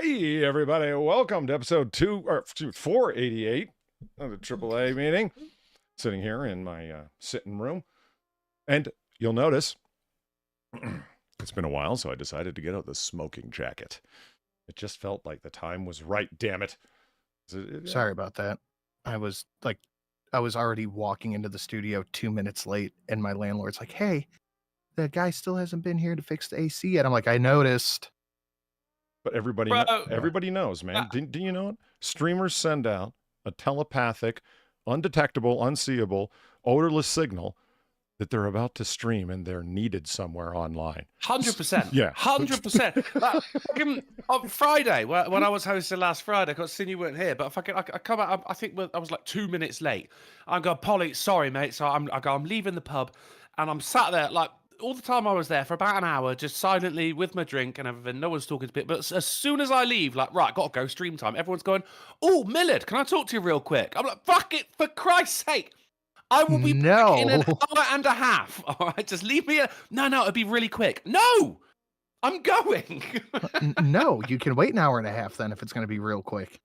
Hey, everybody. Welcome to episode 488 of the AAA meeting. Sitting here in my sitting room. And you'll notice it's been a while, so I decided to get out the smoking jacket. It just felt like the time was right, damn it. Sorry about that. I was already walking into the studio 2 minutes late, and my landlord's like, hey, that guy still hasn't been here to fix the AC yet. I'm like, I noticed. But everybody knows, man. Didn't you know it? Streamers send out a telepathic, undetectable, unseeable, odorless signal that they're about to stream and they're needed somewhere online. 100%. Yeah. 100%. On Friday, when I was hosting last Friday, I got seen you weren't here, but I come out, I think I was like 2 minutes late. I go, Polly, sorry, mate. So I'm leaving the pub, and I'm sat there like all the time I was there for about an hour, just silently with my drink and everything. No one's talking to me. But as soon as I leave, like, right, got to go, stream time. Everyone's going, oh, Millard, can I talk to you real quick? I'm like, fuck it, for Christ's sake. I will be back in an hour and a half. All right, just leave me. No, it'll be really quick. No, I'm going. No, you can wait an hour and a half then if it's going to be real quick.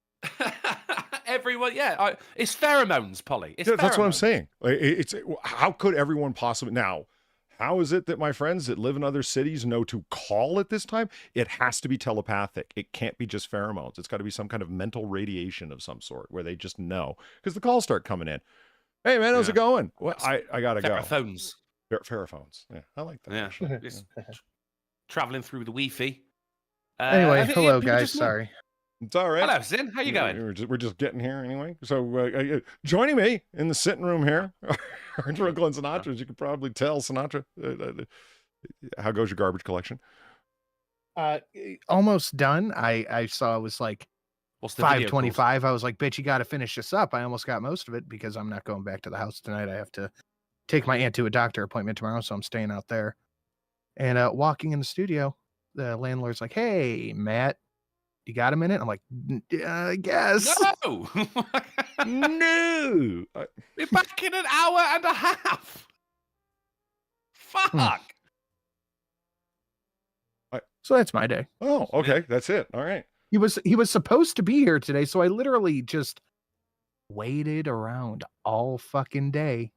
Everyone, yeah, it's pheromones, Polly. It's That's what I'm saying. It's how could everyone possibly now? How is it that my friends that live in other cities know to call at this time? It has to be telepathic. It can't be just pheromones. It's got to be some kind of mental radiation of some sort where they just know because the calls start coming in. Hey, man, how's it going? Well, I got to go. Pherophones. Pherophones. Yeah, I like that. Yeah. Traveling through the Wi-Fi. Anyway, hello, guys. Sorry. It's all right. Hello, Zin. How you going? We're just getting here anyway. So joining me in the sitting room here are Drunkle and Sinatra. As you can probably tell, Sinatra, how goes your garbage collection? Almost done. I saw it was like 5:25. I was like, bitch, you got to finish this up. I almost got most of it because I'm not going back to the house tonight. I have to take my aunt to a doctor appointment tomorrow, so I'm staying out there. And walking in the studio, the landlord's like, hey, Matt, you got a minute? I'm like, I guess. No. No. We're back in an hour and a half. Fuck. So that's my day. Oh, okay. That's it. All right. He was supposed to be here today, so I literally just waited around all fucking day.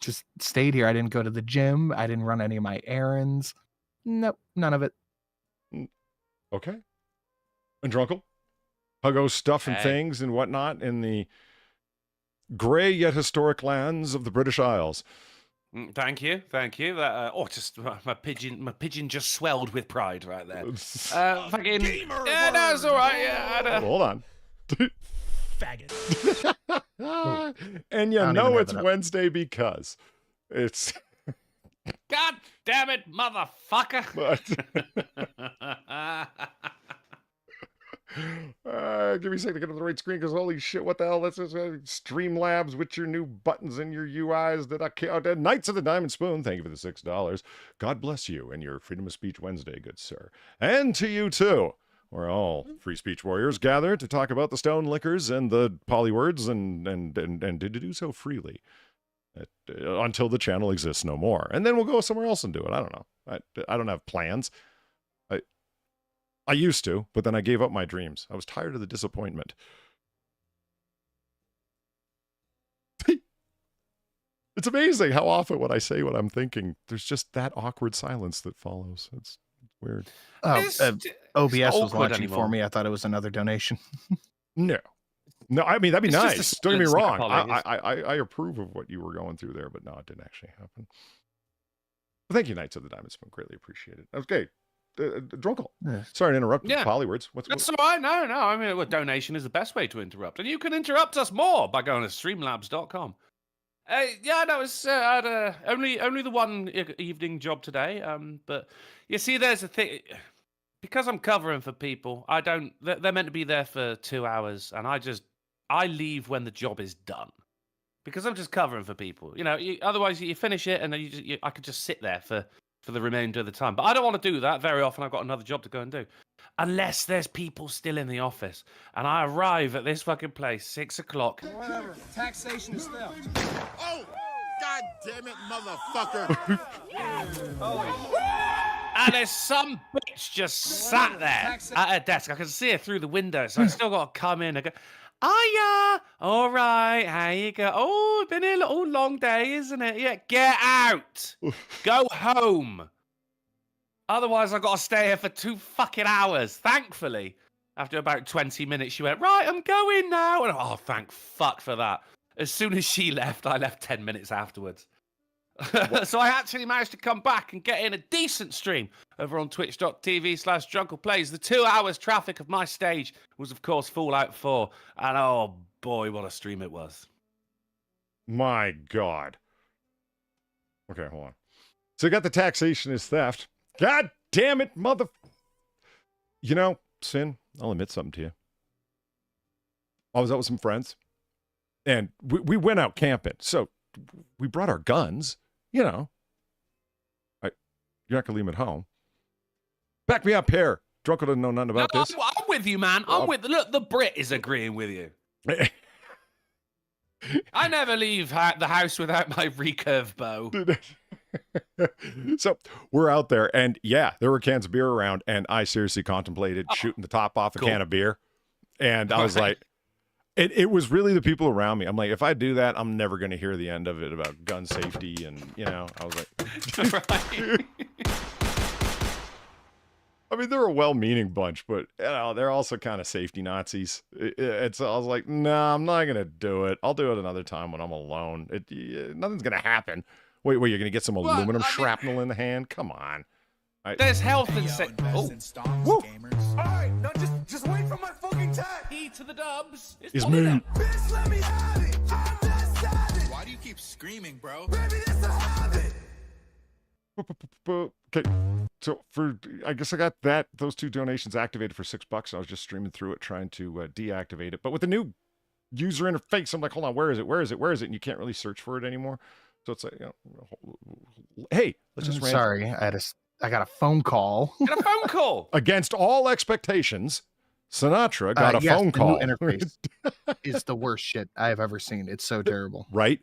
Just stayed here. I didn't go to the gym. I didn't run any of my errands. Nope, none of it. Okay. And Drunkle? How goes stuff and things and whatnot in the grey yet historic lands of the British Isles? Thank you. Just my pigeon just swelled with pride right there. Fucking yeah, no, it's all right. Yeah, hold on. Faggot. And you know it's Wednesday because it's. God damn it, motherfucker! Give me a second to get on the right screen because holy shit, what the hell? That's Streamlabs with your new buttons and your UIs that I can't. Knights of the Diamond Spoon, thank you for the $6. God bless you and your Freedom of Speech Wednesday, good sir. And to you too. We're all free speech warriors gathered to talk about the stone liquors and the polywords and to do so freely until the channel exists no more. And then we'll go somewhere else and do it. I don't know. I don't have plans. I used to, but then I gave up my dreams. I was tired of the disappointment. It's amazing how often when I say what I'm thinking, there's just that awkward silence that follows. It's weird. OBS was watching for me. I thought it was another donation. No, I mean, that'd be nice. Don't get me wrong. I approve of what you were going through there, but no, it didn't actually happen. Well, thank you, Knights of the Diamond Spoon. Greatly appreciated. Okay. Drunkle. Sorry to interrupt. Yeah. Polywords. That's all right. No. I mean, a donation is the best way to interrupt, and you can interrupt us more by going to streamlabs.com. Yeah, no, it's I had only the one evening job today. But you see, there's a thing because I'm covering for people. They're meant to be there for 2 hours, and I leave when the job is done because I'm just covering for people. You know, otherwise you finish it, and then I could just sit there for the remainder of the time. But I don't want to do that very often. I've got another job to go and do. Unless there's people still in the office. And I arrive at this fucking place, 6 o'clock. Whatever. Taxation is theft. Oh! God damn it, motherfucker! And there's some bitch just sat there at her desk. I can see her through the window, so I still got to come in. I go, oh, yeah, all right, how you go? Oh, it's been a little long day, isn't it? Yeah, get out. Go home. Otherwise, I've got to stay here for 2 fucking hours. Thankfully, after about 20 minutes, she went, right, I'm going now. And oh, thank fuck for that. As soon as she left, I left 10 minutes afterwards. So I actually managed to come back and get in a decent stream over on twitch.tv/drunkleplays. The 2 hours traffic of my stage was, of course, Fallout 4. And oh boy, what a stream it was. My God. Okay, hold on. So you got the taxation is theft. God damn it, mother... You know, Sin, I'll admit something to you. I was out with some friends, and we went out camping. So we brought our guns, you know. You're not going to leave them at home. Back me up here. Drunk doesn't know nothing about this. I'm with you, man. Look, the Brit is agreeing with you. I never leave the house without my recurve bow. So we're out there, and yeah, there were cans of beer around, and I seriously contemplated shooting the top off a can of beer. And I was like, it was really the people around me. I'm like, if I do that, I'm never going to hear the end of it about gun safety. And, you know, I was like, Right. I mean, they're a well-meaning bunch, but you know, they're also kind of safety Nazis. I was like, no, I'm not going to do it. I'll do it another time when I'm alone. Nothing's going to happen. Wait, you're going to get some aluminum shrapnel in the hand? Come on. There's health and safety. Oh. Woo. All right, now just wait for my fucking time. E to the dubs. It's me. Bitch, let me have it. I'm that savage. Why do you keep screaming, bro? Baby, that's a habit. Okay, so I guess I got those 2 donations activated for $6. I was just streaming through it, trying to deactivate it. But with the new user interface, I'm like, hold on, where is it? And you can't really search for it anymore. So it's like, you know, hey, let's just Sorry, I got a phone call. Got a phone call. Against all expectations, Sinatra got a phone call. The new interface is the worst shit I've ever seen. It's so terrible. Right?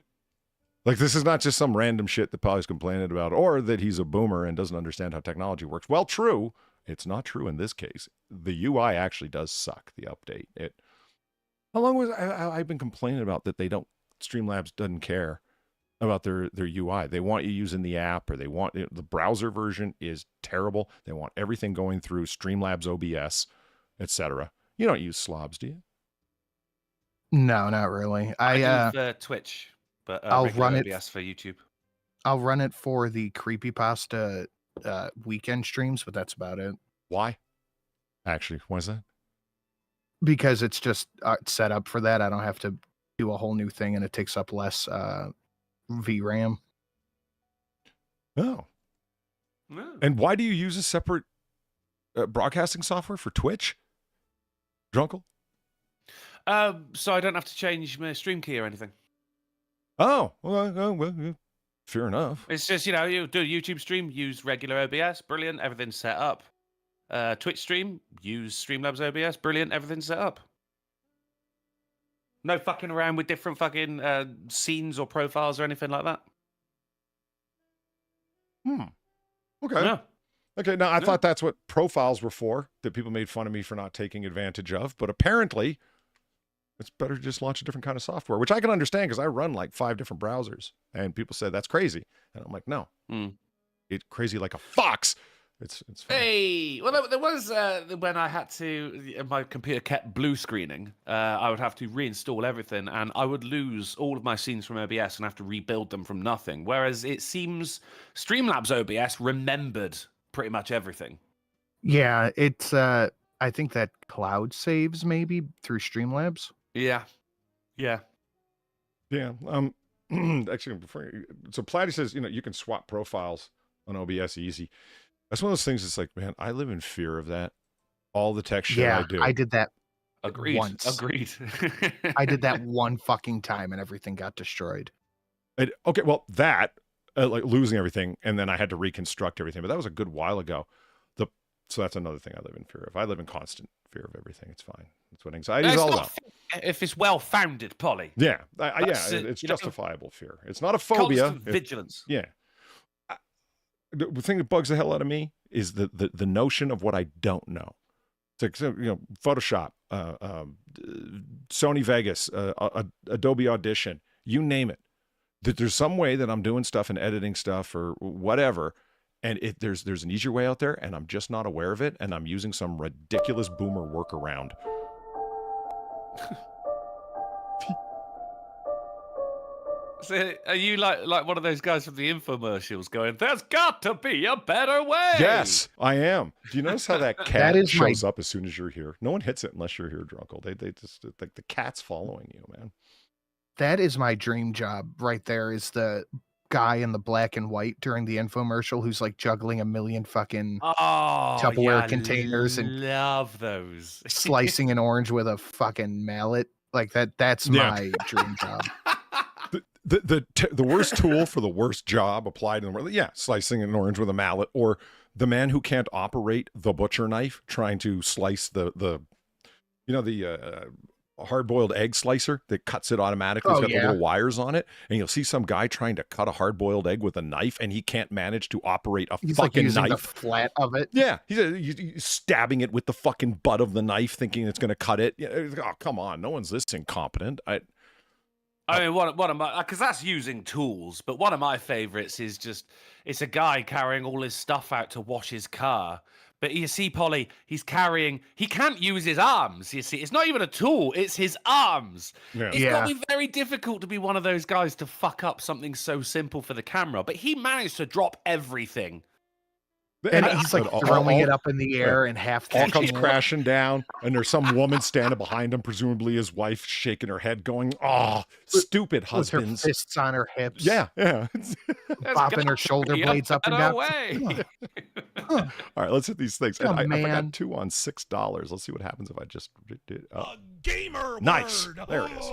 Like, this is not just some random shit that Polly's complaining about, or that he's a boomer and doesn't understand how technology works. Well, true. It's not true in this case. The UI actually does suck, the update. How long was I've been complaining about that Streamlabs doesn't care about their UI. They want you using the app, or they want the browser version is terrible. They want everything going through Streamlabs OBS, etc. You don't use slobs, do you? No, not really. I do for Twitch, but I'll run it OBS for YouTube. I'll run it for the creepypasta weekend streams, but that's about it. Why? Actually, why is that? Because it's just set up for that. I don't have to do a whole new thing, and it takes up less VRAM. Oh. No. And why do you use a separate broadcasting software for Twitch, Drunkle? So I don't have to change my stream key or anything. Oh, well, fair enough. It's just, you know, you do a YouTube stream, use regular OBS, brilliant, everything's set up. Twitch stream, use Streamlabs OBS, brilliant, everything's set up. No fucking around with different fucking scenes or profiles or anything like that. Okay. Yeah. Okay, now I thought that's what profiles were for, that people made fun of me for not taking advantage of, but apparently it's better to just launch a different kind of software, which I can understand because I run like 5 different browsers, and people say that's crazy. And I'm like, no. It's crazy like a fox. It's fine. Hey, well, there was when I had to, my computer kept blue screening. I would have to reinstall everything, and I would lose all of my scenes from OBS and have to rebuild them from nothing. Whereas it seems Streamlabs OBS remembered pretty much everything. Yeah, it's I think that cloud saves maybe through Streamlabs. Yeah. Actually, so Platty says, you know, you can swap profiles on OBS easy. That's one of those things. It's like, man, I live in fear of that. All the tech shit I do. I did that. Agreed. Once. Agreed. I did that one fucking time, and everything got destroyed. Okay, well, that like losing everything, and then I had to reconstruct everything. But that was a good while ago. So that's another thing I live in fear of. I live in constant fear of everything. It's fine. That's what anxiety is all about. If it's well founded, Polly. Yeah, it's justifiable fear. It's not a phobia. Vigilance. Yeah. The thing that bugs the hell out of me is the notion of what I don't know. It's like, Photoshop, Sony Vegas, Adobe Audition, you name it. That there's some way that I'm doing stuff and editing stuff or whatever, and there's an easier way out there, and I'm just not aware of it, and I'm using some ridiculous boomer workaround. So are you like one of those guys from the infomercials going, "There's got to be a better way"? Yes, I am. Do you notice how that cat That is shows up as soon as you're here? No one hits it unless you're here, Drunkle. They just like the cat's following you, man. That is my dream job right there, is the guy in the black and white during the infomercial who's like juggling a million fucking Tupperware containers and love those. slicing an orange with a fucking mallet. Like that's my dream job. The worst tool for the worst job applied in the world. Yeah, slicing an orange with a mallet, or the man who can't operate the butcher knife trying to slice the hard-boiled egg slicer that cuts it automatically. It's got the little wires on it, and you'll see some guy trying to cut a hard-boiled egg with a knife, and he can't manage to operate a He's fucking like using knife. the flat of it. Yeah, he's stabbing it with the fucking butt of the knife, thinking it's going to cut it. Oh, come on, no one's this incompetent. I mean, one of my, because that's using tools, but one of my favorites is it's a guy carrying all his stuff out to wash his car. But you see, Polly, he can't use his arms, you see. It's not even a tool, it's his arms. Yeah. It's got to be very difficult to be one of those guys to fuck up something so simple for the camera. But he managed to drop everything. And he's like throwing it up in the air, and half all comes crashing down, and there's some woman standing behind him, presumably his wife, shaking her head, going, "Oh, stupid husbands!" With her fists on her hips. Yeah. Bopping her shoulder blades up and down. All right, let's hit these things. And I man. got 2 on $6. Let's see what happens if I just did. Gamer Nice. word. There it is.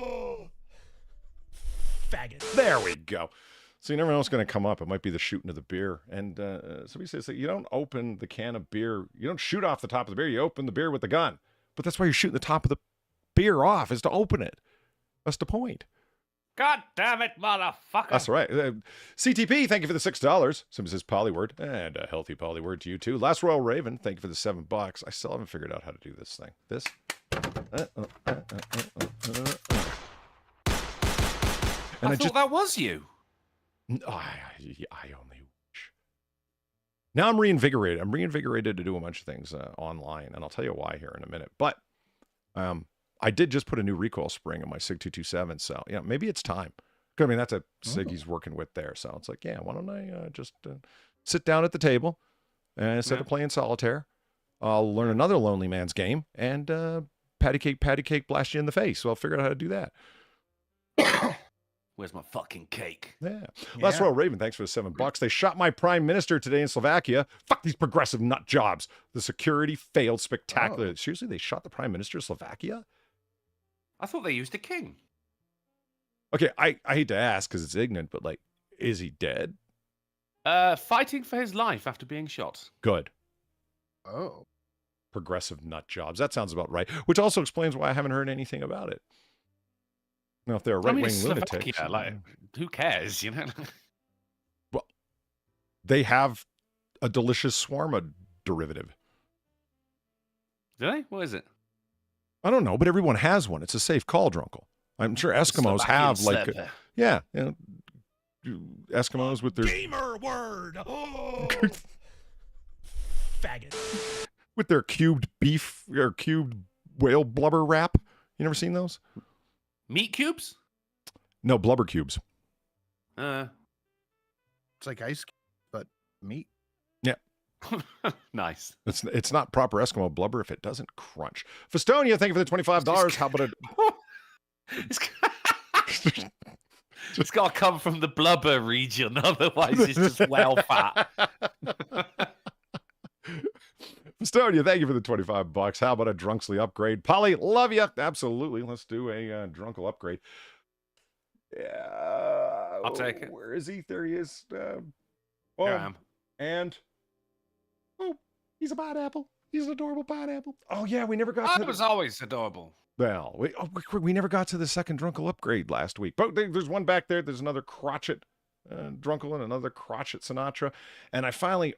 Faggot. There we go. So you never know what's going to come up. It might be the shooting of the beer. And somebody says that you don't open the can of beer. You don't shoot off the top of the beer. You open the beer with the gun. But that's why you're shooting the top of the beer off, is to open it. That's the point. God damn it, motherfucker. That's right. CTP, thank you for the $6. Somebody says polyword. And a healthy polyword to you, too. Last Royal Raven, thank you for the $7. I still haven't figured out how to do this thing. This. And I thought that was you. I only wish. Now I'm reinvigorated. I'm reinvigorated to do a bunch of things online, and I'll tell you why here in a minute. But I did just put a new recoil spring in my SIG 227, so maybe it's time. I mean, that's a SIG he's working with there, so it's like, why don't I just sit down at the table and instead of playing solitaire, I'll learn another lonely man's game and patty cake blast you in the face. So I'll figure out how to do that. Where's my fucking cake? Yeah. Last Royal Raven, thanks for the $7. They shot my prime minister today in Slovakia. Fuck these progressive nut jobs. The security failed spectacularly. Seriously, they shot the prime minister of Slovakia? I thought they used a king. Okay, I hate to ask because it's ignorant, but like, is he dead? Fighting for his life after being shot. Good. Oh. Progressive nut jobs. That sounds about right. Which also explains why I haven't heard anything about it. Now, if they're right-wing lunatics. Like, who cares, you know? Well, they have a delicious shawarma derivative. Do they? What is it? I don't know, but everyone has one. It's a safe call, Drunkle. I'm sure Eskimos have, like, Eskimos with their... Gamer word. Oh. Faggot. With their cubed beef or cubed whale blubber wrap. You never seen those? Meat cubes? No, blubber cubes. It's like ice cube, but meat. Yeah. Nice. It's not proper Eskimo blubber if it doesn't crunch. Festonia, thank you for the $25. How about it's got to come from the blubber region, otherwise it's just well fat. Festonia, thank you for the $25. How about a Drunksly upgrade? Polly, love you. Absolutely. Let's do a Drunkle upgrade. Yeah. I'll take it. Where is he? There he is. Here I am. And he's a pineapple. He's an adorable pineapple. Oh yeah, we never got to. It was always adorable. Well, we never got to the second Drunkle upgrade last week. But there's one back there. There's another crotchet Drunkle and another crotchet Sinatra. And I finally,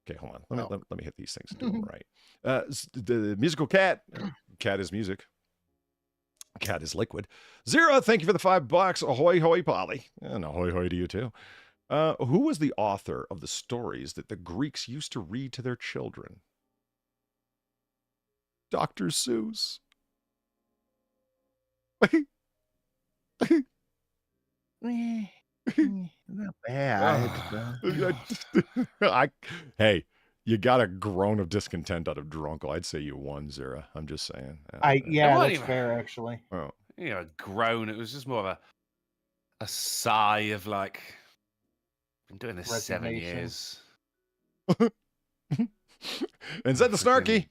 Okay, hold on. Let me hit these things and do them right. The musical cat. Cat is music. Cat is liquid. Zero, thank you for the $5. Ahoy, hoy, Polly. And ahoy, hoy to you too. Who was the author of the stories that the Greeks used to read to their children? Dr. Seuss. Not bad. Hey, you got a groan of discontent out of Drunkle. I'd say you won, Zera. I'm just saying. That's fair, actually. Oh. You know, a groan. It was just more of a sigh of like, been doing this 7 years. And said the snarky.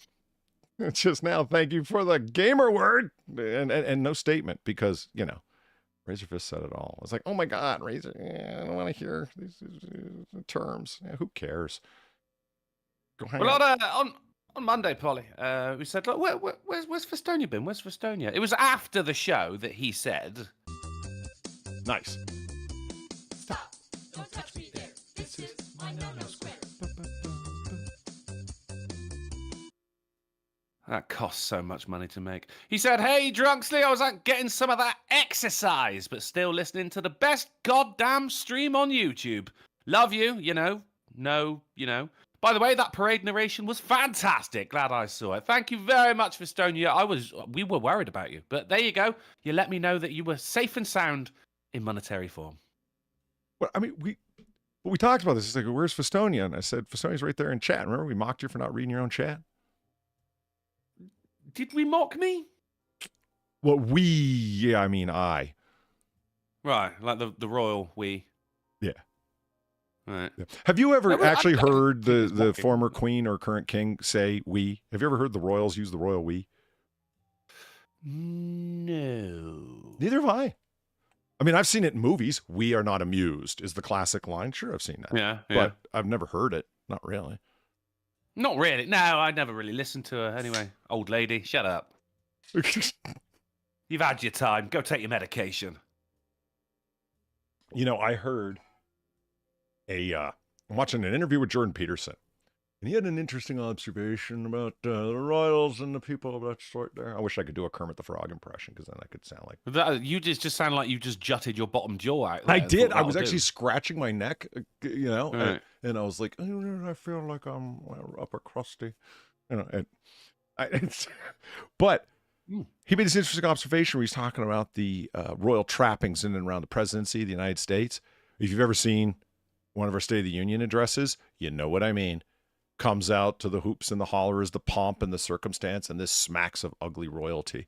Just now, thank you for the gamer word. And no statement because, you know, Razorfist said it all. It's like, oh my God, Razor, I don't want to hear these terms. Yeah, who cares? Go hang out. On Monday, Polly, we said, look, where's Festonia been? Where's Festonia? It was after the show that he said. Nice. Stop. Don't touch me there. This is my no-no square. That costs so much money to make. He said, hey, Drunksley, I was out getting some of that exercise, but still listening to the best goddamn stream on YouTube. Love you, you know. No, you know. By the way, that parade narration was fantastic. Glad I saw it. Thank you very much, Festonia. We were worried about you, but there you go. You let me know that you were safe and sound in monetary form. Well, I mean, we talked about this. It's like, where's Festonia? And I said, Festonia's right there in chat. Remember, we mocked you for not reading your own chat? Did we mock me? Well, I mean I. Right, like the royal we. Yeah. Right. Yeah. Have you ever actually heard the former queen or current king say we? Have you ever heard the royals use the royal we? No. Neither have I. I mean, I've seen it in movies. We are not amused is the classic line. Sure, I've seen that. Yeah. But I've never heard it. Not really. Not really. No, I never really listened to her. Anyway, old lady, shut up. You've had your time. Go take your medication. You know, I heard I'm watching an interview with Jordan Peterson, and he had an interesting observation about the royals and the people of that sort there. I wish I could do a Kermit the Frog impression, because then I could sound like... You just sound like you just jutted your bottom jaw out there. I did. I was actually scratching my neck, you know, right. and I was like, I feel like I'm upper crusty. You know, but he made this interesting observation where he's talking about the royal trappings in and around the presidency of the United States. If you've ever seen one of our State of the Union addresses, you know what I mean. Comes out to the hoops and the hollers, the pomp and the circumstance, and this smacks of ugly royalty.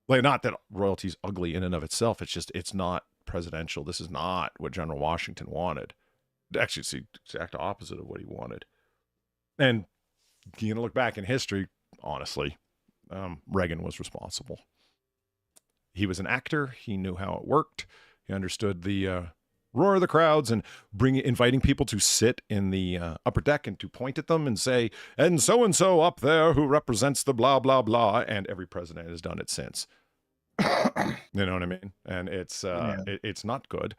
Like, not that royalty's ugly in and of itself. It's just, it's not presidential. This is not what General Washington wanted. Actually, it's the exact opposite of what he wanted. And you know, look back in history, honestly, Reagan was responsible. He was an actor. He knew how it worked. He understood the roar of the crowds and inviting people to sit in the upper deck and to point at them and say, and so up there who represents the blah, blah, blah. And every president has done it since. You know what I mean? And it's not good.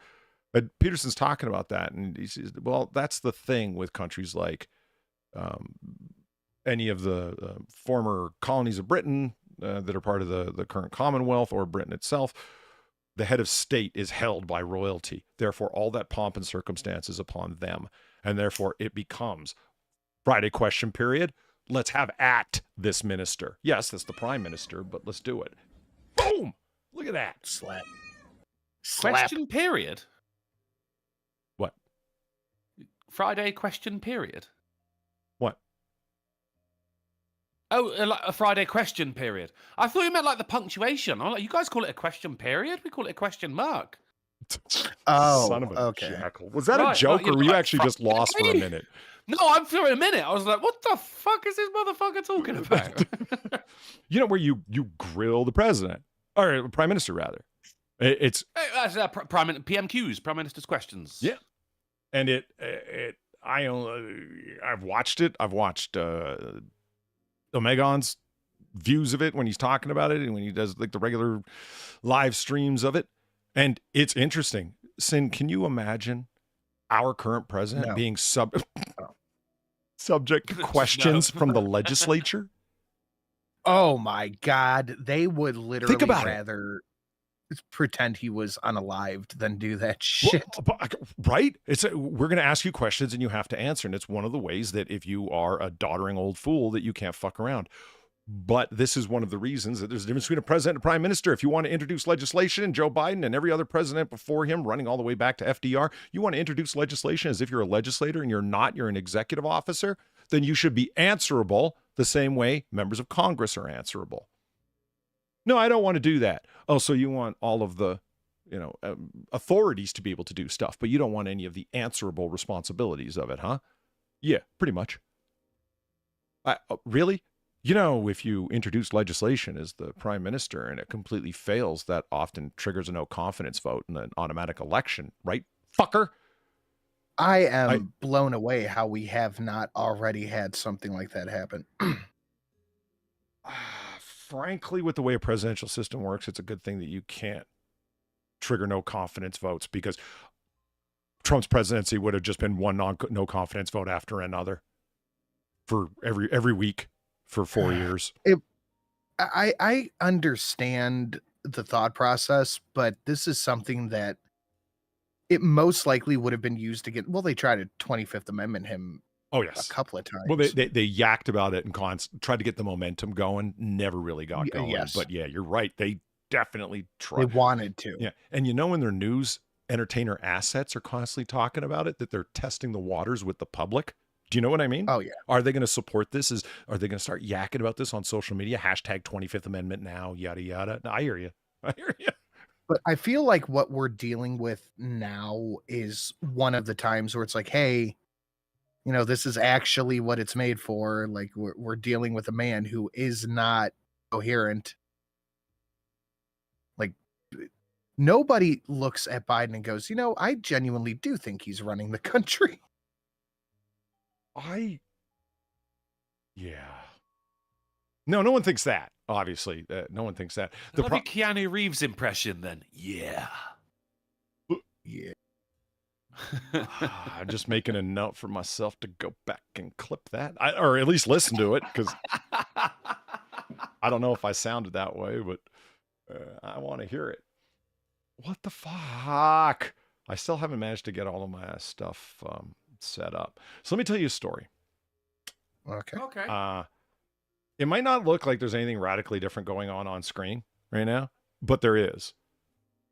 But Peterson's talking about that. And he says, well, that's the thing with countries like any of the former colonies of Britain that are part of the current Commonwealth or Britain itself. The head of state is held by royalty. Therefore, all that pomp and circumstance is upon them. And therefore, it becomes Friday question period. Let's have at this minister. Yes, that's the prime minister, but let's do it. Boom! Look at that. Slap. Question period? What? Friday question period? What? Oh, like a Friday question period. I thought you meant like the punctuation. I'm like, you guys call it a question period? We call it a question mark. Oh, son of a okay. jackal. Was that a joke, or were you actually just lost for a minute? No, I'm for a minute. I was like, what the fuck is this motherfucker talking about? You know, where you grill the president, or prime minister, rather. It's PMQs, Prime Minister's Questions. Yeah. And I've watched it. I've watched Omegon's views of it when he's talking about it and when he does like the regular live streams of it. And it's interesting. Sin, can you imagine our current president being subject to questions from the legislature? Oh my God. They would literally about it. rather pretend he was unalived than do that shit. Right? We're going to ask you questions and you have to answer. And it's one of the ways that if you are a doddering old fool that you can't fuck around. But this is one of the reasons that there's a difference between a president and a prime minister. If you want to introduce legislation, and Joe Biden and every other president before him, running all the way back to FDR, you want to introduce legislation as if you're a legislator and you're not, you're an executive officer, then you should be answerable the same way members of Congress are answerable. No, I don't want to do that. Oh, so you want all of the, authorities to be able to do stuff, but you don't want any of the answerable responsibilities of it, huh? Yeah, pretty much. Really? If you introduce legislation as the prime minister and it completely fails, that often triggers a no confidence vote and an automatic election, right, fucker? I am blown away how we have not already had something like that happen. Frankly, with the way a presidential system works, it's a good thing that you can't trigger no confidence votes, because Trump's presidency would have just been one no confidence vote after another for every week for 4 years. I understand the thought process, but this is something that it most likely would have been used to get. Well, they tried to 25th Amendment him. Oh, yes. A couple of times. Well, they yacked about it and tried to get the momentum going. Never really got going. Yes. But yeah, you're right. They definitely tried. They wanted to. Yeah. And in their news, entertainer assets are constantly talking about it, that they're testing the waters with the public. Do you know what I mean? Oh, yeah. Are they going to support this? Are they going to start yakking about this on social media? Hashtag 25th Amendment now, yada, yada. No, I hear you. But I feel like what we're dealing with now is one of the times where it's like, hey, this is actually what it's made for. Like, we're dealing with a man who is not coherent. Like, nobody looks at Biden and goes, I genuinely do think he's running the country. Yeah. No one thinks that. Obviously, no one thinks that. The Keanu Reeves impression, then. Yeah. Yeah. I'm just making a note for myself to go back and clip that, or at least listen to it, because I don't know if I sounded that way, but I want to hear it. What the fuck? I still haven't managed to get all of my stuff set up. So let me tell you a story. Okay. It might not look like there's anything radically different going on screen right now, but there is.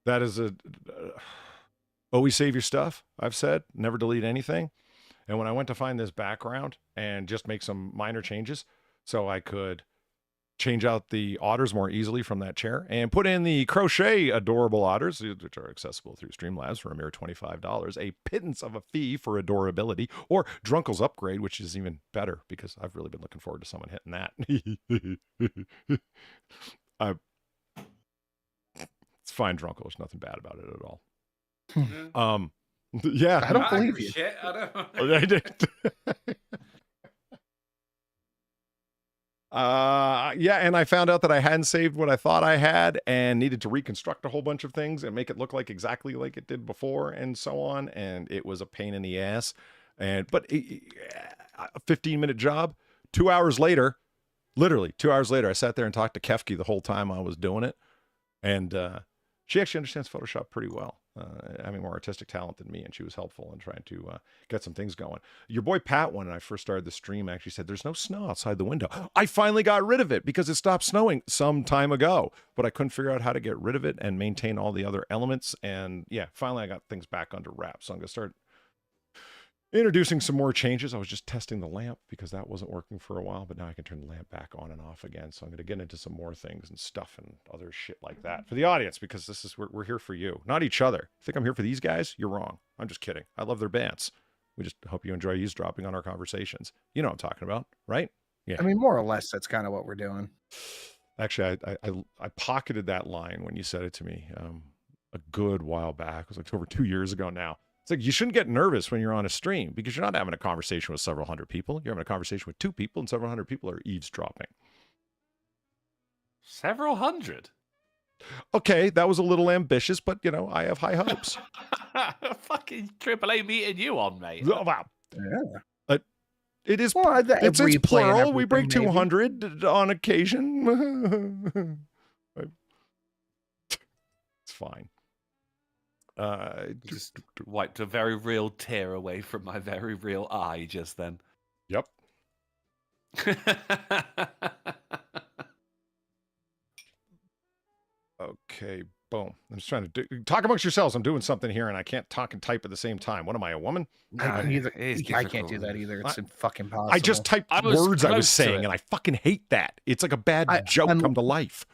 That is always save your stuff. I've said never delete anything. And when I went to find this background and just make some minor changes so I could change out the otters more easily from that chair and put in the crochet adorable otters, which are accessible through Streamlabs for a mere $25, a pittance of a fee for adorability, or Drunkle's upgrade, which is even better because I've really been looking forward to someone hitting that. It's fine, Drunkle. There's nothing bad about it at all. Yeah. I don't believe you. Shit, I don't. I did. Yeah, and I found out that I hadn't saved what I thought I had and needed to reconstruct a whole bunch of things and make it look like exactly like it did before and so on. And it was a pain in the ass. But a 15-minute job, 2 hours later, literally 2 hours later, I sat there and talked to Kefki the whole time I was doing it. And she actually understands Photoshop pretty well, having more artistic talent than me, and she was helpful in trying to get some things going. Your boy Pat, when I first started the stream, actually said, there's no snow outside the window. I finally got rid of it because it stopped snowing some time ago, but I couldn't figure out how to get rid of it and maintain all the other elements. And yeah, finally I got things back under wraps. So I'm going to start introducing some more changes. I was just testing the lamp because that wasn't working for a while, but now I can turn the lamp back on and off again. So I'm going to get into some more things and stuff and other shit like that for the audience, because this is, we're here for you, not each other. Think I'm here for these guys? You're wrong. I'm just kidding. I love their bands. We just hope you enjoy eavesdropping on our conversations. You know what I'm talking about, right? Yeah. I mean, more or less, that's kind of what we're doing. Actually, I pocketed that line when you said it to me a good while back. It was like over 2 years ago now. It's like, you shouldn't get nervous when you're on a stream because you're not having a conversation with several hundred people. You're having a conversation with 2 people, and several hundred people are eavesdropping. Several hundred? Okay, that was a little ambitious, but, you know, I have high hopes. Fucking AAA meeting you on, mate. Oh, wow. Yeah. It is. Well, It's replay and plural. We break everything, maybe. 200 on occasion. It's fine. Just wiped a very real tear away from my very real eye just then. Yep. Okay, boom. I'm just trying to talk amongst yourselves. I'm doing something here, and I can't talk and type at the same time. What am I, a woman? I can't do that either. It's fucking possible. I just typed words I was saying, and I fucking hate that. It's like a bad joke come to life.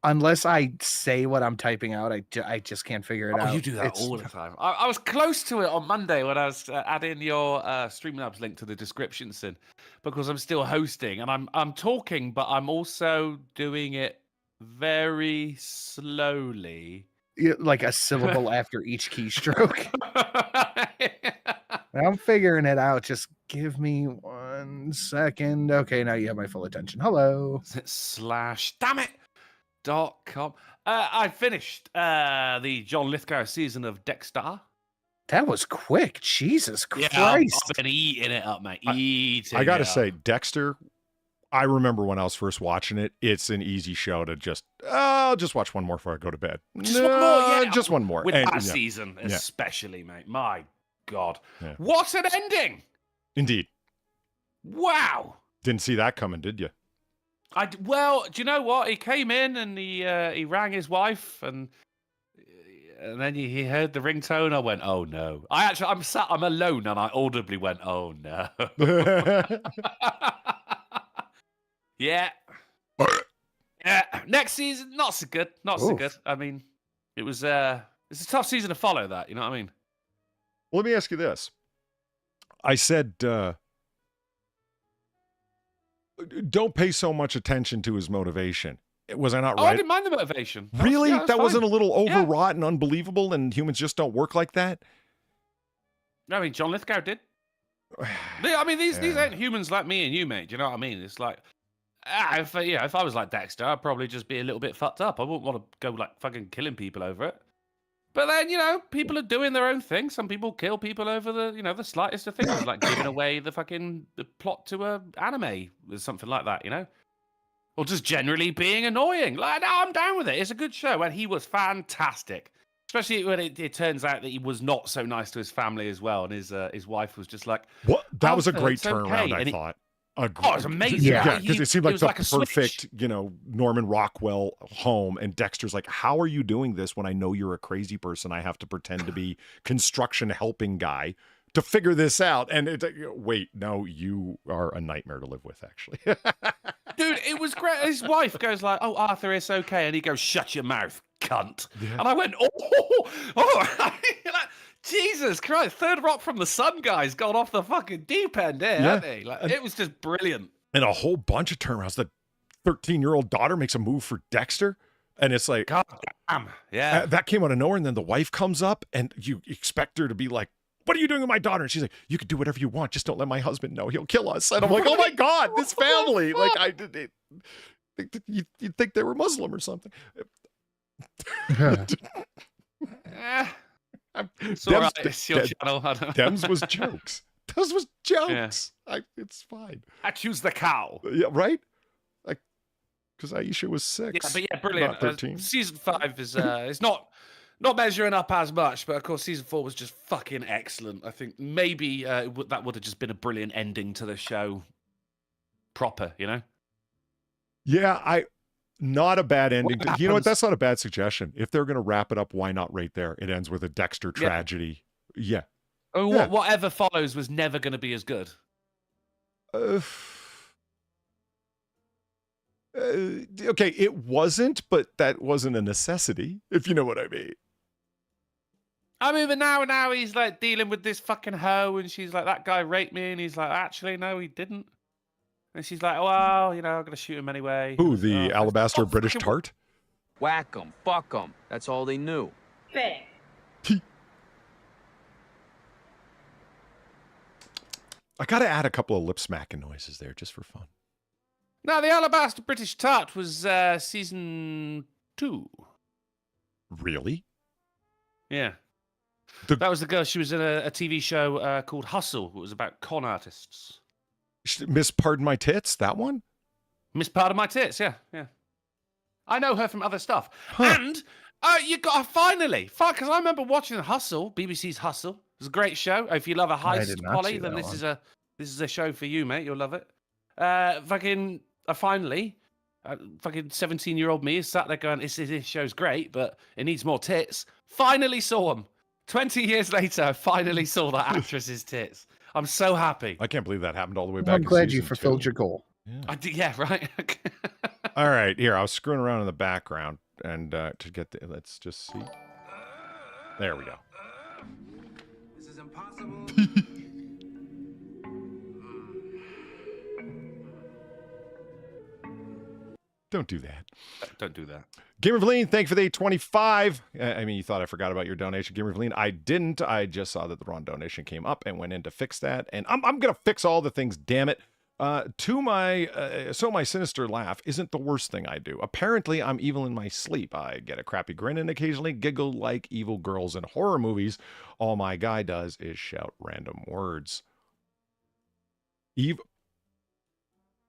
Unless I say what I'm typing out, I just can't figure it out. You do that all the time. I was close to it on Monday when I was adding your Streamlabs link to the description, Sin, because I'm still hosting and I'm talking, but I'm also doing it very slowly. Like a syllable after each keystroke. I'm figuring it out. Just give me 1 second. Okay, now you have my full attention. Hello. Damn it. .com. I finished the John Lithgow season of Dexter. That was quick. Jesus Christ. Yeah, I've been eating it up, mate. I got to say, Dexter, I remember when I was first watching it, it's an easy show to I'll just watch one more before I go to bed. Just one more, yeah. Just one more. With that season, especially, mate. My God. Yeah. What an ending. Indeed. Wow. Didn't see that coming, did you? Well, do you know what? He came in and he rang his wife, and then he heard the ringtone. I went, oh no! I'm alone, and I audibly went, oh no. Yeah. Next season, not so good. Not so good. I mean, it's a tough season to follow. That, you know what I mean? Well, let me ask you this. I said, don't pay so much attention to his motivation. Was I not right? I didn't mind the motivation. Really? That wasn't a little overwrought and unbelievable, and humans just don't work like that? I mean, John Lithgow did. I mean, these ain't humans like me and you, mate. Do you know what I mean? It's like, if I was like Dexter, I'd probably just be a little bit fucked up. I wouldn't want to go like fucking killing people over it. But then, people are doing their own thing. Some people kill people over the slightest of things, like giving away the plot to a anime or something like that, or just generally being annoying. Like, no, I'm down with it. It's a good show, and he was fantastic. Especially when it turns out that he was not so nice to his family as well, and his wife was just like, "What? That was a great turnaround." I thought. It was amazing. Yeah, because it seemed like the perfect, Norman Rockwell home. And Dexter's like, how are you doing this when I know you're a crazy person? I have to pretend to be construction helping guy to figure this out. And wait, no, you are a nightmare to live with, actually. Dude, it was great. His wife goes like, oh, Arthur, it's okay. And he goes, shut your mouth, cunt. Yeah. And I went, oh. Jesus Christ, third rock from the sun guy's gone off the fucking deep end here, hasn't he? Like, it was just brilliant. And a whole bunch of turnarounds. The 13-year-old daughter makes a move for Dexter, and it's like, God damn. Yeah. That came out of nowhere, and then the wife comes up, and you expect her to be like, what are you doing with my daughter? And she's like, you can do whatever you want, just don't let my husband know. He'll kill us. And I'm like, oh my God, this family. Like, you'd think they were Muslim or something. It's all right. It's your channel. Dems was jokes. Those was jokes. Yeah. It's fine. I choose the cow. Yeah, right? Like, because Aisha was 6. Yeah, but yeah, brilliant. Not 13. Season 5 is not measuring up as much, but of course season 4 was just fucking excellent. I think maybe that would have just been a brilliant ending to the show. Proper, Yeah, not a bad ending. You know what? That's not a bad suggestion. If they're going to wrap it up, why not right there? It ends with a Dexter tragedy. Yeah. Whatever follows was never going to be as good. Okay, it wasn't, but that wasn't a necessity, if you know what I mean. I mean, but now he's like dealing with this fucking hoe, and she's like, that guy raped me, and he's like, actually, no, he didn't. And she's like, well, I'm going to shoot him anyway. Who, the alabaster British tart? Whack 'em, fuck 'em. That's all they knew. Fair. I got to add a couple of lip smacking noises there just for fun. No, the alabaster British tart was season 2. Really? Yeah. That was the girl. She was in a TV show called Hustle. It was about con artists. Miss Pardon My Tits, that one? Miss Part of My Tits, yeah. I know her from other stuff. Huh. And you got finally, because I remember watching Hustle, BBC's Hustle. It was a great show. If you love a heist, Polly, then this is a show for you, mate. You'll love it. Finally, fucking 17-year-old me is sat there going, this show's great, but it needs more tits. Finally saw them. 20 years later, I finally saw that actress's tits. I'm so happy. I can't believe that happened all the way back. I'm glad you fulfilled your goal. Yeah. I did, yeah, right. All right, here, I was screwing around in the background, and to get the, let's just see. There we go. This is impossible. Don't do that. Don't do that. Gamer Verleen, thank you for the 825. I mean, you thought I forgot about your donation, Gamer Verleen. I didn't. I just saw that the wrong donation came up and went in to fix that. And I'm going to fix all the things, damn it. So my sinister laugh isn't the worst thing I do. Apparently, I'm evil in my sleep. I get a crappy grin and occasionally giggle like evil girls in horror movies. All my guy does is shout random words.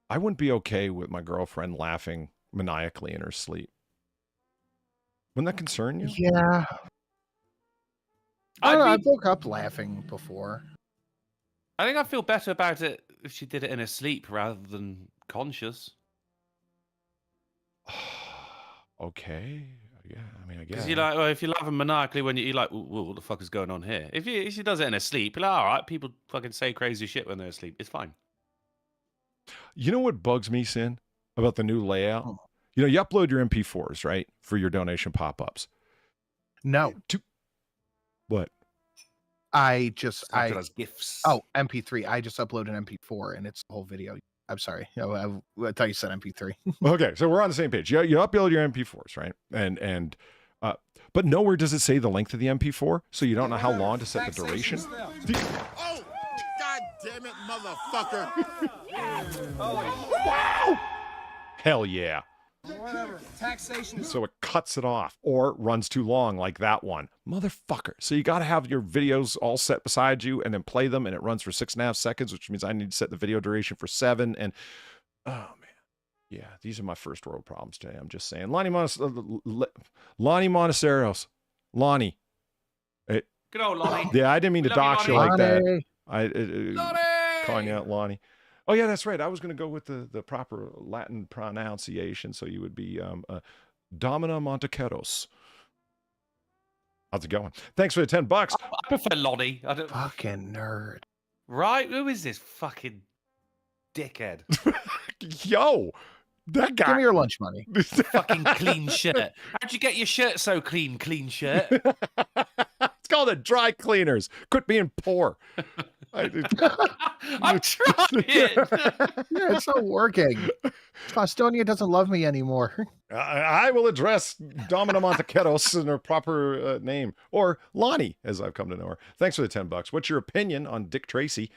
I wouldn't be okay with my girlfriend laughing maniacally in her sleep. Wouldn't that concern you? Yeah. I woke up laughing before. I think I feel better about it if she did it in her sleep rather than conscious. Okay. Yeah, I mean, I guess. Because you're like, well, if you're laughing maniacally when you're like, what the fuck is going on here? If she does it in her sleep, you're like, all right, people fucking say crazy shit when they're asleep. It's fine. You know what bugs me, Sin, about the new layout? Oh. You know, you upload your MP4s, right, for your donation pop-ups. No. What? I just as GIFs. Oh, MP3. I just upload an MP4 and it's the whole video. I'm sorry. I thought you said MP3. Okay, so we're on the same page. You upload your MP4s, right? But nowhere does it say the length of the MP4, so you don't know how long to set the duration. Oh, God damn it, motherfucker! Wow! Hell yeah. Whatever. Taxation. So it cuts it off or runs too long like that one. Motherfucker. So you got to have your videos all set beside you and then play them, and it runs for 6.5 seconds, which means I need to set the video duration for 7. And oh, man. Yeah, these are my first world problems today. I'm just saying. Lonnie Monasteros. Lonnie. Good old Lonnie. Yeah, I didn't mean to dox you like that. Lonnie! Calling you out Lonnie. Oh, yeah, that's right. I was going to go with the proper Latin pronunciation, so you would be Domina Montequeros. How's it going? Thanks for the $10. I prefer Lonnie. Fucking nerd. Right? Who is this fucking dickhead? Yo, that guy. Give me your lunch money. Fucking clean shirt. How'd you get your shirt so clean shirt? It's called a dry cleaners. Quit being poor. I'm trying. Yeah, it's not working. Fostonia doesn't love me anymore. I will address Domina Montequeros in her proper name, or Lonnie, as I've come to know her. Thanks for the $10. What's your opinion on Dick Tracy?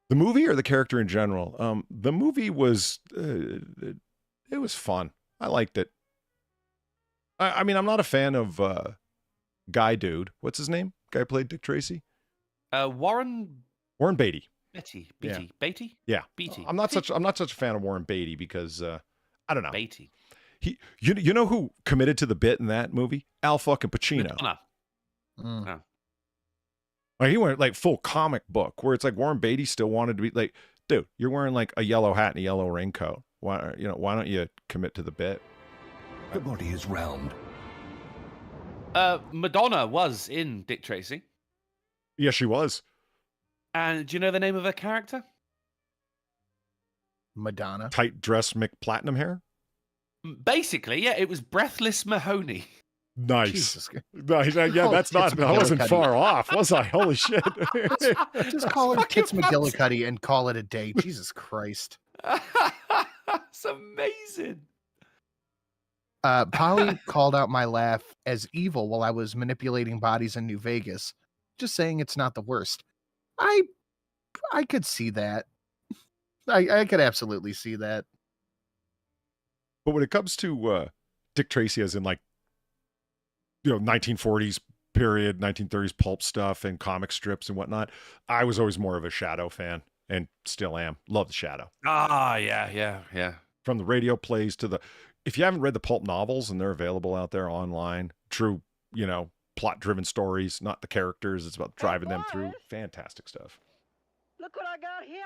The movie or the character in general? The movie was, it was fun. I liked it. I mean, I'm not a fan of Guy Dude. What's his name? Guy who played Dick Tracy? Warren Beatty. Beatty? Yeah. Beatty. I'm not such a fan of Warren Beatty because I don't know. Beatty. You know who committed to the bit in that movie? Al fucking Pacino. No. Like, he went like full comic book where it's like Warren Beatty still wanted to be like, dude, you're wearing like a yellow hat and a yellow raincoat. Why don't you commit to the bit? The body is round. Madonna was in Dick Tracy. Yeah, she was. And do you know the name of her character? Madonna. Tight dress McPlatinum hair? Basically, yeah, it was Breathless Mahoney. Nice. Nice. Yeah, I wasn't far off, was I? Holy shit. Just call it Tits McGillicuddy and call it a day. Jesus Christ. That's amazing. Polly called out my laugh as evil while I was manipulating bodies in New Vegas. Just saying it's not the worst. I could see that. I could absolutely see that. But when it comes to Dick Tracy as in like, 1940s period, 1930s pulp stuff and comic strips and whatnot. I was always more of a Shadow fan and still am. Love the Shadow. Ah, yeah. From the radio plays to the, if you haven't read the pulp novels, and they're available out there online, true, plot-driven stories, not the characters. It's about driving them through. Fantastic stuff. Look what I got here.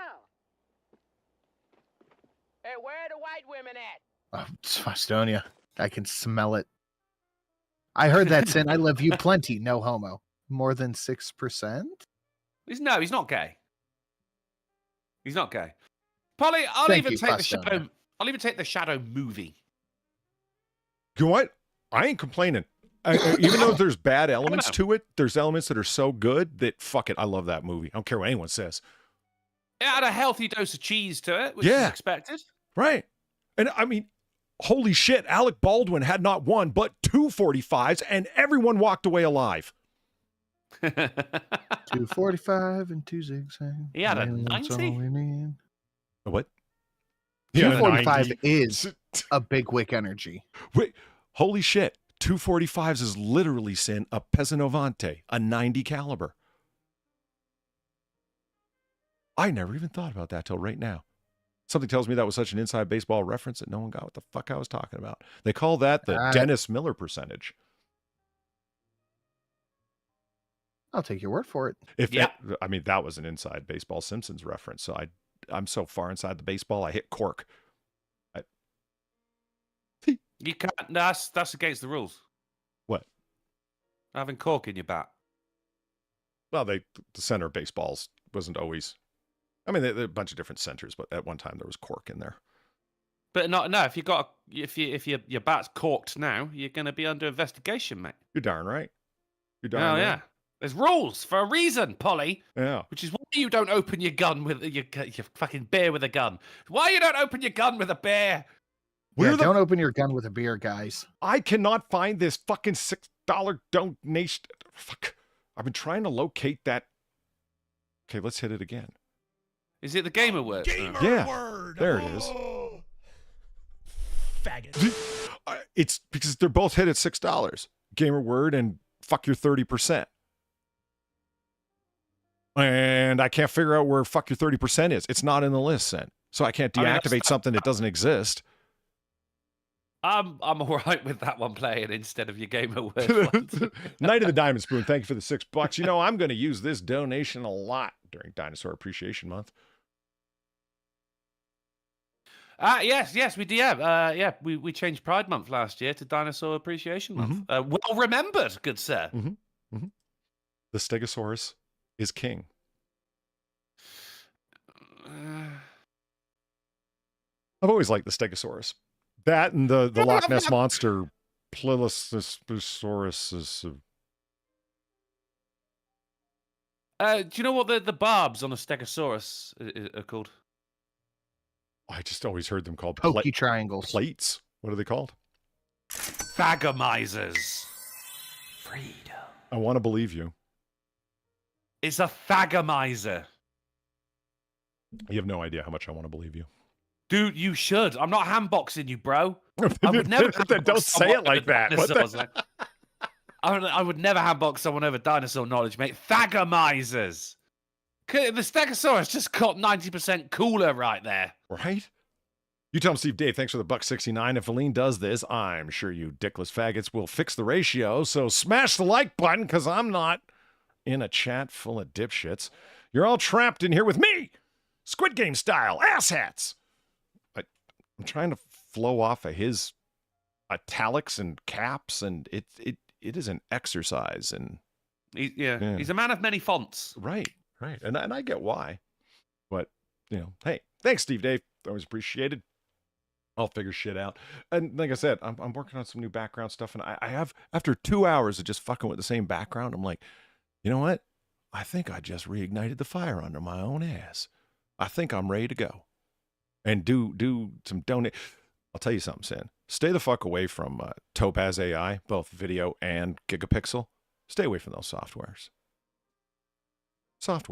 Hey, where are the white women at? Oh, it's Estonia. I can smell it. I heard that sin. I love you plenty. No homo. More than 6%? He's not gay. He's not gay. Polly, I'll even take the Shadow movie. You know what? I ain't complaining. Even though there's bad elements to it, there's elements that are so good that fuck it, I love that movie. I don't care what anyone says. It had a healthy dose of cheese to it, which is expected. Right. And I mean, holy shit, Alec Baldwin had not one, but 2 45s, and everyone walked away alive. 245 and 2 zigzags. He had a 90? What? 245 is a big wick energy. Wait, holy shit. 245s is literally, Sin, a Pesanovante, a 90 caliber. I never even thought about that till right now. Something tells me that was such an inside baseball reference that no one got what the fuck I was talking about. They call that the Dennis Miller percentage. I'll take your word for it. That was an inside baseball Simpsons reference. So I'm so far inside the baseball, I hit cork. You can't. That's against the rules. What? Having cork in your bat. Well, the center of baseballs wasn't always. I mean, there are a bunch of different centers, but at one time there was cork in there. But no. If your bat's corked now, you're going to be under investigation, mate. You're darn right. Right. There's rules for a reason, Polly. Yeah. Which is why you don't open your gun with your fucking beer with a gun. Why you don't open your gun with a beer? Don't open your gun with a beer, guys. I cannot find this fucking $6 donation. Fuck. I've been trying to locate that. Okay, let's hit it again. Is it the gamer word? There it is. Faggot. It's because they're both hit at $6. Gamer word and fuck your 30%. And I can't figure out where fuck your 30% is. It's not in the list, Sen. So I can't deactivate something that doesn't exist. I'm all right with that one playing instead of your gamer word. Night of the Diamond Spoon, thank you for the $6. I'm going to use this donation a lot during Dinosaur Appreciation Month. Yes, we do. We changed Pride Month last year to Dinosaur Appreciation Month. Well remembered, good sir. The Stegosaurus is king. I've always liked the Stegosaurus. That and the Loch Ness Monster, Plillosaurus is. Do you know what the barbs on a Stegosaurus are called? I just always heard them called pokey triangles. Plates. What are they called? Thagamizers. Freedom. I want to believe you. It's a thagamizer. You have no idea how much I want to believe you. Dude, you should. I'm not handboxing you, bro. I would never. Don't say it like that. I would never handbox someone over dinosaur knowledge, mate. Thagamizers. The Stegosaurus just got 90% cooler right there. Right? You tell him, Steve Dave, thanks for the $1.69. If Aline does this, I'm sure you dickless faggots will fix the ratio. So smash the like button, because I'm not in a chat full of dipshits. You're all trapped in here with me. Squid Game style. Asshats. I'm trying to flow off of his italics and caps, and it is an exercise. And he's a man of many fonts. Right. And I get why. But, hey, thanks, Steve Dave. Always appreciated. I'll figure shit out. And like I said, I'm working on some new background stuff, and I have, after 2 hours of just fucking with the same background, I'm like, you know what? I think I just reignited the fire under my own ass. I think I'm ready to go. And do some donate. I'll tell you something, Sin. Stay the fuck away from Topaz AI, both video and Gigapixel. Stay away from those softwares. It's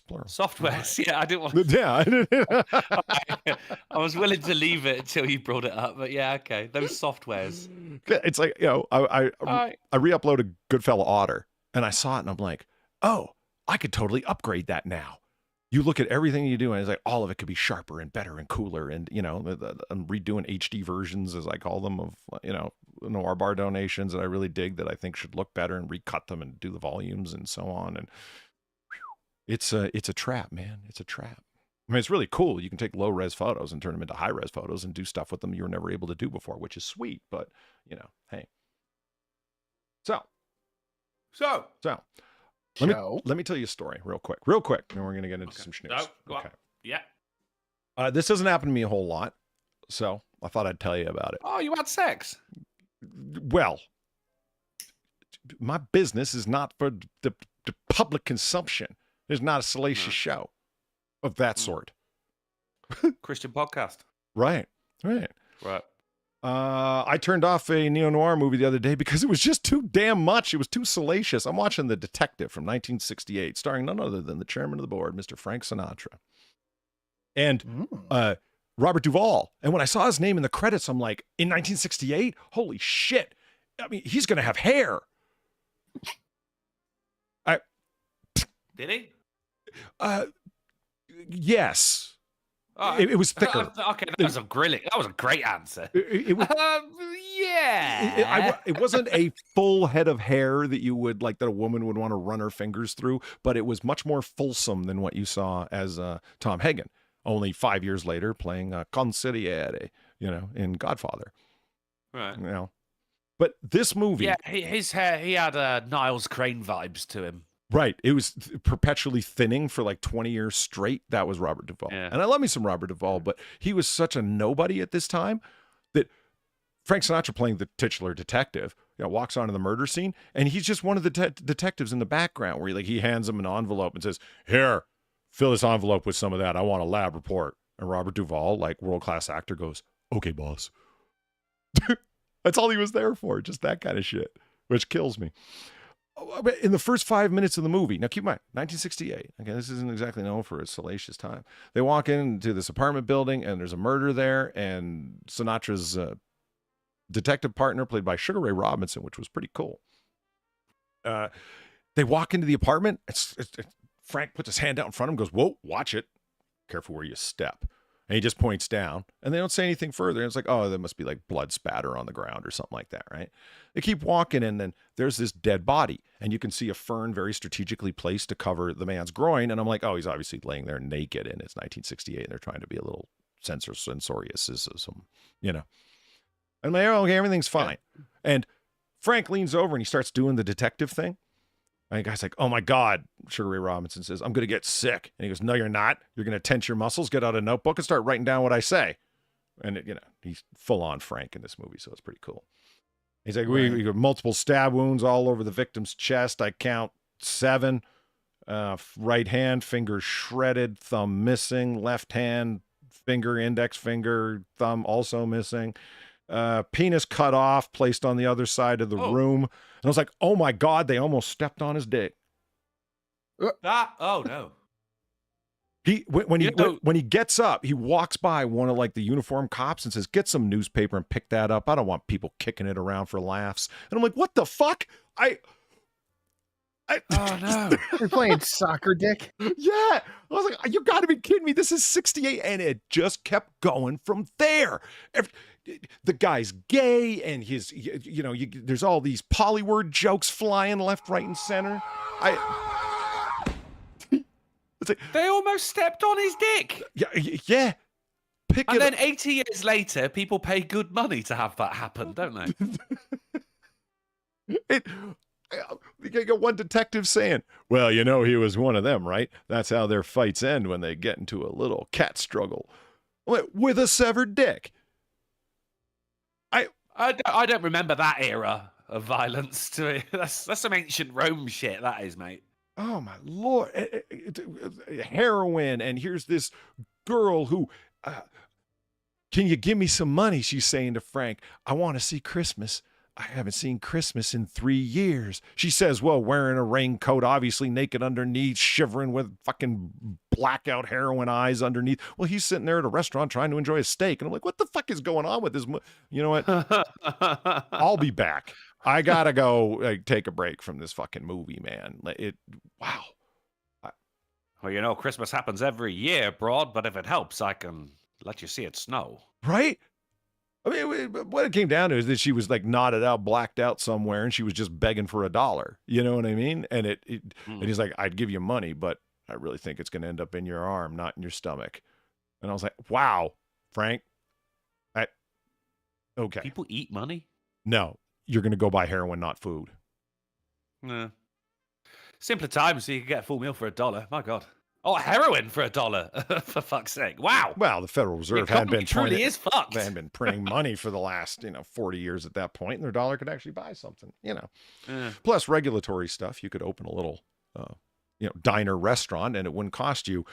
plural. Softwares, yeah, I didn't want. Yeah, I was willing to leave it until you brought it up, but yeah, okay, those softwares. It's like, I re-uploaded Goodfella Otter, and I saw it, and I'm like, oh, I could totally upgrade that now. You look at everything you do, and it's like all of it could be sharper and better and cooler. And, I'm redoing HD versions, as I call them, of, Noir Bar donations that I really dig that I think should look better, and recut them and do the volumes and so on. And it's a trap, man. It's a trap. I mean, it's really cool. You can take low-res photos and turn them into high-res photos and do stuff with them you were never able to do before, which is sweet. But, hey. So. Let me tell you a story real quick, and we're going to get into some schnooze. Okay. Yeah. This doesn't happen to me a whole lot, so I thought I'd tell you about it. Oh, you had sex? Well, my business is not for the public consumption. It's not a salacious show of that sort. Christian podcast. Right. I turned off a neo-noir movie the other day because it was just too damn much. It was too salacious. I'm watching The Detective from 1968, starring none other than the chairman of the board, Mr. Frank Sinatra. And Robert Duvall. And when I saw his name in the credits, I'm like, in 1968? Holy shit. I mean, he's going to have hair. Did he? Yes. It was thicker. Okay, that was a great answer. It was, yeah. It wasn't a full head of hair that you would like, that a woman would want to run her fingers through, but it was much more fulsome than what you saw as Tom Hagen, only 5 years later playing Consigliere, in Godfather. Right. But this movie. Yeah, his hair, he had Niles Crane vibes to him. Right. It was perpetually thinning for like 20 years straight. That was Robert Duvall. Yeah. And I love me some Robert Duvall, but he was such a nobody at this time that Frank Sinatra, playing the titular detective, walks onto the murder scene, and he's just one of the detectives in the background where he hands him an envelope and says, "Here, fill this envelope with some of that. I want a lab report." And Robert Duvall, like world-class actor, goes, "Okay, boss." That's all he was there for, just that kind of shit, which kills me. In the first 5 minutes of the movie, now keep in mind, 1968. Okay, this isn't exactly known for a salacious time. They walk into this apartment building, and there's a murder there, and Sinatra's detective partner, played by Sugar Ray Robinson, which was pretty cool. They walk into the apartment. Frank puts his hand out in front of him, goes, "Whoa, watch it. Careful where you step." And he just points down, and they don't say anything further. And it's like, oh, there must be like blood spatter on the ground or something like that, right? They keep walking, and then there's this dead body, and you can see a fern very strategically placed to cover the man's groin. And I'm like, oh, he's obviously laying there naked, and it's 1968, and they're trying to be a little censorious, And I'm like, oh, okay, everything's fine. And Frank leans over, and he starts doing the detective thing. And the guy's like, "Oh my God," Sugar Ray Robinson says, "I'm going to get sick." And he goes, "No, you're not. You're going to tense your muscles, get out a notebook, and start writing down what I say." And, he's full on Frank in this movie, so it's pretty cool. He's like, we got multiple stab wounds all over the victim's chest. I count 7. Right hand, finger shredded, thumb missing. Left hand, finger, index finger, thumb also missing. Penis cut off, placed on the other side of the room. And I was like, oh my God, they almost stepped on his dick. Oh no. When he gets up, he walks by one of like the uniformed cops and says, "Get some newspaper and pick that up. I don't want people kicking it around for laughs." And I'm like, what the fuck? Oh no. You're playing soccer, dick. Yeah. I was like, you gotta be kidding me. This is 68. And it just kept going from there. The guy's gay, and there's all these polyword jokes flying left, right, and center. They almost stepped on his dick. Yeah. And then 80 years later, people pay good money to have that happen, don't they? You got one detective saying, "Well, he was one of them, right? That's how their fights end, when they get into a little cat struggle with a severed dick." I don't remember that era of violence. That's some ancient Rome shit, that is, mate. Oh my Lord. Heroin, and here's this girl who, "Can you give me some money?" she's saying to Frank. "I want to see Christmas. I haven't seen Christmas in 3 years. She says, well, wearing a raincoat, obviously naked underneath, shivering with fucking blackout heroin eyes underneath. Well, he's sitting there at a restaurant trying to enjoy a steak. And I'm like, what the fuck is going on with this? You know what? I'll be back. I gotta go take a break from this fucking movie, man. Wow. Well, you know, Christmas happens every year, Broad, but if it helps, I can let you see it snow. Right? I mean, what it came down to is that she was like knotted out, blacked out somewhere, and she was just begging for $1. You know what I mean? And and he's like, I'd give you money, but I really think it's going to end up in your arm, not in your stomach. And I was like, wow, Frank. Okay. People eat money? No, you're going to go buy heroin, not food. Nah. Simpler times, so you can get a full meal for $1. My God. Oh, heroin for $1, for fuck's sake. Wow. Well, the Federal Reserve hadn't been fucked. They hadn't been printing money for the last, 40 years at that point, and their dollar could actually buy something, Plus regulatory stuff. You could open a little, diner restaurant, and it wouldn't cost you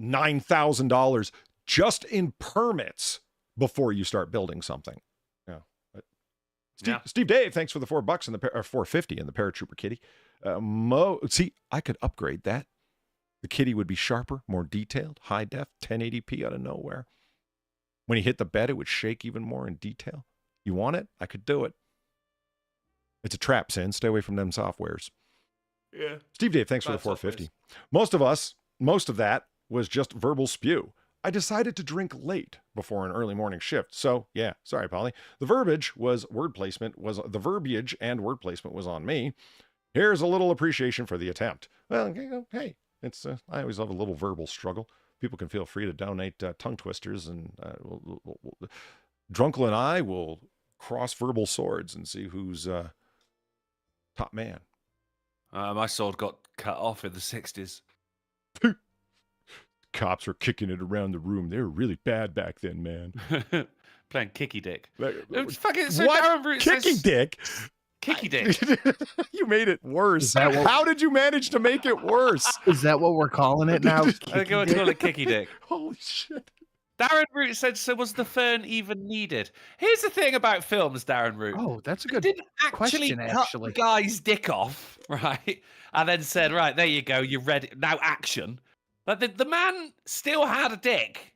$9,000 just in permits before you start building something. Steve Dave, thanks for the $4 in the $4.50 in the Paratrooper Kitty. See, I could upgrade that. The kitty would be sharper, more detailed, high def, 1080p out of nowhere. When he hit the bed, it would shake even more in detail. You want it? I could do it. It's a trap, Sin. Stay away from them softwares. Yeah. Steve Dave, thanks for the $4.50. Most of that was just verbal spew. I decided to drink late before an early morning shift. So, yeah, sorry, Polly. The verbiage and word placement was on me. Here's a little appreciation for the attempt. Well, hey, it's I always love a little verbal struggle. People can feel free to donate tongue twisters, and Drunkle and I will cross verbal swords and see who's top man. My sword got cut off in the 60s. Cops were kicking it around the room. They were really bad back then, man. Playing kicky dick. Fucking so what? Kicky dick? Kicky dick. You made it worse. How did you manage to make it worse? Is that what we're calling it now? I think I would call it kicky dick. Holy shit. Darren Root said, so was the fern even needed? Here's the thing about films, Darren Root. Oh, that's a good didn't actually cut the guy's dick off, right? And then said, right, there you go, you're ready. Now action. But the man still had a dick.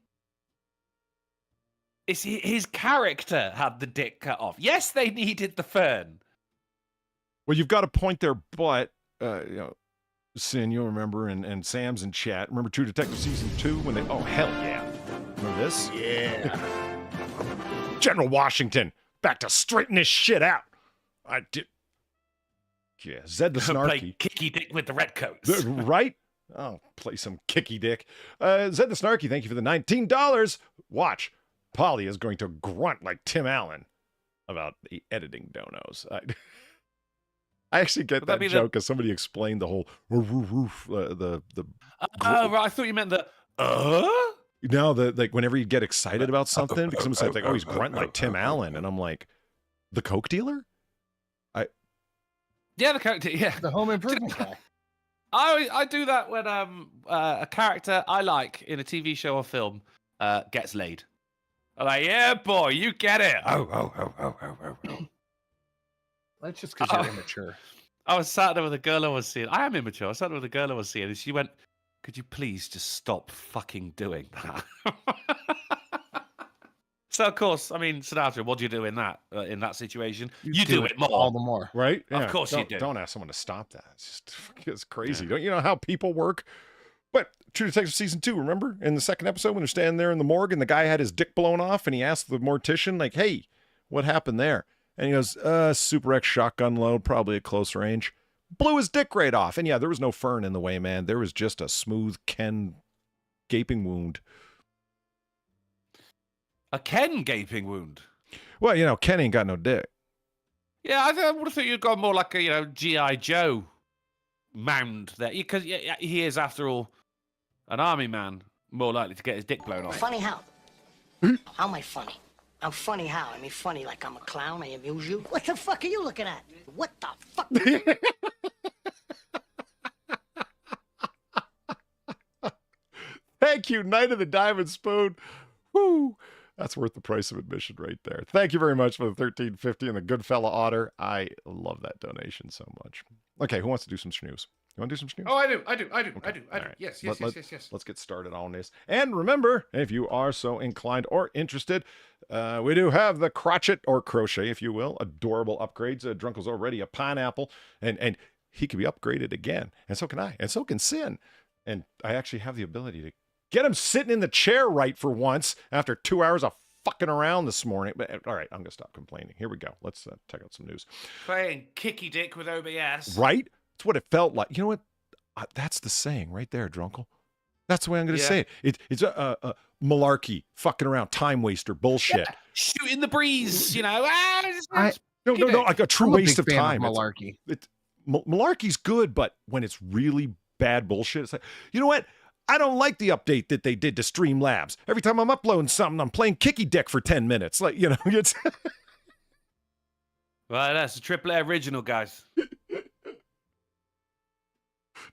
It's his character had the dick cut off. Yes, they needed the fern. Well, you've got a point there, but, Sin, you'll remember, and Sam's in chat. Remember True Detective Season 2 when they... Oh, hell yeah. Remember this? Yeah. General Washington, back to straighten this shit out. I did... Yeah, Zed the Snarky. Play kicky dick with the redcoats. Right? Oh, play some kicky dick. Zed the Snarky, thank you for the $19. Watch. Polly is going to grunt like Tim Allen about the editing donos. I actually get that joke because somebody explained the whole the oh, right. I thought you meant the No, like whenever you get excited about something, because someone says like, oh, he's grunting like Tim Allen, and I'm like, the Coke dealer? Yeah, the character, yeah. The home improvement guy. I do that when a character I like in a TV show or film gets laid. I'm like, yeah, boy, you get it. Oh. That's just because you're immature. I was sat there with a girl I was seeing. I am immature. I was sat there with a girl I was seeing, and she went, could you please just stop fucking doing that? So, of course, I mean, Sinatra, what do you do in that situation? You do it more. All the more. Right? Yeah. Of course you do. Don't ask someone to stop that. It's crazy. Yeah. Don't you know how people work? But True Detective Season 2, remember? In the second episode when they're standing there in the morgue and the guy had his dick blown off and he asked the mortician, like, hey, what happened there? And he goes, Super X shotgun load, probably at close range. Blew his dick right off. And yeah, there was no fern in the way, man. There was just a smooth Ken gaping wound. A Ken gaping wound? Well, Ken ain't got no dick. Yeah, I would have thought you'd gone more like a, G.I. Joe mound there. Because he is, after all, an army man, more likely to get his dick blown off. Funny how? How am I funny? I'm funny how? I mean, funny like I'm a clown, I amuse you? What the fuck are you looking at? What the fuck? Thank you, Knight of the Diamond Spoon. Woo. That's worth the price of admission right there. Thank you very much for the $13.50 and the good fella Otter. I love that donation so much. Okay, who wants to do some snooze? You want to do some snooze? Oh, I do. Okay. All right. Yes. Let's get started on this. And remember, if you are so inclined or interested, we do have the crotchet or crochet, if you will, adorable upgrades. Drunkle's already a pineapple, and he can be upgraded again, and so can I, and so can Sin. And I actually have the ability to get him sitting in the chair right for once after 2 hours of fucking around this morning. But all right, I'm gonna stop complaining. Here we go. Let's check out some news. Playing kicky dick with OBS. Right? It's what it felt like. You know what? That's the saying right there, Drunkle. That's the way I'm going to say it. It's a malarkey, fucking around, time waster, bullshit. Yeah. Shoot in the breeze, you know. No, like a true waste of time. Malarkey. Malarkey's good, but when it's really bad bullshit, it's like, you know what? I don't like the update that they did to Streamlabs. Every time I'm uploading something, I'm playing kicky dick for 10 minutes. Like, you know, it's... Well, that's a AAA original, guys.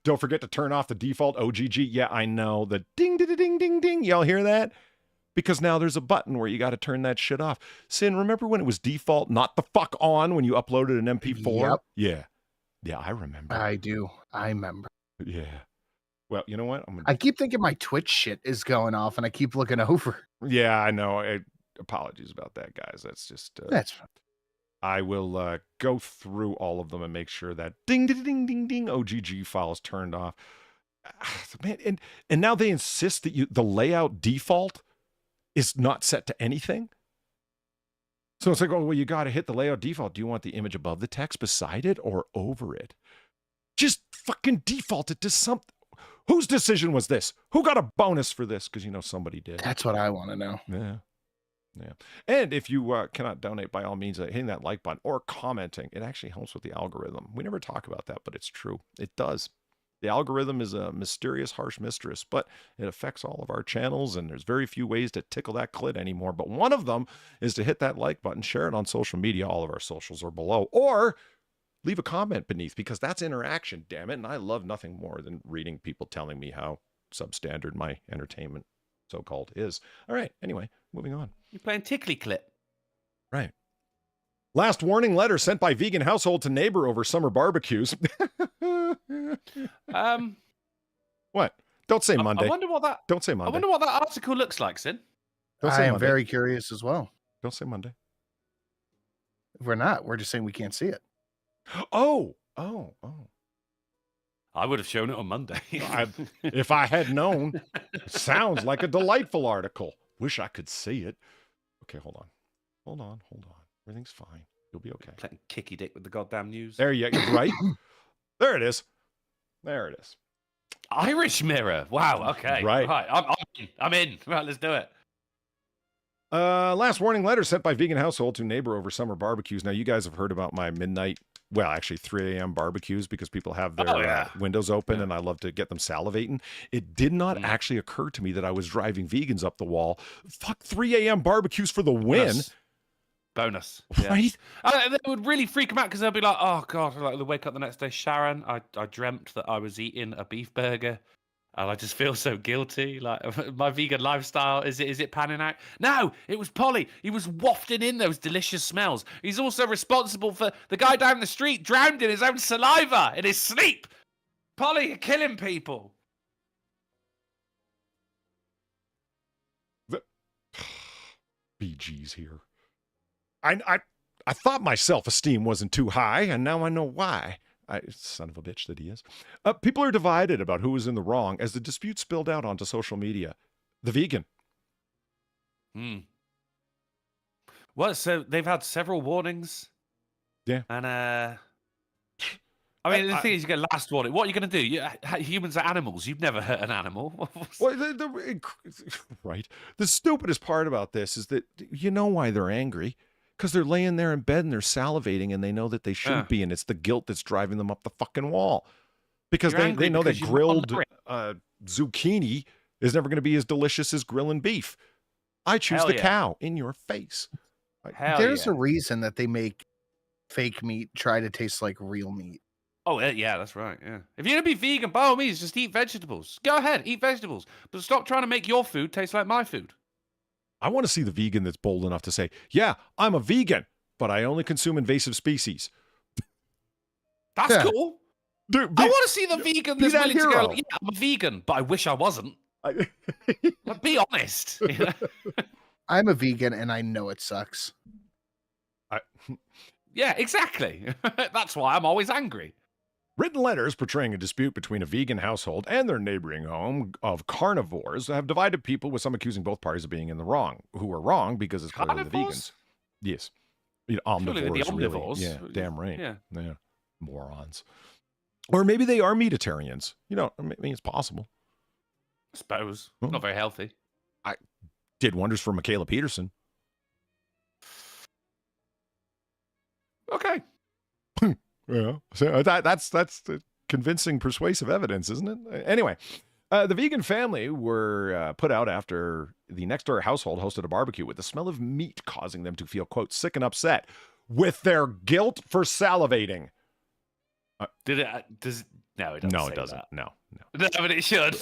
Don't forget to turn off the default OGG. Yeah, I know. The ding, ding, ding, ding, ding. Y'all hear that? Because now there's a button where you got to turn that shit off. Sin, remember when it was default not the fuck on when you uploaded an MP4? Yep. Yeah, I remember. I do. I remember. Yeah. Well, you know what? I keep thinking my Twitch shit is going off, and I keep looking over. Yeah, I know. Apologies about that, guys. That's just... That's fine. I will go through all of them and make sure that ding, ding, ding, ding, ding OGG file is turned off. Man, and now they insist that the layout default is not set to anything. So it's like, oh, well, you got to hit the layout default. Do you want the image above the text, beside it, or over it? Just fucking default it to something. Whose decision was this? Who got a bonus for this? Because, you know, somebody did. That's what I want to know. Yeah. Yeah. And if you cannot donate, by all means, hitting that like button or commenting, it actually helps with the algorithm. We never talk about that, but it's true. It does. The algorithm is a mysterious, harsh mistress, but it affects all of our channels, and there's very few ways to tickle that clit anymore. But one of them is to hit that like button, share it on social media. All of our socials are below. Or leave a comment beneath, because that's interaction, damn it. And I love nothing more than reading people telling me how substandard my entertainment, so-called, is. All right, anyway, moving on. You're playing tickly clip. Right. Last warning letter sent by vegan household to neighbor over summer barbecues. What? Don't say Monday. I wonder what that... Don't say Monday. I wonder what that article looks like, Sin. Don't say I am Monday. very curious as well. Don't say Monday. We're not. We're just saying we can't see it. Oh. I would have shown it on Monday. If I had known. Sounds like a delightful article. Wish I could see it. Okay, hold on. Everything's fine. You'll be okay. Playing kicky dick with the goddamn news. There you go. Right? There it is. Irish Mirror. Wow. Okay. Right. I'm in. Right, let's do it. Last warning letter sent by vegan household to neighbor over summer barbecues. Now, you guys have heard about my midnight, well, actually 3 a.m. barbecues, because people have their windows open, and I love to get them salivating. It did not actually occur to me that I was driving vegans up the wall. Fuck 3 a.m. barbecues for the win. Bonus. Right? It would really freak them out, because they'll be like, oh, God, like they wake up the next day, Sharon, I dreamt that I was eating a beef burger. And I just feel so guilty. Like, my vegan lifestyle, is it panning out? No, it was Polly. He was wafting in those delicious smells. He's also responsible for the guy down the street drowned in his own saliva in his sleep. Polly, you're killing people. BG's here. I thought my self-esteem wasn't too high, and now I know why. Son of a bitch that he is. People are divided about who was in the wrong as the dispute spilled out onto social media. The vegan. Well, so they've had several warnings. Yeah. And, I mean, the thing is, you get last warning. What are you going to do? Humans are animals. You've never hurt an animal. Well, right. The stupidest part about this is that you know why they're angry. Because they're laying there in bed and they're salivating, and they know that they shouldn't be, and it's the guilt that's driving them up the fucking wall. Because they know that grilled zucchini is never going to be as delicious as grilling beef. I choose the cow in your face. There's a reason that they make fake meat try to taste like real meat. Oh, yeah, that's right. Yeah. If you're going to be vegan, by all means, just eat vegetables. Go ahead, eat vegetables. But stop trying to make your food taste like my food. I want to see the vegan that's bold enough to say, yeah, I'm a vegan, but I only consume invasive species. That's cool. Dude, I want to see the vegan that's that willing to hero. go, yeah, I'm a vegan, but I wish I wasn't. Like, be honest. You know? I'm a vegan and I know it sucks. Yeah, exactly. That's why I'm always angry. Written letters portraying a dispute between a vegan household and their neighboring home of carnivores have divided people, with some accusing both parties of being in the wrong, who are wrong because it's clearly the vegans. Yes. You know, omnivores, the omnivores. Really. Yeah, damn right. Yeah. Morons. Or maybe they are meatitarians. You know, I mean, it's possible. I suppose. Not very healthy. Did wonders for Michaela Peterson. Okay. Yeah. So that's convincing, persuasive evidence, isn't it? Anyway, the vegan family were put out after the next door household hosted a barbecue with the smell of meat causing them to feel, quote, sick and upset with their guilt for salivating. Did it? No, it doesn't. No, say it doesn't. that. No. No, but it should.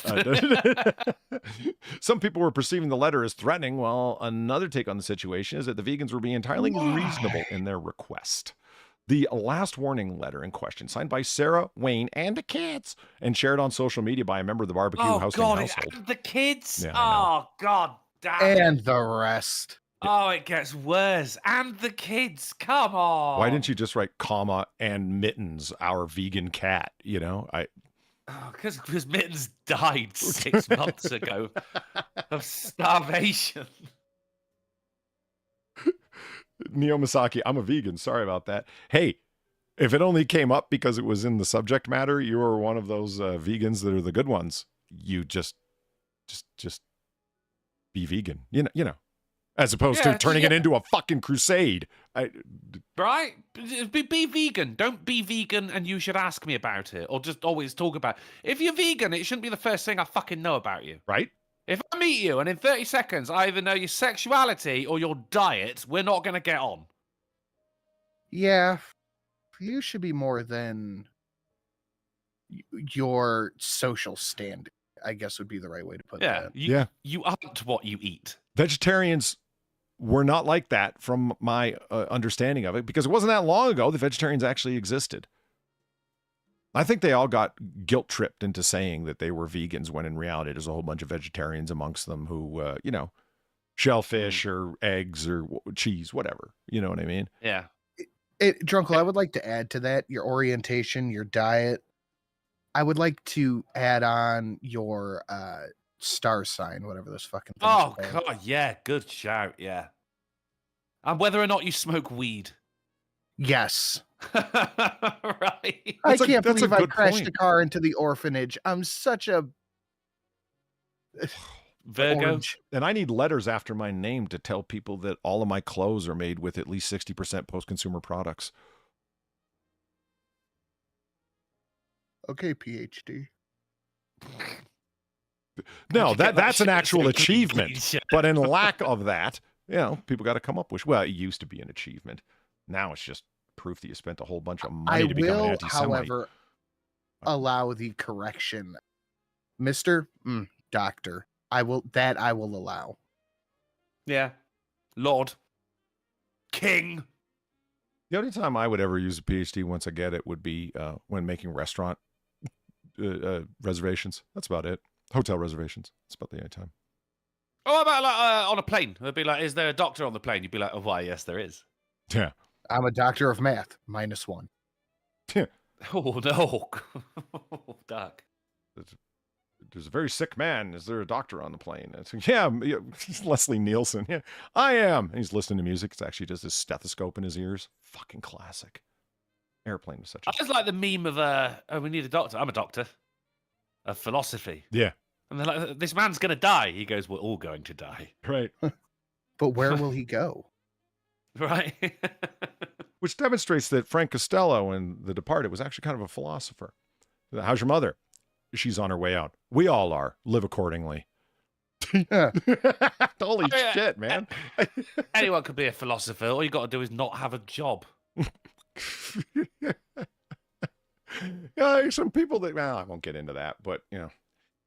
Some people were perceiving the letter as threatening, while another take on the situation is that the vegans were being entirely reasonable in their request. The last warning letter in question, signed by Sarah, Wayne, and the kids, and shared on social media by a member of the barbecue household. And the kids? Yeah, oh, God damn. And the rest. Oh, it gets worse. And the kids. Come on. Why didn't you just write comma and Mittens, our vegan cat? You know, because Mittens died 6 months ago of starvation. Neo Masaki, I'm a vegan. Sorry about that. Hey, if it only came up because it was in the subject matter, you were one of those vegans that are the good ones. You just be vegan. You know, as opposed to turning it into a fucking crusade. Right? Be vegan. Don't be vegan and you should ask me about it, or just always talk about it. If you're vegan, it shouldn't be the first thing I fucking know about you. Right? If I meet you and in 30 seconds I either know your sexuality or your diet, we're not going to get on. Yeah. You should be more than your social standing, I guess would be the right way to put that. You aren't what you eat. Vegetarians were not like that from my understanding of it, because it wasn't that long ago that vegetarians actually existed. I think they all got guilt tripped into saying that they were vegans when in reality there's a whole bunch of vegetarians amongst them who, shellfish or eggs or cheese, whatever. You know what I mean? Yeah. Drunkle, I would like to add to that your orientation, your diet. I would like to add on your star sign, whatever those fucking things are. God, yeah, good shout, yeah. And whether or not you smoke weed. Yes. Right. I can't believe I crashed a car into the orphanage. I'm such a Virgo. Orange. And I need letters after my name to tell people that all of my clothes are made with at least 60% post-consumer products. Okay, PhD. No, that's an actual achievement. But in lack of that, people got to come up with. Well, it used to be an achievement. Now it's just proof that you spent a whole bunch of money to become an anti-Semite. However, allow the correction, Mr. Doctor. I will allow. Yeah, Lord, King. The only time I would ever use a PhD once I get it would be when making restaurant reservations. That's about it. Hotel reservations. That's about the only time. Oh, about like on a plane? They'd be like, "Is there a doctor on the plane?" You'd be like, "Oh, why? Yes, there is." Yeah. I'm a doctor of math. -1. Yeah. Oh no, Doc. There's a very sick man. Is there a doctor on the plane? It's, yeah, Leslie Nielsen. Yeah, I am. And he's listening to music. It's actually just his stethoscope in his ears. Fucking classic. Airplane was such a... I just like the meme of, we need a doctor. I'm a doctor of philosophy. Yeah. And they're like, this man's going to die. He goes, we're all going to die. Right. But where will he go? Right. Which demonstrates that Frank Costello in The Departed was actually kind of a philosopher. How's your mother? She's on her way out. We all are. Live accordingly. Holy shit, man. Anyone could be a philosopher. All you got to do is not have a job. Yeah, some people that, well, I won't get into that, but,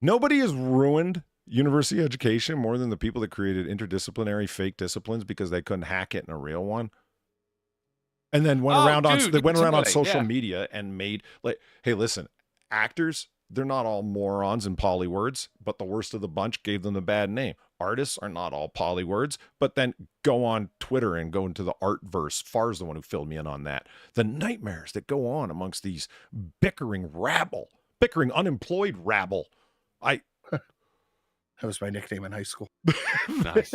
nobody is ruined university education more than the people that created interdisciplinary fake disciplines because they couldn't hack it in a real one. And then went around on social media and made like, hey, listen, actors, they're not all morons and polywords, but the worst of the bunch gave them the bad name. Artists are not all polywords, but then go on Twitter and go into the artverse. Far's the one who filled me in on that. The nightmares that go on amongst these bickering unemployed rabble. That was my nickname in high school. Nice.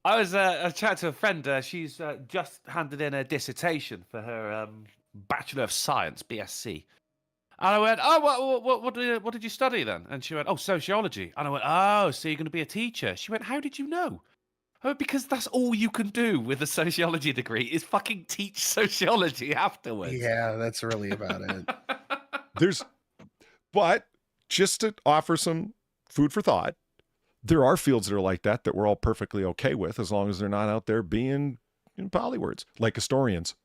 I was chatting to a friend. She's just handed in a dissertation for her Bachelor of Science, BSc. And I went, oh, what did you study then? And she went, oh, sociology. And I went, oh, so you're going to be a teacher? She went, how did you know? I went, because that's all you can do with a sociology degree is fucking teach sociology afterwards. Yeah, that's really about it. But just to offer some food for thought, there are fields that are like that we're all perfectly okay with as long as they're not out there being polywords, like historians.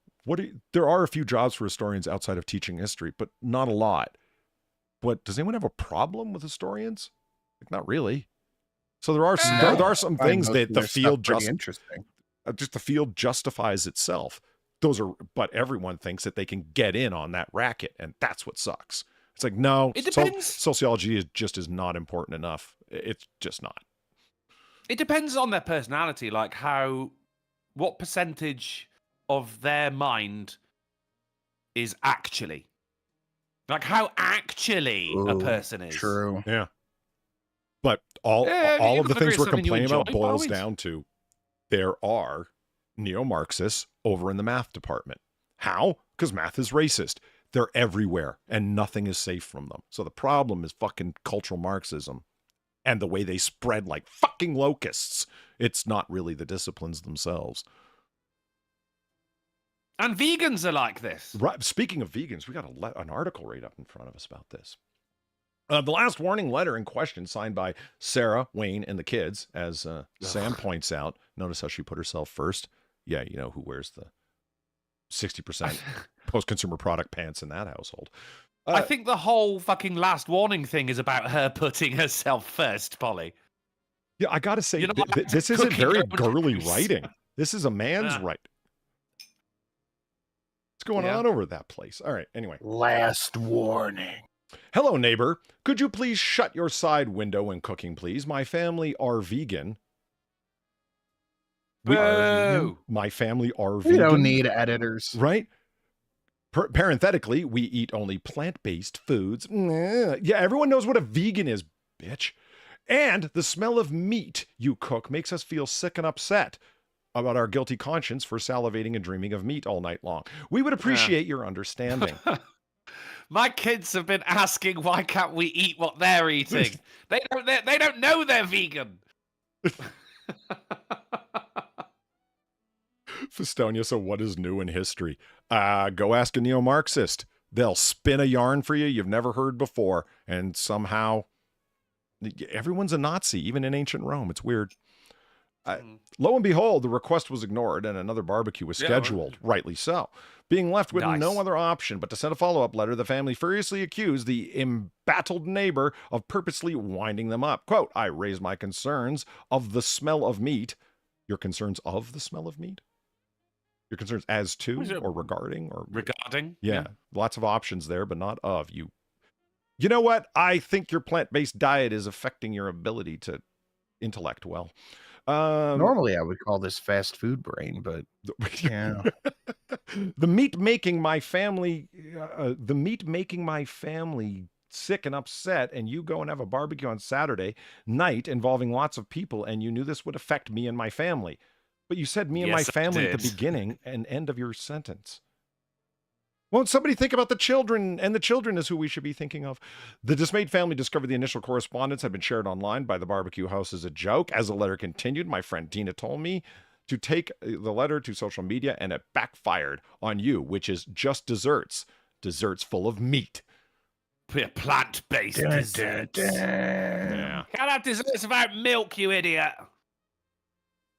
There are a few jobs for historians outside of teaching history, but not a lot. But does anyone have a problem with historians? Like, not really. So there are some things that the field the field justifies itself. But everyone thinks that they can get in on that racket, and that's what sucks. It's like, no, it depends. Sociology is not important enough. It's just not. It depends on their personality, like what percentage of their mind is actually, like how actually a person is. True. Yeah. But all of the things we're complaining about boils down to there are neo-Marxists over in the math department. How? Because math is racist. They're everywhere, and nothing is safe from them. So the problem is fucking cultural Marxism and the way they spread like fucking locusts. It's not really the disciplines themselves. And vegans are like this. Right. Speaking of vegans, we got an article right up in front of us about this. The last warning letter in question, signed by Sarah, Wayne, and the kids, as Sam points out. Notice how she put herself first. Yeah, you know who wears the 60% post-consumer product pants in that household. I think the whole fucking last warning thing is about her putting herself first, Polly. Yeah, I got to say, this isn't very girly writing. This is a man's right. What's going on over at that place? All right, anyway. Last warning. Hello, neighbor. Could you please shut your side window when cooking, please? My family are vegan. My family are vegan. We don't need editors. Right? Parenthetically, we eat only plant-based foods. Yeah, everyone knows what a vegan is, bitch. And the smell of meat you cook makes us feel sick and upset about our guilty conscience for salivating and dreaming of meat all night long. We would appreciate your understanding. My kids have been asking, why can't we eat what they're eating? They don't know they're vegan. Festonia, so what is new in history? Go ask a neo-Marxist. They'll spin a yarn for you you've never heard before, and somehow everyone's a Nazi, even in ancient Rome. It's weird. Lo and behold, the request was ignored, and another barbecue was scheduled, rightly so. Being left with no other option but to send a follow-up letter, the family furiously accused the embattled neighbor of purposely winding them up. Quote, I raised my concerns of the smell of meat. Your concerns of the smell of meat? Your concerns as to or regarding? Or regarding? Yeah, lots of options there, but not of. You know what? I think your plant-based diet is affecting your ability to intellect well. Normally, I would call this fast food brain, but yeah. The meat making my family sick and upset, and you go and have a barbecue on Saturday night involving lots of people, and you knew this would affect me and my family. But you said me and my family at the beginning and end of your sentence. Won't somebody think about the children? And the children is who we should be thinking of. The dismayed family discovered the initial correspondence had been shared online by the barbecue house as a joke. As the letter continued, my friend Tina told me to take the letter to social media, and it backfired on you, which is just desserts. Desserts full of meat. Plant-based desserts. Yeah. Can't have desserts without milk, you idiot.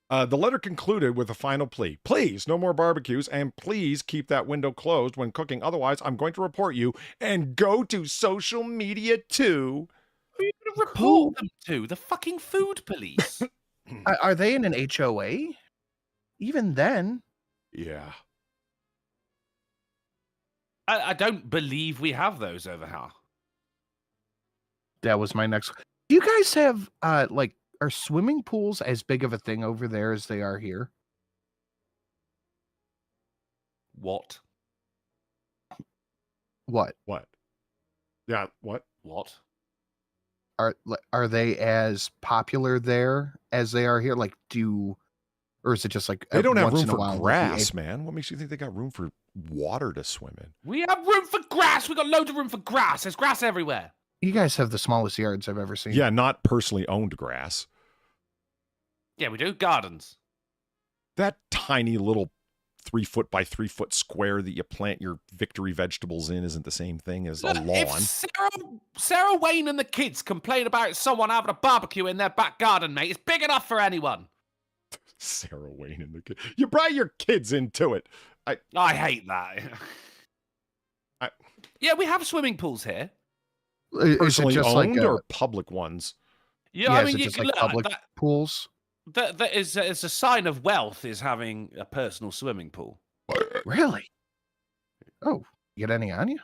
The letter concluded with a final plea. Please, no more barbecues, and please keep that window closed when cooking. Otherwise, I'm going to report you and go to social media too. Who are you going to report them to? The fucking food police. Are they in an HOA? Even then. Yeah. I don't believe we have those over here. That was my next. Do you guys have are swimming pools as big of a thing over there as they are here? What? What? What? Yeah, what? What? Are they as popular there as they are here? Like, or is it just like they don't have once room in a for while, grass, man? What makes you think they got room for water to swim in? We have room for grass. We got loads of room for grass. There's grass everywhere. You guys have the smallest yards I've ever seen. Yeah, not personally owned grass. Yeah, we do. Gardens. That tiny little 3 foot by 3 foot square that you plant your victory vegetables in isn't the same thing as a lawn. If Sarah Wayne and the kids complain about someone having a barbecue in their back garden, mate, it's big enough for anyone. Sarah Wayne and the kids. You brought your kids into it. I hate that. Yeah, we have swimming pools here. Personally just owned like or public ones? Yeah, I mean, just like public pools. That is a sign of wealth is having a personal swimming pool. Really? Oh, you get any on you?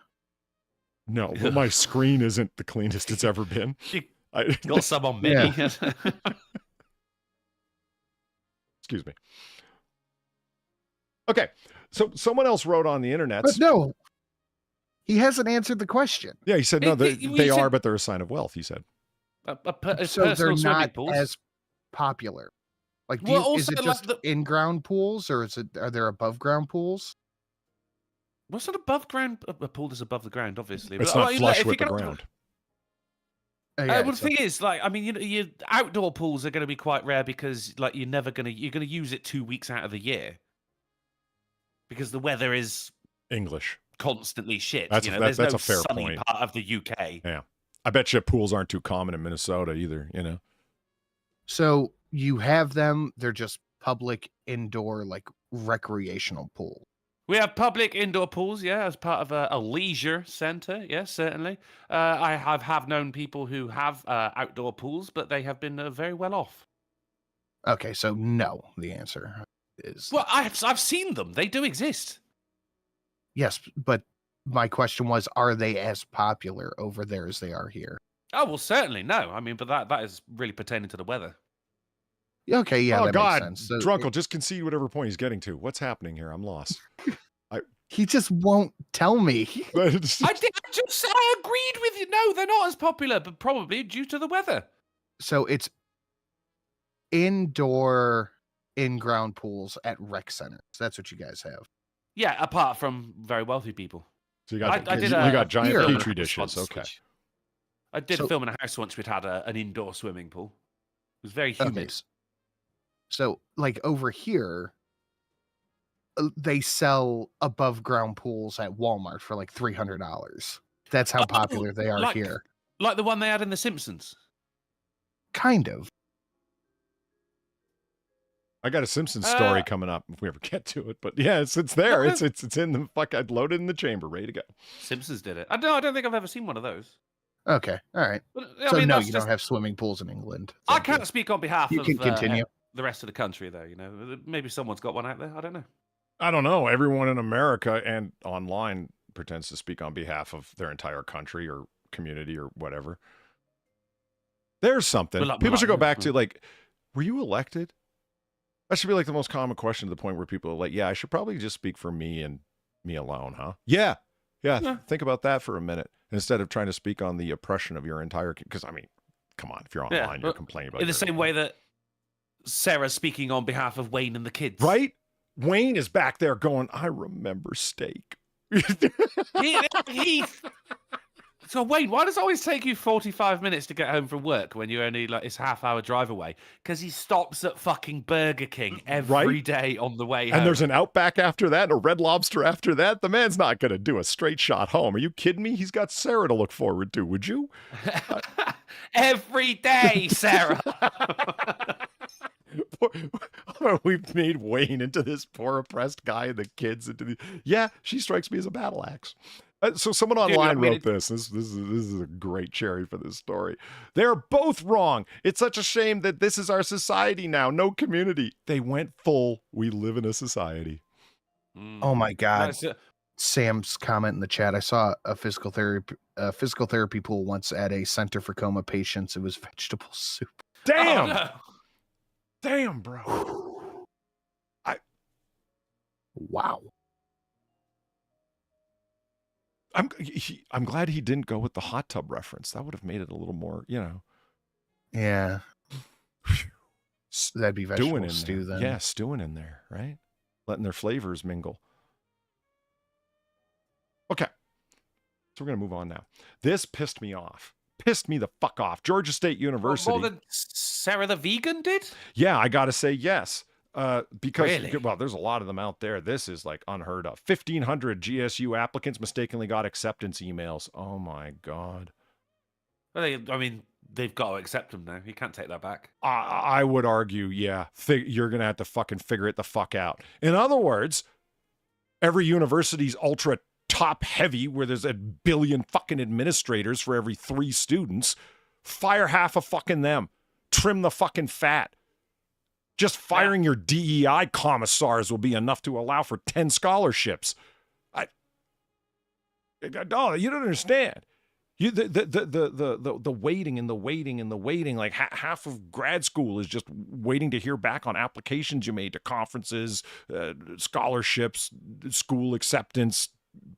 No, but my screen isn't the cleanest it's ever been. You got some on me. Yeah. Excuse me. Okay, so someone else wrote on the internet. But no, he hasn't answered the question. Yeah, he said no. They are, but they're a sign of wealth. He said. So they're not pools. as popular. Like, is it just in-ground pools, or are there above-ground pools? What's an above-ground? A pool is above the ground, obviously. It's not flush with the ground. Yeah, well, the thing is, like, I mean, your outdoor pools are going to be quite rare because, like, you're going to use it 2 weeks out of the year because the weather is English, constantly shit. That's there's that's no a fair sunny point. part of the UK. Yeah, I bet you pools aren't too common in Minnesota either. So you have them; they're just public indoor, like recreational pools. We have public indoor pools, yeah, as part of a leisure centre. Yes, certainly. I have known people who have outdoor pools, but they have been very well off. Okay, so no, the answer is... Well, I've seen them. They do exist. Yes, but my question was, are they as popular over there as they are here? Oh, well, certainly no. I mean, but that is really pertaining to the weather. Okay, yeah, that God, makes sense. So Drunkle, just concede whatever point he's getting to. What's happening here? I'm lost. He just won't tell me. I agreed with you. No, they're not as popular, but probably due to the weather. So it's indoor, in-ground pools at rec centers. That's what you guys have. Yeah, apart from very wealthy people. So you got giant petri dishes. Okay. I did a film in a house once. We'd had an indoor swimming pool. It was very humid. Okay. So, like over here, they sell above ground pools at Walmart for like $300. That's how popular they are here. Like the one they had in The Simpsons. Kind of. I got a Simpsons story coming up if we ever get to it, but yeah, it's there. It's in the I'd loaded in the chamber, ready to go. Simpsons did it. I don't think I've ever seen one of those. Okay, all right. But, so no, you don't have swimming pools in England. I can't speak on behalf You of can continue. The rest of the country, though. Maybe someone's got one out there. I don't know. I don't know. Everyone in America and online pretends to speak on behalf of their entire country or community or whatever. There's something. People should go back to, like, were you elected? That should be like the most common question to the point where people are like, yeah, I should probably just speak for me and me alone, huh? Yeah. Think about that for a minute instead of trying to speak on the oppression of your entire, because I mean, come on, if you're online, you're complaining about in the same way that Sarah's speaking on behalf of Wayne and the kids. Right? Wayne is back there going, I remember steak. So Wayne, why does it always take you 45 minutes to get home from work when you're only it's half-hour drive away? Because he stops at fucking Burger King every day on the way home. And there's an Outback after that and a Red Lobster after that. The man's not going to do a straight shot home. Are you kidding me? He's got Sarah to look forward to. Would you? Every day, Sarah. We've made Wayne into this poor oppressed guy and the kids into the... Yeah, she strikes me as a battle axe. So someone online wrote this. This is a great cherry for this story. They're both wrong. It's such a shame that this is our society now. No community. They went full. We live in a society. Oh my God. Sam's comment in the chat. I saw a physical therapy pool once at a center for coma patients. It was vegetable soup. Damn. Oh, no. Damn, bro. Wow. I'm glad he didn't go with the hot tub reference. That would have made it a little more, Yeah. That'd be vegetable stew there. then. Yeah, stewing in there, right? Letting their flavors mingle. Okay. So we're going to move on now. This pissed me off. Pissed me the fuck off. Georgia State University. More than Sarah the Vegan did? Yeah, I got to say yes. Because, Really? well, there's a lot of them out there. This is like unheard of. 1,500 GSU applicants mistakenly got acceptance emails. Oh my God. Well, they've got to accept them now. You can't take that back. I would argue, yeah, you're going to have to fucking figure it the fuck out. In other words, every university's ultra top heavy where there's a billion fucking administrators for every 3 students. Fire half of fucking them. Trim the fucking fat. Just firing your DEI commissars will be enough to allow for 10 scholarships. No, you don't understand. The waiting and the waiting and the waiting. Like half of grad school is just waiting to hear back on applications you made to conferences, scholarships, school acceptance,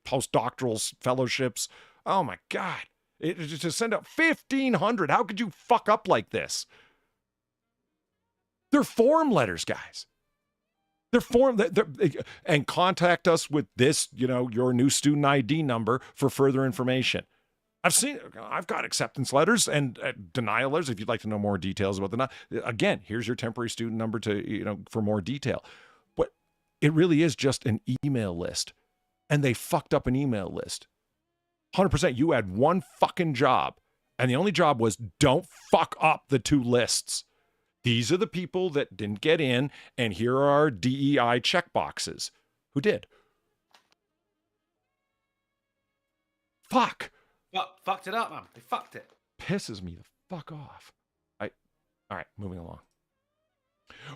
postdoctoral fellowships. Oh my God! To send out 1,500. How could you fuck up like this? They're form letters, guys. They're form, and contact us with this, your new student ID number for further information. I've got acceptance letters and denial letters. If you'd like to know more details about again, here's your temporary student number for more detail. But it really is just an email list, and they fucked up an email list. 100%. You had one fucking job, and the only job was don't fuck up the 2 lists. These are the people that didn't get in, and here are our DEI checkboxes. Who did? Fuck. Fucked it up, man. They fucked it. Pisses me the fuck off. All right, moving along.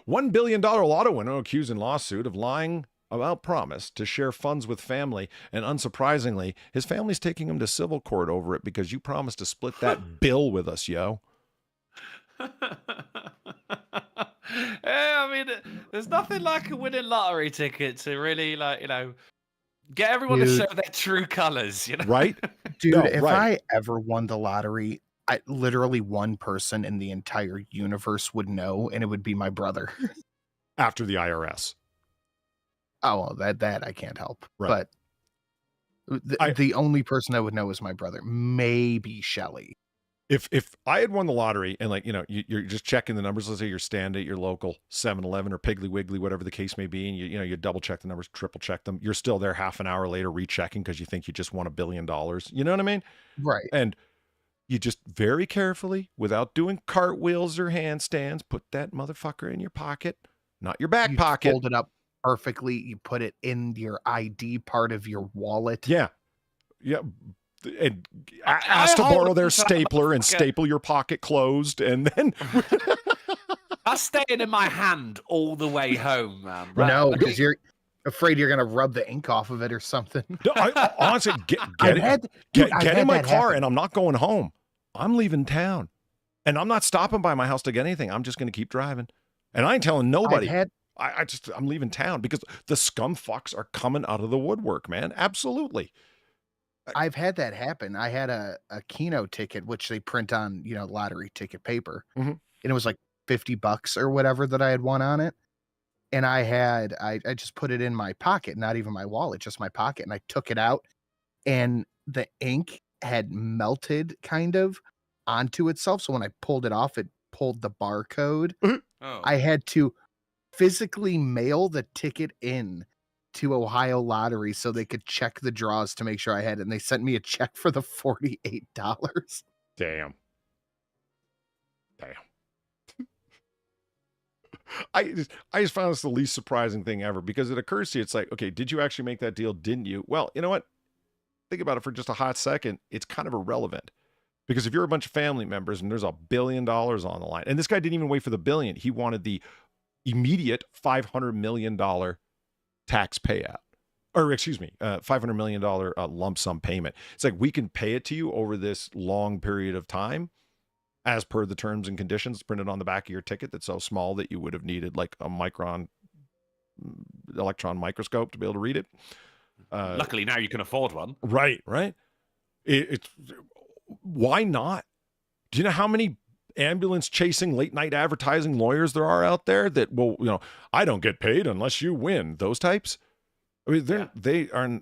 $1 billion lotto winner accused in lawsuit of lying about promise to share funds with family, and unsurprisingly, his family's taking him to civil court over it because you promised to split that bill with us, yo. There's nothing like a winning lottery ticket to really, get everyone to show their true colors, Right? Dude, if I ever won the lottery, literally one person in the entire universe would know, and it would be my brother. After the IRS. Oh, well, that I can't help. Right. But the only person I would know is my brother. Maybe Shelly. If I had won the lottery and you're just checking the numbers, let's say you're standing at your local 7-Eleven or Piggly Wiggly, whatever the case may be, and you double check the numbers, triple check them. You're still there half an hour later rechecking because you think you just won $1 billion. You know what I mean? Right. And you just very carefully, without doing cartwheels or handstands, put that motherfucker in your pocket, not your back pocket. Fold it up perfectly. You put it in your ID part of your wallet. Yeah. Yeah. And ask to borrow their stapler and staple your pocket closed, and then I'm staying in my hand all the way home, man. Right? No, because you're afraid you're gonna rub the ink off of it or something. No, honestly, get in my car, and I'm not going home. I'm leaving town, and I'm not stopping by my house to get anything. I'm just gonna keep driving, and I ain't telling nobody. I'm leaving town because the scum fucks are coming out of the woodwork, man. Absolutely. I've had that happen. I had a Keno ticket, which they print on, lottery ticket paper. Mm-hmm. And it was like $50 or whatever that I had won on it. And I just put it in my pocket, not even my wallet, just my pocket. And I took it out, and the ink had melted kind of onto itself. So when I pulled it off, it pulled the barcode. Oh. I had to physically mail the ticket in to Ohio Lottery so they could check the draws to make sure I had it. And they sent me a check for the $48. Damn. I just found this the least surprising thing ever, because it occurs to you, it's like, okay, did you actually make that deal? Didn't you? Well, you know what? think about it for just a hot second, it's kind of irrelevant. Because if you're a bunch of family members and there's $1 billion on the line, and this guy didn't even wait for the billion, he wanted the immediate $500 million tax payout. Or excuse me, $500 million lump sum payment. It's like, we can pay it to you over this long period of time as per the terms and conditions printed on the back of your ticket that's so small that you would have needed like a electron microscope to be able to read it. Luckily now you can afford one. Right. It's why not? Do you know how many ambulance chasing late night advertising lawyers there are out there that will, I don't get paid unless you win, those types? I mean, they are,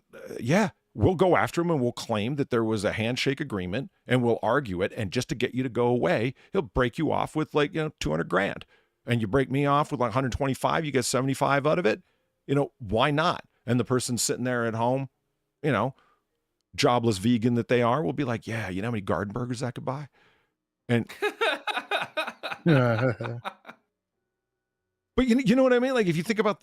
we'll go after him and we'll claim that there was a handshake agreement and we'll argue it. And just to get you to go away, he'll break you off with like, $200,000, and you break me off with like 125, you get 75 out of it. Why not? And the person sitting there at home, jobless vegan that they are, will be like, yeah, you know how many garden burgers I could buy? And, but you know what I mean? Like, if you think about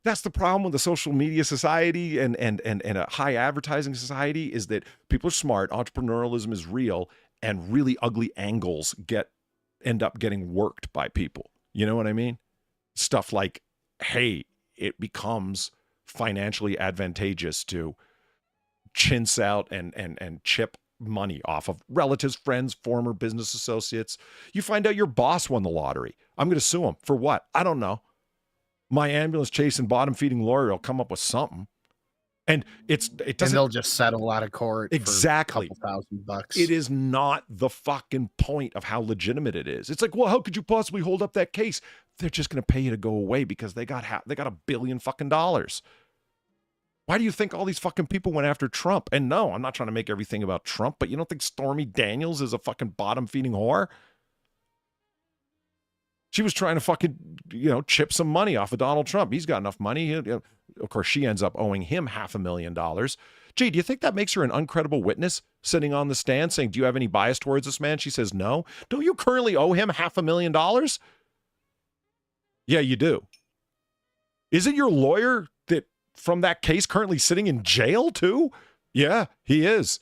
that's the problem with the social media society and a high advertising society, is that people are smart, entrepreneurialism is real, and really ugly angles end up getting worked by people. You know what I mean? Stuff like, hey, it becomes financially advantageous to chintz out and chip money off of relatives, friends, former business associates. You find out your boss won the lottery. I'm going to sue him for what? I don't know. My ambulance chasing bottom feeding lawyer will come up with something. And it doesn't, and they'll just settle out of court exactly for a couple $1,000. It is not the fucking point of how legitimate it is. It's like, well, how could you possibly hold up that case? They're just going to pay you to go away because they got $1 billion fucking dollars. Why do you think all these fucking people went after Trump? And no, I'm not trying to make everything about Trump, but you don't think Stormy Daniels is a fucking bottom feeding whore? She was trying to fucking, chip some money off of Donald Trump. He's got enough money. Of course, she ends up owing him $500,000. Gee, do you think that makes her an uncredible witness sitting on the stand saying, do you have any bias towards this man? She says, no. Don't you currently owe him $500,000? Yeah, you do. Isn't your lawyer from that case currently sitting in jail too? Yeah, he is.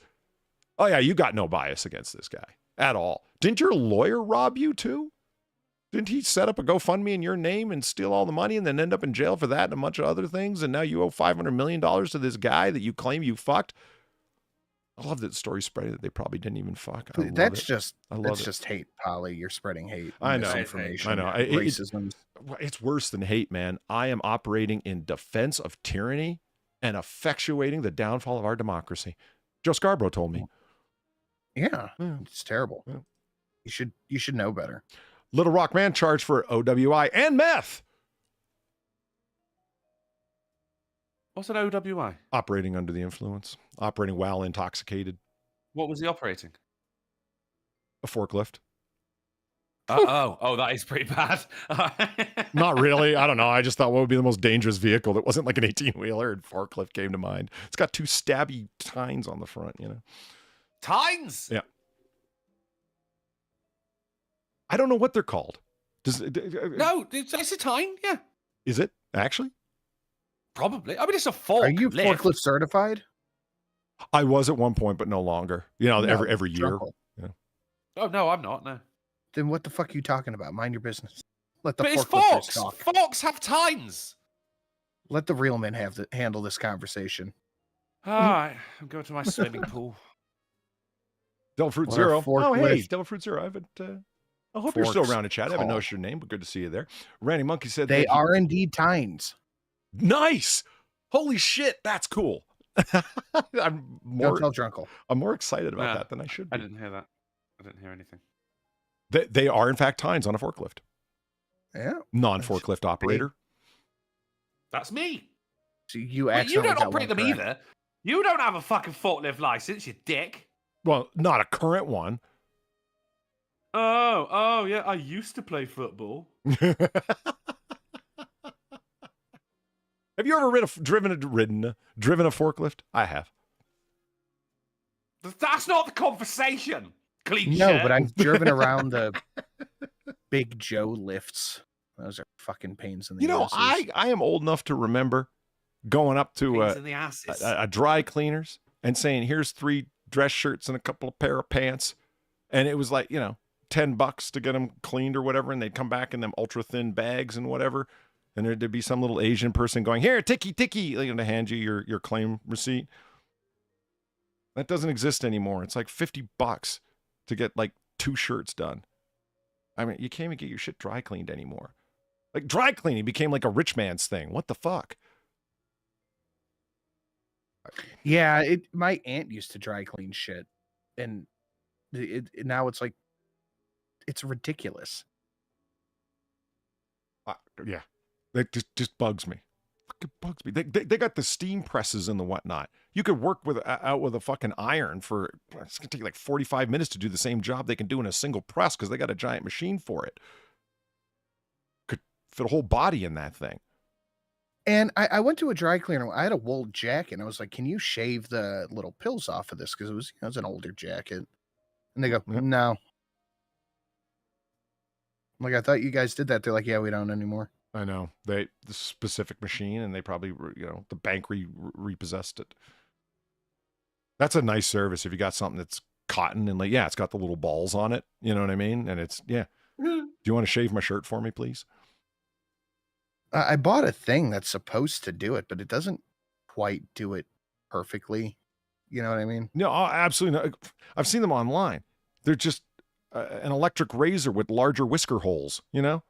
Oh yeah, you got no bias against this guy at all. Didn't your lawyer rob you too? Didn't he set up a GoFundMe in your name and steal all the money and then end up in jail for that and a bunch of other things? And now you owe $500 million to this guy that you claim you fucked. I love that the story spreading that they probably didn't even fuck. That's just hate, Polly. You're spreading hate. I know. Misinformation. I know. Racism. It's worse than hate, man. I am operating in defense of tyranny and effectuating the downfall of our democracy. Joe Scarborough told me. Yeah. It's terrible. Yeah. You should know better. Little Rock Man charged for OWI and meth. What's an OWI? Operating under the influence. Operating while intoxicated. What was he operating? A forklift. Oh, that is pretty bad. Not really. I don't know. I just thought what would be the most dangerous vehicle that wasn't like an 18-wheeler, and forklift came to mind. It's got 2 stabby tines on the front, Tines? Yeah. I don't know what they're called. No, it's a tine, yeah. Is it, actually? Probably. I mean, it's a fork. Are you forklift certified? I was at one point, but no longer. Every year. Yeah. Oh, no, I'm not, no. Then what the fuck are you talking about? Mind your business. Let the it's forklifters forks. talk. Forks have tines. Let the real men handle this conversation. All right, I'm going to my swimming pool. Devil Fruit Zero. Oh, hey, Devil Fruit Zero. I hope you're still around to chat. I haven't noticed your name, but good to see you there. Randy Monkey said they are indeed tines. Nice. Holy shit, that's cool. I'm more excited about that than I should be. I didn't hear that. I didn't hear anything. They are in fact tines on a forklift. Yeah. Non-forklift operator. That's me. So you don't operate them either. You don't have a fucking forklift license, you dick. Well, not a current one. Oh, yeah. I used to play football. Have you ever driven a forklift? I have. That's not the conversation. Clean No, shirt. but I've driven around the Big Joe lifts. Those are fucking pains in the asses. I am old enough to remember going up to Pains in the asses. a dry cleaners and saying, here's 3 dress shirts and a couple of pair of pants. And it was like, you know, $10 to get them cleaned or whatever. And they'd come back in them ultra thin bags and whatever. And there'd be some little Asian person going, here, ticky, to hand you your claim receipt. That doesn't exist anymore. It's like $50 to get like 2 shirts done. I mean, you can't even get your shit dry cleaned anymore. Like dry cleaning became like a rich man's thing. What the fuck? Yeah, my aunt used to dry clean shit, and now it's like it's ridiculous. Yeah, that just bugs me. Fucking bugs me. They got the steam presses and the whatnot. You could work out with a fucking iron for, it's gonna take like 45 minutes to do the same job they can do in a single press because they got a giant machine for it. Could fit a whole body in that thing. And I went to a dry cleaner. I had a wool jacket, and I was like, "Can you shave the little pills off of this?" Because it was, an older jacket. And they go, "No." I'm like, "I thought you guys did that." They're like, "Yeah, we don't anymore." I know the specific machine, and they probably, the bank repossessed it. That's a nice service if you got something that's cotton and like, yeah, it's got the little balls on it. You know what I mean? And it's, yeah. Do you want to shave my shirt for me, please? I bought a thing that's supposed to do it, but it doesn't quite do it perfectly. You know what I mean? No, absolutely not. I've seen them online. They're just an electric razor with larger whisker holes, That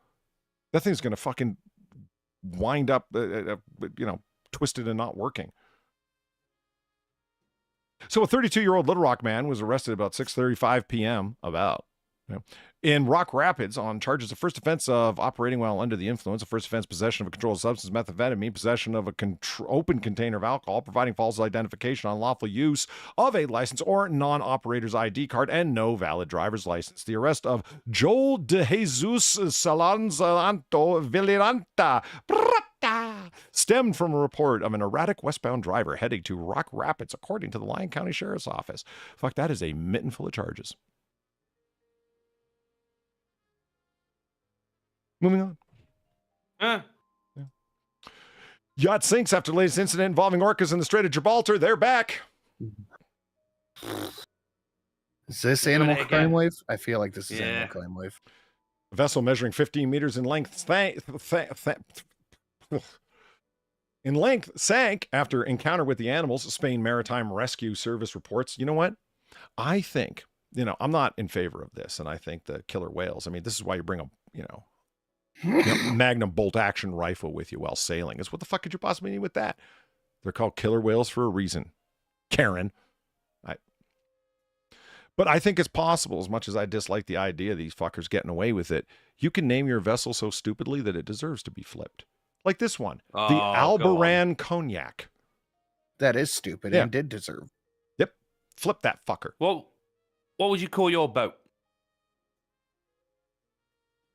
thing's going to fucking wind up, twisted and not working. So a 32-year-old Little Rock man was arrested about 6:35 p.m. in Rock Rapids on charges of first offense of operating while under the influence, a first offense possession of a controlled substance, methamphetamine, possession of a open container of alcohol, providing false identification, unlawful use of a license or non-operator's ID card, and no valid driver's license. The arrest of Joel de Jesus Salanzanto Villaranta stemmed from a report of an erratic westbound driver heading to Rock Rapids, according to the Lyon County Sheriff's Office. Fuck, that is a mitten full of charges. Moving on. Yeah. Yacht sinks after latest incident involving orcas in the Strait of Gibraltar. They're back. Is this Animal Crime Wave? I feel like this is Animal Crime Wave. A vessel measuring 15 meters in length sank after encounter with the animals, Spain Maritime Rescue Service reports. You know what? I think, I'm not in favor of this, and I think the killer whales, this is why you bring a, Magnum bolt action rifle with you while sailing. Is what the fuck could you possibly need with that? They're called killer whales for a reason. Karen. But I think it's possible, as much as I dislike the idea of these fuckers getting away with it, you can name your vessel so stupidly that it deserves to be flipped. Like this one, the Albaran Cognac. That is stupid and did deserve. Yep. Flip that fucker. Well, what would you call your boat?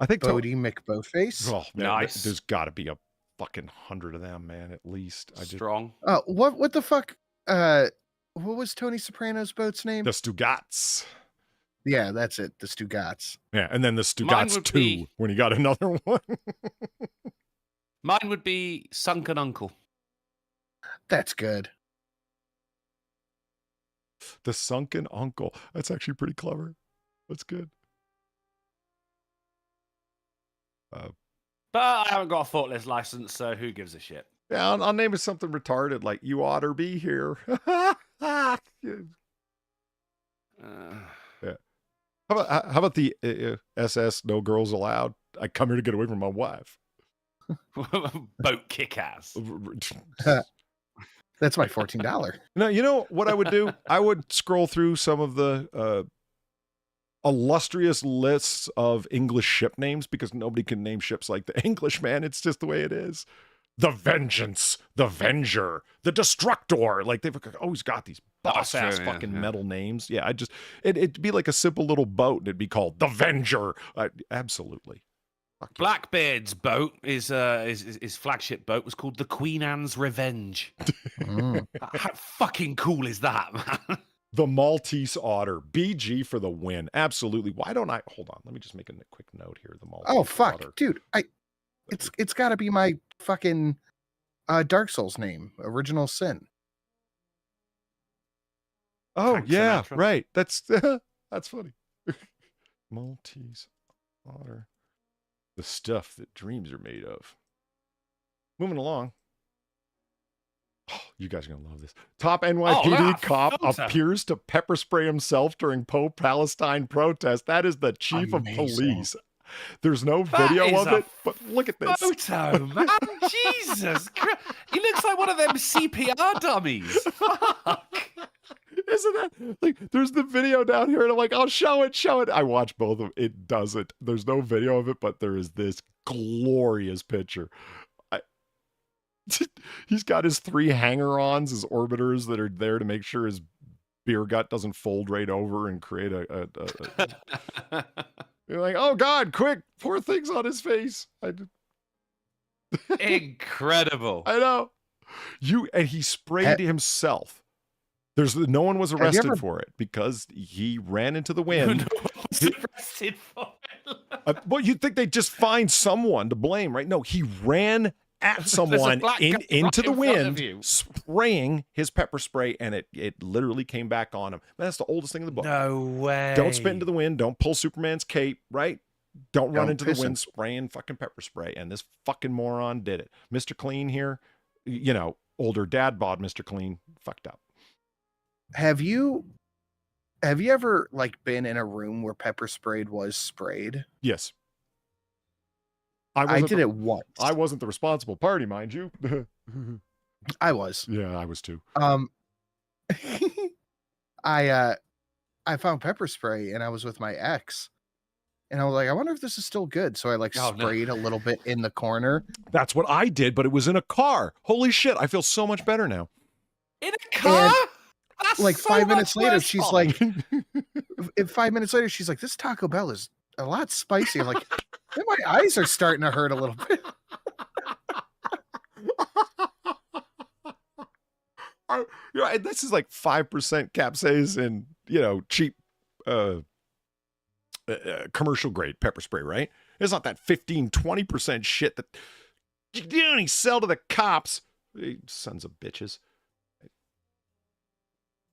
I think Bodie McBowface. Oh, man, nice. There's got to be a fucking 100 of them, man, at least. Strong. What the fuck? What was Tony Soprano's boat's name? The Stugats. Yeah, that's it. The Stugats. Yeah, and then the Stugats 2 when he got another one. Mine would be Sunken Uncle. That's good. The Sunken Uncle. That's actually pretty clever. That's good. But I haven't got a thoughtless license, so who gives a shit? Yeah, I'll name it something retarded like "You Oughter Be Here." Yeah. How about the SS No Girls Allowed? I come here to get away from my wife. Boat kick-ass. That's my $14. No, you know what I would do? I would scroll through some of the illustrious lists of English ship names, because nobody can name ships like the English, man. It's just the way it is. The Vengeance, the Venger, the Destructor. Like, they've always got these boss-ass fucking metal names. Yeah, it'd be like a simple little boat, and it'd be called the Venger. Absolutely. Blackbeard's boat, his flagship boat, was called the Queen Anne's Revenge. How fucking cool is that, man? The Maltese Otter, BG for the win. Absolutely. Why don't I hold on? Let me just make a quick note here. The Maltese Otter. Dude, it's got to be my fucking Dark Souls name, Original Sin. Oh, Tank yeah, Sinatra. right. That's that's funny. Maltese otter. The stuff that dreams are made of. Moving along. Oh, you guys are going to love this. Top NYPD that cop photo. appears to pepper spray himself during pro-Palestine protest. That is the chief of police. There's no That video is of a it, but look at this. Photo, man. Jesus Christ. He looks like one of them CPR dummies. Fuck. Isn't that like there's the video down here and I'm like, I'll show it. I watched both of them. It doesn't. There's no video of it, but there is this glorious picture. He's got his 3 hanger-ons, his orbiters that are there to make sure his beer gut doesn't fold right over and create a You're like, oh God, quick, pour things on his face. Incredible. I know. And he sprayed himself. No one was arrested for it because he ran into the wind. No one was arrested for it. Well, you'd think they'd just find someone to blame, right? No, he ran at someone into the wind, spraying his pepper spray, and it literally came back on him. That's the oldest thing in the book. No way. Don't spit into the wind. Don't pull Superman's cape, right? Don't run into the wind spraying fucking pepper spray. And this fucking moron did it. Mr. Clean here, older dad bod Mr. Clean, fucked up. Have you ever been in a room where pepper sprayed was sprayed? Yes. I did it once. I wasn't the responsible party, mind you. I was. Yeah, I was too. I found pepper spray and I was with my ex. And I was like, I wonder if this is still good. So I sprayed a little bit in the corner. That's what I did, but it was in a car. Holy shit, I feel so much better now. In a car? That's 5 minutes later, she's like, 5 minutes later, she's like, this Taco Bell is a lot spicy. I'm like, my eyes are starting to hurt a little bit. This is like 5% capsaicin, cheap commercial grade pepper spray, right? It's not that 15-20% shit that you only sell to the cops. Sons of bitches.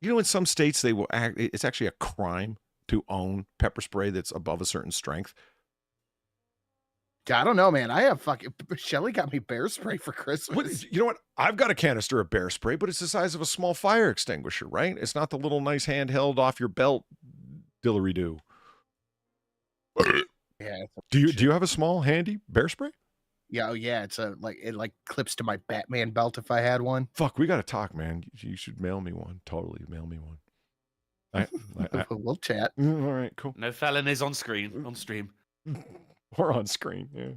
In some states they will it's actually a crime to own pepper spray that's above a certain strength. I don't know, man. I have Shelly got me bear spray for Christmas. You know what? I've got a canister of bear spray, but it's the size of a small fire extinguisher, right? It's not the little nice handheld off your belt dillery-doo. Yeah. Do you have a small handy bear spray? Yeah, it's it clips to my Batman belt if I had one. Fuck, we got to talk, man. You should mail me one. Totally mail me one. We'll chat. All right, cool. No felonies on stream. Or on screen, yeah.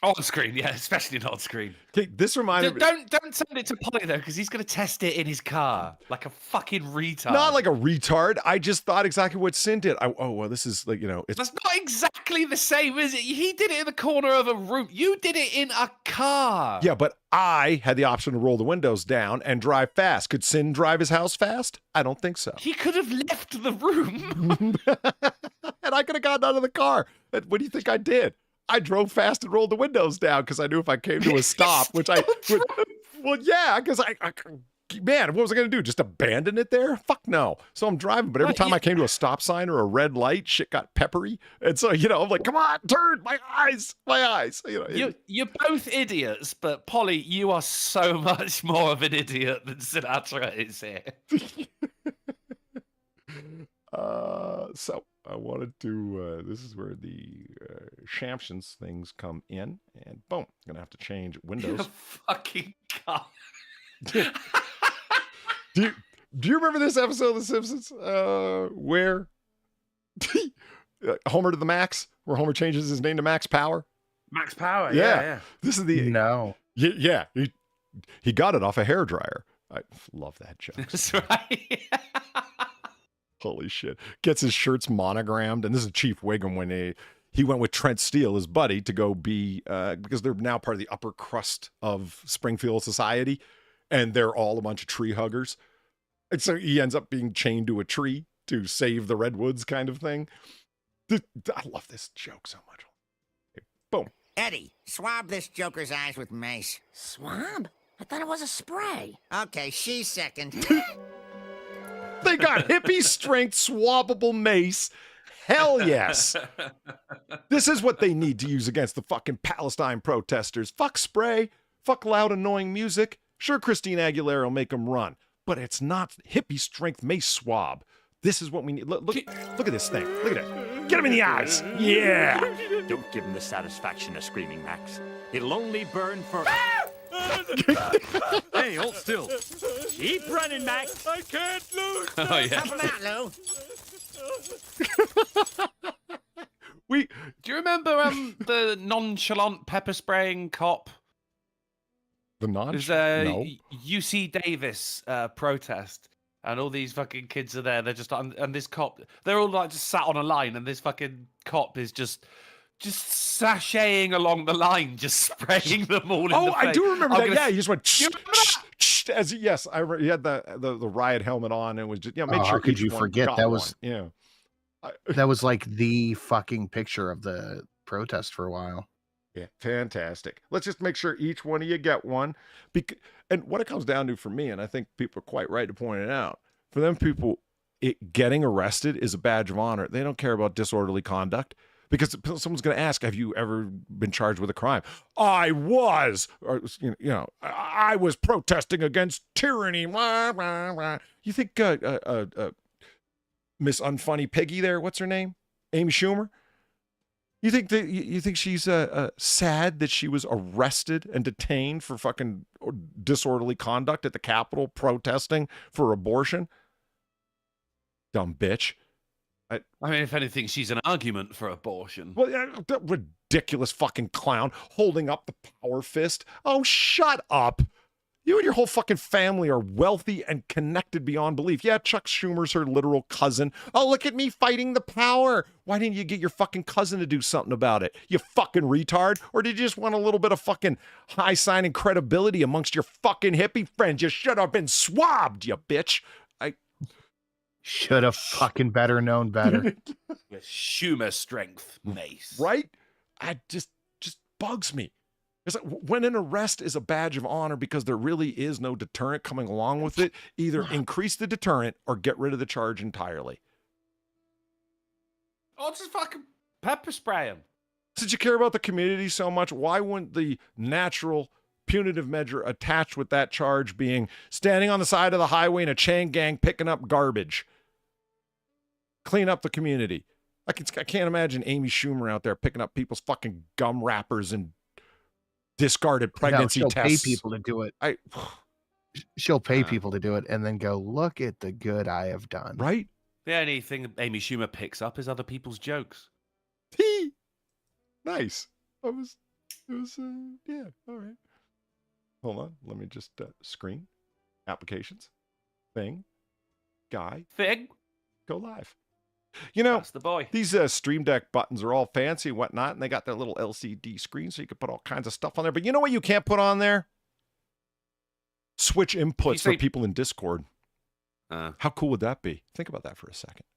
On screen, yeah, especially not on screen. Okay, this reminded me. Don't send it to Polly though, because he's gonna test it in his car like a fucking retard. Not like a retard. I just thought exactly what Sin did. This is it's that's not exactly the same, is it? He did it in the corner of a room. You did it in a car. Yeah, but I had the option to roll the windows down and drive fast. Could Sin drive his house fast? I don't think so. He could have left the room. And I could have gotten out of the car. What do you think I did? I drove fast and rolled the windows down because I knew if I came to a stop, well, yeah, because man, what was I going to do? Just abandon it there? Fuck no. So I'm driving, but every time I came to a stop sign or a red light, shit got peppery. And so, I'm like, come on, turn, my eyes. You're both idiots, but Polly, you are so much more of an idiot than Sinatra is here. So I wanted to, this is where the Shamptions things come in, and boom, gonna have to change windows. You fucking God. Do you remember this episode of The Simpsons where Homer to the Max, where Homer changes his name to Max Power? Max Power, yeah. This is the no. Yeah, he got it off a hairdryer. I love that joke. That's right. Holy shit. Gets his shirts monogrammed. And this is Chief Wiggum when he went with Trent Steele, his buddy, to go be, because they're now part of the upper crust of Springfield society. And they're all a bunch of tree huggers. And so he ends up being chained to a tree to save the redwoods kind of thing. I love this joke so much. Okay, boom. Eddie, swab this Joker's eyes with mace. Swab? I thought it was a spray. Okay, she's second. They got hippie strength swabbable mace. Hell yes. This is what they need to use against the fucking Palestine protesters. Fuck spray. Fuck loud, annoying music. Sure, Christina Aguilera will make them run, but it's not hippie strength mace swab. This is what we need. Look at this thing. Look at it. Get him in the eyes. Yeah. Don't give him the satisfaction of screaming, Max. It'll only burn for... Hey, hold still. Keep running, Max. I can't lose. Oh, yeah. Help him out, Lou. Do you remember the nonchalant pepper spraying cop? The nonchalant? There's No. UC Davis protest, and all these fucking kids are there. They're just and this cop, they're all like just sat on a line, and this fucking cop is just sashaying along the line, just spraying them all in the face. I do remember that. Yeah, he just went as yes, he had the riot helmet on and was just make sure. How could you one forget got that was one. that was like the fucking picture of the protest for a while. Yeah, fantastic. Let's just make sure each one of you get one. And what it comes down to for me, and I think people are quite right to point it out, for them people, getting arrested is a badge of honor. They don't care about disorderly conduct. Because someone's going to ask, have you ever been charged with a crime? I was, or, I was protesting against tyranny. You think Miss Unfunny Piggy there, what's her name? Amy Schumer? You think she's sad that she was arrested and detained for fucking disorderly conduct at the Capitol protesting for abortion? Dumb bitch. I mean, if anything, she's an argument for abortion. Well, that ridiculous fucking clown holding up the power fist. Oh, shut up. You and your whole fucking family are wealthy and connected beyond belief. Yeah, Chuck Schumer's her literal cousin. Oh, look at me fighting the power. Why didn't you get your fucking cousin to do something about it? You fucking retard. Or did you just want a little bit of fucking high signing credibility amongst your fucking hippie friends? You should have been swabbed, you bitch. Should have fucking better known better. With Schumer strength mace. Right? I just bugs me. It's like when an arrest is a badge of honor because there really is no deterrent coming along with it, either increase the deterrent or get rid of the charge entirely. Oh, just fucking pepper spray him. Since you care about the community so much, why wouldn't the natural punitive measure attached with that charge being standing on the side of the highway in a chain gang picking up garbage? Clean up the community. I can't imagine Amy Schumer out there picking up people's fucking gum wrappers and discarded pregnancy she'll tests. Pay people to do it. She'll pay people to do it and then go, look at the good I have done. Right? The only thing Amy Schumer picks up is other people's jokes. Nice. It was yeah, all right. Hold on. Let me just screen. Applications. Thing. Guy. Thing. Go live. You know, that's the boy. These Stream Deck buttons are all fancy and whatnot, and they got their little LCD screen so you can put all kinds of stuff on there. But you know what you can't put on there? Switch inputs for people in Discord. How cool would that be? Think about that for a second.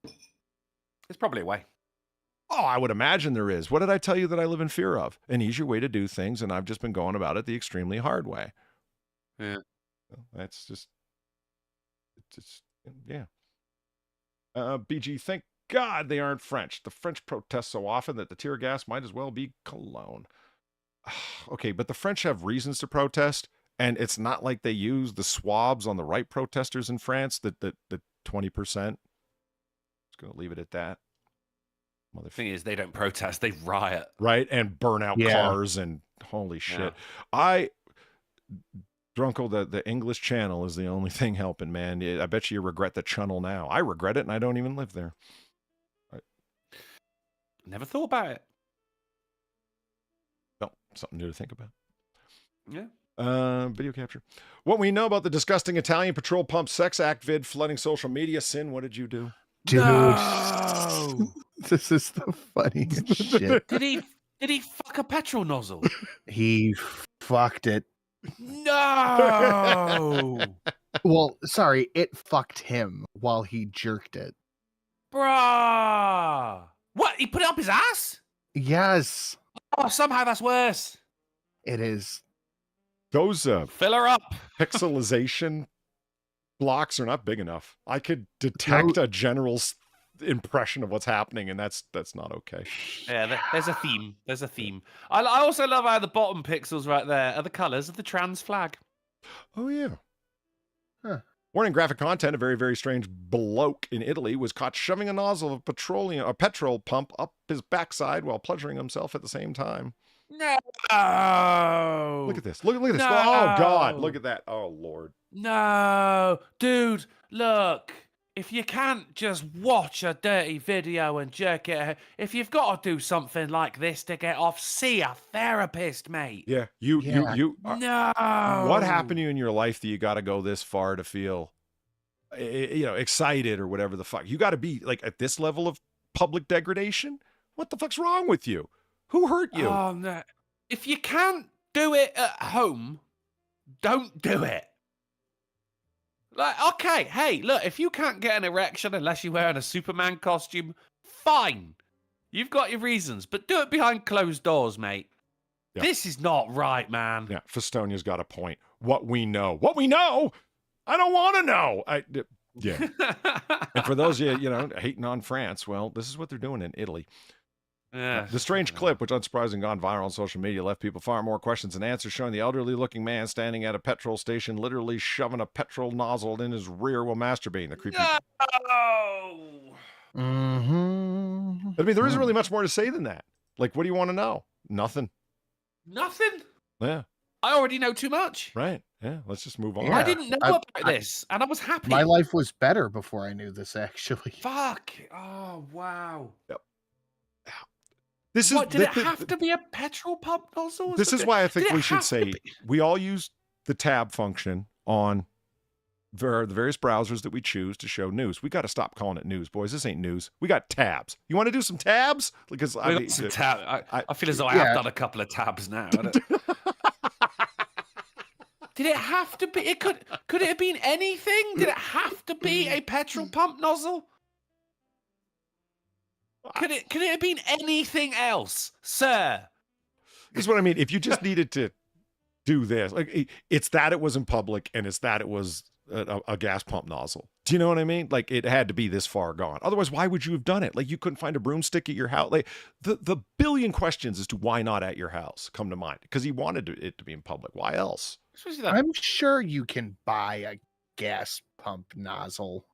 There's probably a way. Oh, I would imagine there is. What did I tell you that I live in fear of? An easier way to do things, and I've just been going about it the extremely hard way. Yeah. That's just, yeah. BG, thank God they aren't French. The French protest so often that the tear gas might as well be cologne. Okay, but the French have reasons to protest, and it's not like they use the swabs on the right protesters in France, the 20%. Just going to leave it at that. The thing is, they don't protest, they riot. Right, and burn out cars, and holy shit. Yeah. Drunkle, the English Channel is the only thing helping, man. I bet you regret the channel now. I regret it, and I don't even live there. Never thought about it. No, something new to think about. Yeah. Video capture. What we know about the disgusting Italian patrol pump sex act vid flooding social media. Sin, what did you do? Dude. No! This is the funniest shit. Did he fuck a petrol nozzle? He fucked it. No. Well, sorry, it fucked him while he jerked it. Bruh. What? He put it up his ass? Yes. Oh, somehow that's worse. It is. Those Fill her up. pixelization blocks are not big enough. I could detect a general impression of what's happening, and that's not okay. Yeah, there's a theme. There's a theme. I also love how the bottom pixels right there are the colors of the trans flag. Oh, yeah. Huh. Warning, graphic content. A very, very strange bloke in Italy was caught shoving a nozzle of petrol pump up his backside while pleasuring himself at the same time. No. Look at this. Look at this. No. Oh, God. Look at that. Oh, Lord. No. Dude, look. If you can't just watch a dirty video and jerk it, if you've got to do something like this to get off, see a therapist, mate. Yeah. You. No. What happened to you in your life that you got to go this far to feel, excited or whatever the fuck? You got to be like at this level of public degradation? What the fuck's wrong with you? Who hurt you? Oh, no. If you can't do it at home, don't do it. Like, okay, hey, look, if you can't get an erection unless you're wearing a Superman costume, fine. You've got your reasons, but do it behind closed doors, mate. Yeah. This is not right, man. Yeah, Festonia's got a point. What we know. What we know? I don't want to know. Yeah. And for those of you, hating on France, well, this is what they're doing in Italy. Yeah. The strange clip, which unsurprisingly gone viral on social media, left people far more questions than answers, showing the elderly-looking man standing at a petrol station, literally shoving a petrol nozzle in his rear while masturbating. The creepy. No! Mm-hmm. I mean, there isn't really much more to say than that. Like, what do you want to know? Nothing. Nothing? Yeah. I already know too much. Right. Yeah. Let's just move on. Yeah. I didn't know about this, and I was happy. My life was better before I knew this, actually. Fuck. Oh, wow. Yep. Did it have to be a petrol pump nozzle? This is why I think we should say we all use the tab function on the various browsers that we choose to show news. We got to stop calling it news, boys. This ain't news. We got tabs. You want to do some tabs? Because I feel as though I have done a couple of tabs now. Did it have to be? It could it have been anything? Did it have to be a petrol pump nozzle? Could it have been anything else, sir? This is what I mean. If you just needed to do this, like it's that it was in public and it's that it was a gas pump nozzle. Do you know what I mean? Like it had to be this far gone. Otherwise, why would you have done it? Like you couldn't find a broomstick at your house. Like the billion questions as to why not at your house come to mind because he wanted it to be in public. Why else? I'm sure you can buy a gas pump nozzle.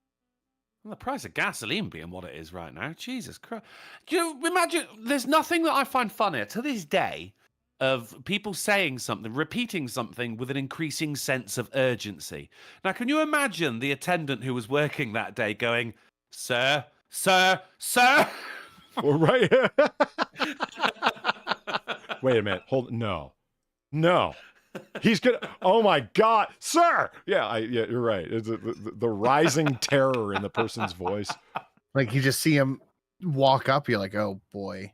Well, the price of gasoline being what it is right now, Jesus Christ. Do you imagine, there's nothing that I find funnier to this day of people saying something, repeating something with an increasing sense of urgency. Now, can you imagine the attendant who was working that day going, sir, sir, sir? Well, right. Wait a minute. No. He's gonna. Oh my God, sir! Yeah, you're right. It's the rising terror in the person's voice. Like you just see him walk up, you're like, oh boy.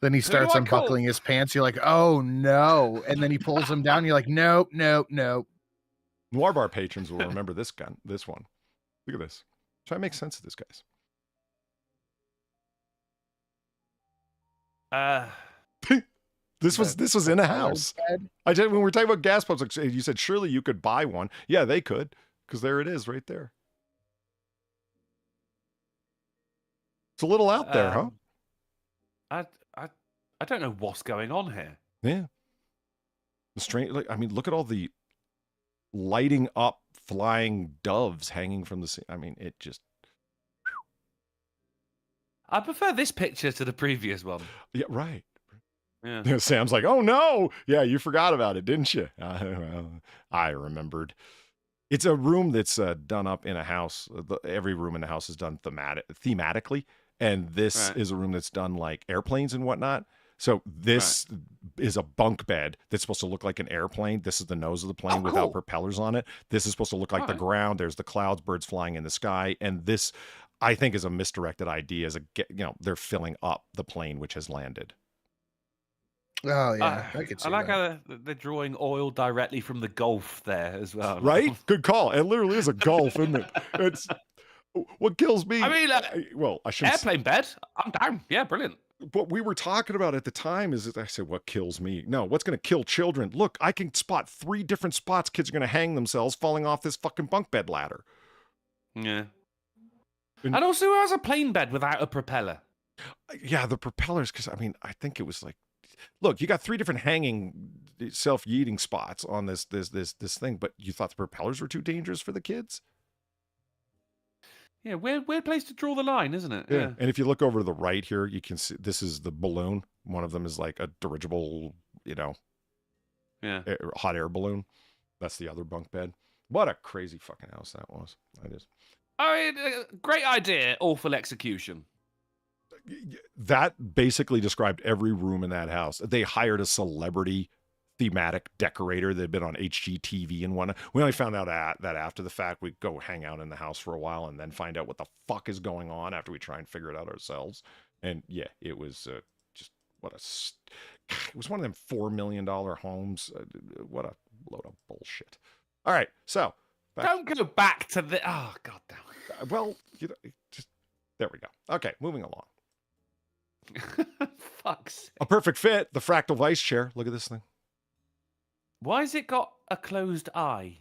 Then he starts unbuckling his pants. You're like, oh no! And then he pulls them down. You're like, nope. Noir Bar patrons will remember this one. Look at this. Try to make sense of this, guys. This was in a house. When we were talking about gas pumps, like you said, surely you could buy one. Yeah, they could, because there it is, right there. It's a little out there, huh? I don't know what's going on here. Yeah. The strange. Like, I mean, look at all the lighting up, flying doves hanging from the sea. I mean, it just. I prefer this picture to the previous one. Yeah, right. Yeah. Sam's like, oh no, yeah, you forgot about it, didn't you? I remembered. It's a room that's done up in a house. Every room in the house is done thematically, and this is a room that's done like airplanes and whatnot. So this is a bunk bed that's supposed to look like an airplane. This is the nose of the plane without propellers on it. This is supposed to look like the ground. There's the clouds, birds flying in the sky, and this, I think, is a misdirected idea. They're filling up the plane which has landed. Oh yeah, I like how they're drawing oil directly from the Gulf there as well. Right? Good call. It literally is a Gulf, isn't it? It's what kills me. I mean, I shouldn't. Airplane bed. I'm down. Yeah, brilliant. what we were talking about at the time is that I said, what kills me? No, what's going to kill children? Look, I can spot 3 different spots kids are going to hang themselves falling off this fucking bunk bed ladder. Yeah. And also, who has a plane bed without a propeller? Yeah, the propellers, because I mean, I think it was like, look, you got 3 different hanging self-yeeting spots on this thing, but you thought the propellers were too dangerous for the kids? Yeah, weird place to draw the line, isn't it? Yeah. And if you look over to the right here, you can see this is the balloon. One of them is like a dirigible, hot air balloon. That's the other bunk bed. What a crazy fucking house that was. I mean, great idea, awful execution. That basically described every room in that house. They hired a celebrity thematic decorator that had been on HGTV and whatnot. We only found out that after the fact. We'd go hang out in the house for a while and then find out what the fuck is going on after we try and figure it out ourselves. And yeah, it was just it was one of them $4 million homes. What a load of bullshit. All right, so don't go back to the god damn it. Well, just there we go. Okay, moving along. Fuck's sake. A perfect fit, the fractal vice chair. Look at this thing. Why has it got a closed eye?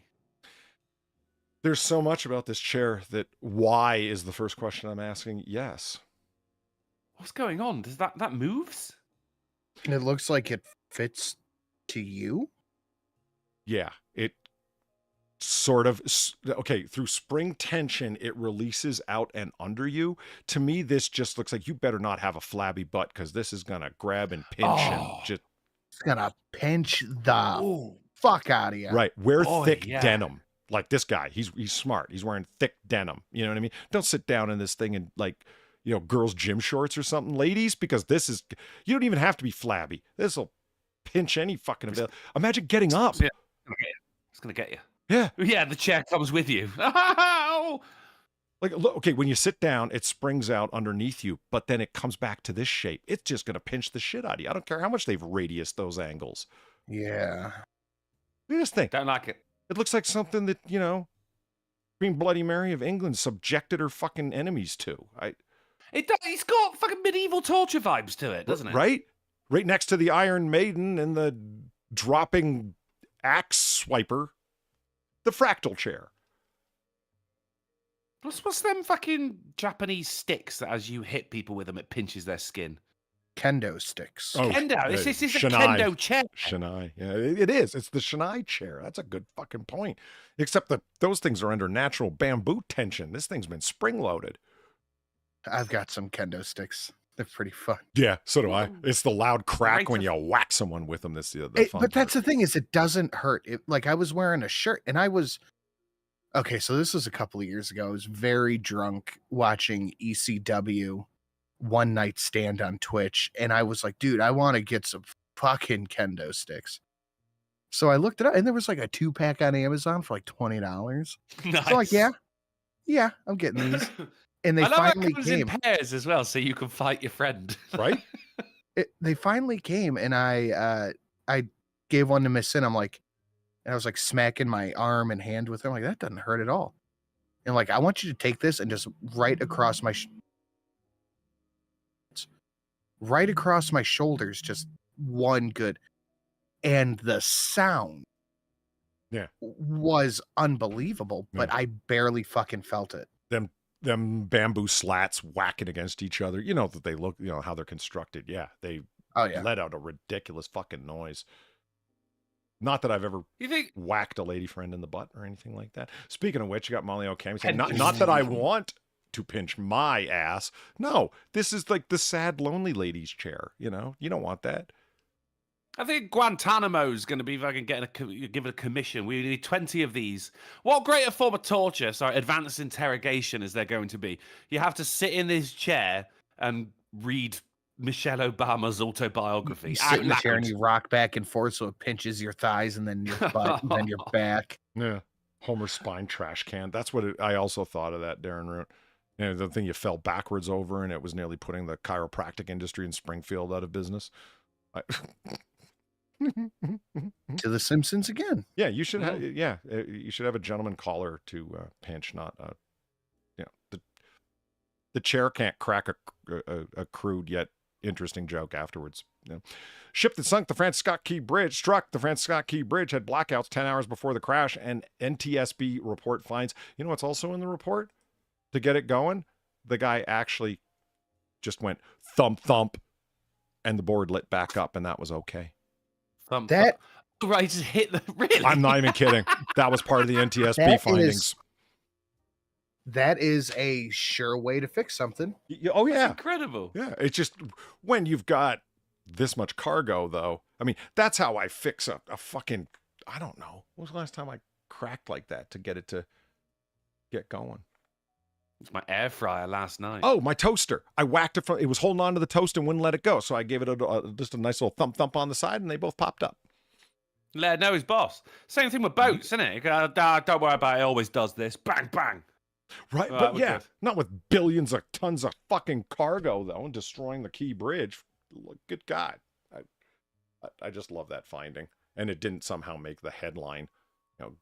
There's so much about this chair that why is the first question I'm asking. Yes. What's going on? Does that moves? It looks like it fits to you. Yeah, it sort of, okay, through spring tension, it releases out and under you. To me, this just looks like you better not have a flabby butt because this is going to grab and pinch and just... It's going to pinch the fuck out of you. Right. Wear thick denim. Like this guy, he's smart. He's wearing thick denim. You know what I mean? Don't sit down in this thing and girls' gym shorts or something, ladies, because this is, you don't even have to be flabby. This will pinch any fucking avail. Imagine getting up. Yeah. It's going to get you. Yeah. Yeah, the chair comes with you. Like, look, okay, when you sit down, it springs out underneath you, but then it comes back to this shape. It's just going to pinch the shit out of you. I don't care how much they've radiused those angles. Yeah. Look at this thing. Don't like it. It looks like something that, Queen Bloody Mary of England subjected her fucking enemies to. It's got fucking medieval torture vibes to it, doesn't it? Right? Right next to the Iron Maiden and the dropping axe swiper, the fractal chair. What's them fucking Japanese sticks that as you hit people with them, it pinches their skin? Kendo sticks. Oh, Kendo. This is a kendo chair. Shinai. Yeah, it is. It's the Shinai chair. That's a good fucking point. Except that those things are under natural bamboo tension. This thing's been spring-loaded. I've got some kendo sticks. They're pretty fun. Yeah, so do I. It's the loud crack when you whack someone with them. That's the fun But that's the thing is it doesn't hurt. Like I was wearing a shirt and I was... Okay, so this was a couple of years ago. I was very drunk watching ECW One Night Stand on Twitch. And I was like, dude, I want to get some fucking kendo sticks. So I looked it up and there was like a 2-pack on Amazon for like $20. Nice. So like, yeah, I'm getting these. And they finally came in pairs as well, so you can fight your friend. Right? They finally came and I gave one to Miss Sin. I'm like, and I was like smacking my arm and hand with her. I'm like, that doesn't hurt at all. And like, I want you to take this and just right across my shoulders, just one good. And the sound was unbelievable, but I barely fucking felt it. Them bamboo slats whacking against each other. You know that they look, how they're constructed. Yeah, they let out a ridiculous fucking noise. Not that I've ever whacked a lady friend in the butt or anything like that. Speaking of which, you got Molly O'Kami saying, not that I want to pinch my ass. No, this is like the sad, lonely lady's chair. You don't want that. I think Guantanamo's going to be fucking give it a commission. We need 20 of these. What greater form of torture, advanced interrogation is there going to be? You have to sit in this chair and read Michelle Obama's autobiography. You sit in the chair and you rock back and forth so it pinches your thighs and then your butt and then your back. Yeah. Homer spine trash can. That's what I also thought of that, Darren Root. The thing you fell backwards over and it was nearly putting the chiropractic industry in Springfield out of business. To the Simpsons again. Yeah, you should have. Yeah, you should have a gentleman caller to pinch, not. The chair can't crack a crude yet interesting joke afterwards. You know. Ship that struck the Francis Scott Key Bridge had blackouts 10 hours before the crash, and NTSB report finds, you know what's also in the report? To get it going, the guy actually just went thump, thump, and the board lit back up, and that was okay. Thump, That thump. Right, just hit the really. I'm not even kidding. That was part of the NTSB findings. That is a sure way to fix something. Oh, yeah. That's incredible. Yeah, it's just when you've got this much cargo, though. I mean, that's how I fix a fucking, I don't know. When was the last time I cracked like that to get it to get going? It's my air fryer last night. Oh, my toaster. I whacked it from, it was holding on to the toast and wouldn't let it go. So I gave it just a nice little thump thump on the side, and they both popped up. Let know his boss. Same thing with boats, isn't it? Don't worry about it. It always does this. Bang, bang. Right, but yeah, not with billions of tons of fucking cargo, though, and destroying the Key Bridge. Good God. I just love that finding. And it didn't somehow make the headline. You know,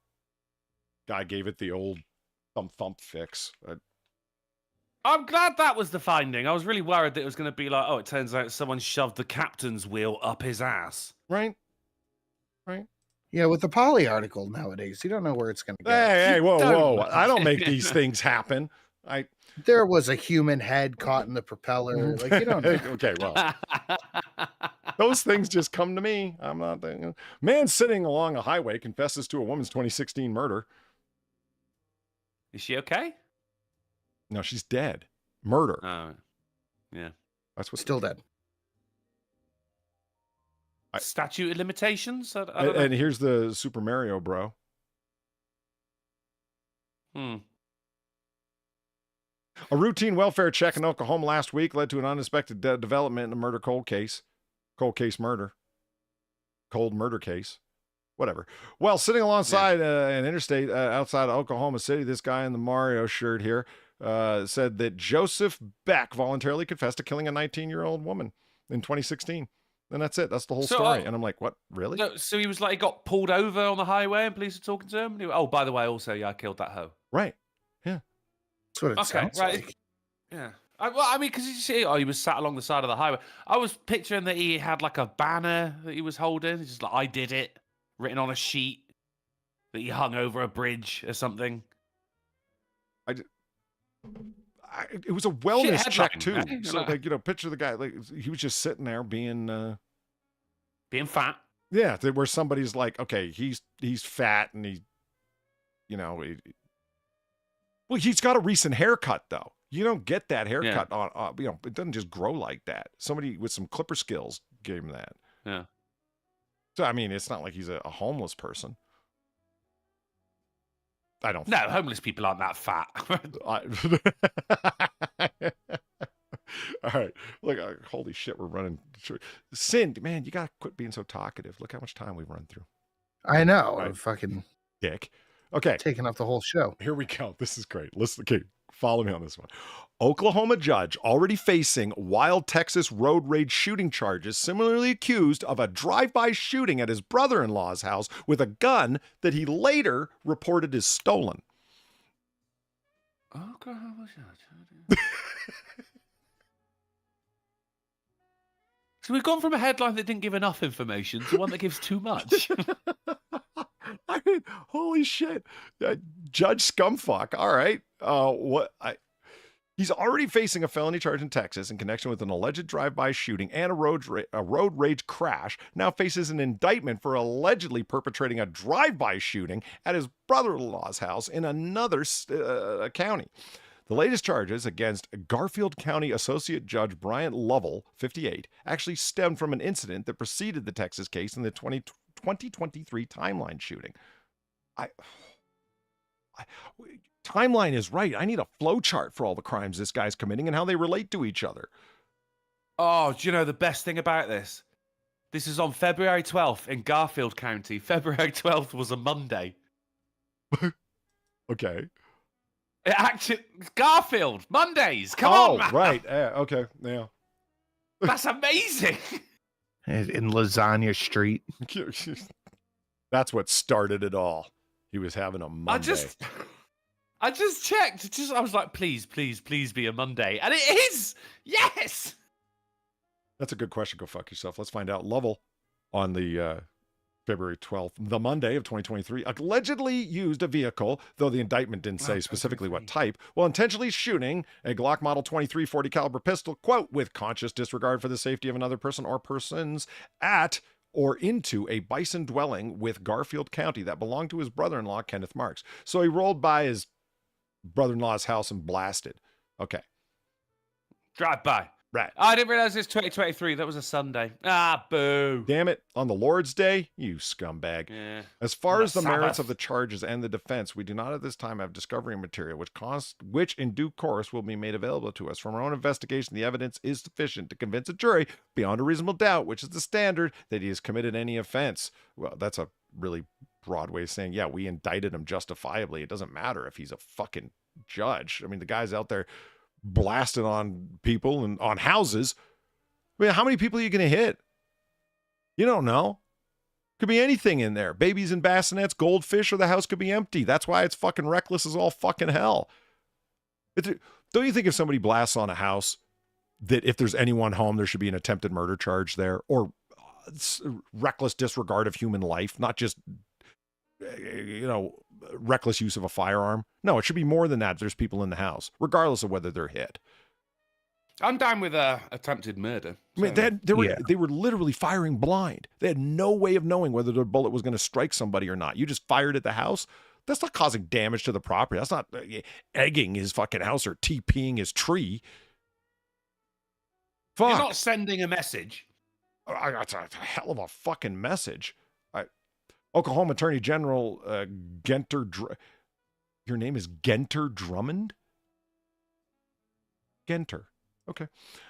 guy gave it the old thump thump fix. I'm glad that was the finding. I was really worried that it was going to be like, oh, it turns out someone shoved the captain's wheel up his ass. Right? Yeah, with the Poly article nowadays, you don't know where it's going to go. Hey, whoa. I don't make these things happen. There was a human head caught in the propeller. Like, you don't know. Okay, well. Those things just come to me. I'm not thinking. Man sitting along a highway confesses to a woman's 2016 murder. Is she okay? No, she's dead. Murder. Oh, yeah. That's what. Still dead. Statute of limitations? I don't know. And here's the Super Mario bro. Hmm. A routine welfare check in Oklahoma last week led to an unexpected development in a murder cold case. Cold case murder. Cold murder case. Whatever. Well, sitting alongside an interstate outside of Oklahoma City, this guy in the Mario shirt here said that Joseph Beck voluntarily confessed to killing a 19-year-old woman in 2016. And that's it. That's the whole story. And I'm like, what? Really? So he was like, he got pulled over on the highway and police were talking to him? And he went, oh, by the way, also, yeah, I killed that hoe. Right. Yeah. That's what it sounds like. Yeah. Because you see, he was sat along the side of the highway. I was picturing that he had like a banner that he was holding. It's just like, I did it, written on a sheet that he hung over a bridge or something. It was a wellness check too. So, like, picture the guy, like, he was just sitting there being fat. Yeah, where somebody's like, okay, he's fat and he's got a recent haircut though. You don't get that haircut on, it doesn't just grow like that. Somebody with some clipper skills gave him that. Yeah. So I mean, it's not like he's a homeless person. I don't. No, homeless people aren't that fat. All right. Look, holy shit, we're running. Cindy, man, you gotta quit being so talkative. Look how much time we've run through. I know. Right. I'm fucking dick. Okay. Taking up the whole show. Here we go. This is great. Listen, okay, follow me on this one. Oklahoma judge already facing wild Texas road rage shooting charges, similarly accused of a drive-by shooting at his brother-in-law's house with a gun that he later reported as stolen. Oklahoma judge. So we've gone from a headline that didn't give enough information to one that gives too much. I mean, holy shit. Judge Scumfuck. All right. He's already facing a felony charge in Texas in connection with an alleged drive-by shooting and a road rage crash. Now faces an indictment for allegedly perpetrating a drive-by shooting at his brother-in-law's house in another county. The latest charges against Garfield County Associate Judge Bryant Lovell, 58, actually stemmed from an incident that preceded the Texas case in the 2023 timeline shooting. Timeline is right. I need a flow chart for all the crimes this guy's committing and how they relate to each other. Oh, do you know the best thing about this? This is on February 12th in Garfield County. February 12th was a Monday. Okay. Garfield, Mondays. Come on, man. Oh, right. Okay. Yeah. That's amazing. In Lasagna Street. That's what started it all. He was having a Monday. I just checked. I was like, please be a Monday. And it is. Yes. That's a good question. Go fuck yourself. Let's find out. Lovell on the February 12th, the Monday of 2023, allegedly used a vehicle, though the indictment didn't say specifically what type, while intentionally shooting a Glock Model 23 40 caliber pistol, quote, with conscious disregard for the safety of another person or persons at or into a bison dwelling with Garfield County that belonged to his brother-in-law, Kenneth Marks. So he rolled by his brother-in-law's house and blasted. Okay. Drive by. Right. I didn't realize it's 2023. That was a Sunday. Ah, boo. Damn it. On the Lord's Day? You scumbag. Yeah. As far as the merits Sabbath. of the charges and the defense, we do not at this time have discovery material, which in due course will be made available to us. From our own investigation, the evidence is sufficient to convince a jury, beyond a reasonable doubt, which is the standard, that he has committed any offense. Well, that's a really broad way of saying, yeah, we indicted him justifiably. It doesn't matter if he's a fucking judge. I mean, the guy's out there blasted on people and on houses. I mean, how many people are you going to hit? You don't know. Could be anything in there. Babies and bassinets, goldfish, or the house could be empty. That's why it's fucking reckless as all fucking hell. Don't you think if somebody blasts on a house, that if there's anyone home, there should be an attempted murder charge there, or reckless disregard of human life, not just, reckless use of a firearm? No, it should be more than that if there's people in the house, regardless of whether they're hit. I'm down with attempted murder. I mean, they were literally firing blind. They had no way of knowing whether the bullet was going to strike somebody or not. You just fired at the house. That's not causing damage to the property. That's not egging his fucking house or TPing his tree. Fuck. You're not sending a message. That's a hell of a fucking message. Oklahoma Attorney General your name is Genter Drummond? Genter. Okay.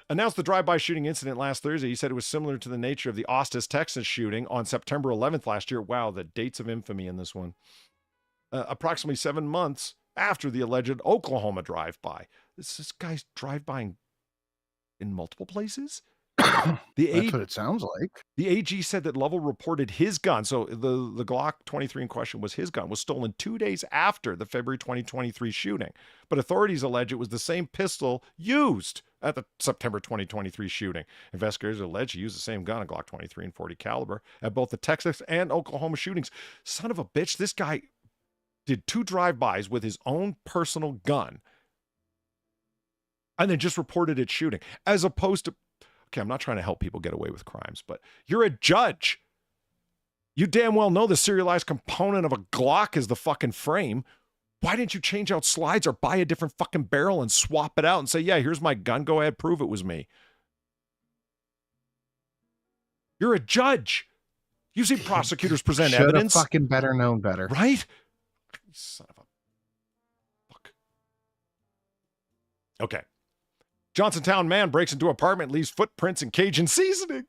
Announced the drive-by shooting incident last Thursday. He said it was similar to the nature of the Austin, Texas shooting on September 11th last year. Wow, the dates of infamy in this one. Approximately 7 months after the alleged Oklahoma drive-by. This guy's drive-by in multiple places? That's what it sounds like. The AG said that Lovell reported his gun, so the Glock 23 in question was his gun, was stolen 2 days after the February 2023 shooting. But authorities allege it was the same pistol used at the September 2023 shooting. Investigators allege he used the same gun, a Glock 23 and 40 caliber, at both the Texas and Oklahoma shootings. Son of a bitch, this guy did 2 drive-bys with his own personal gun and then just reported it shooting, as opposed to, okay, I'm not trying to help people get away with crimes, but you're a judge. You damn well know the serialized component of a Glock is the fucking frame. Why didn't you change out slides or buy a different fucking barrel and swap it out and say, yeah, here's my gun. Go ahead, prove it was me. You're a judge. You see prosecutors present evidence. Should have fucking better known better. Right? Son of a fuck. Okay. Johnsontown man breaks into apartment, leaves footprints and Cajun seasoning.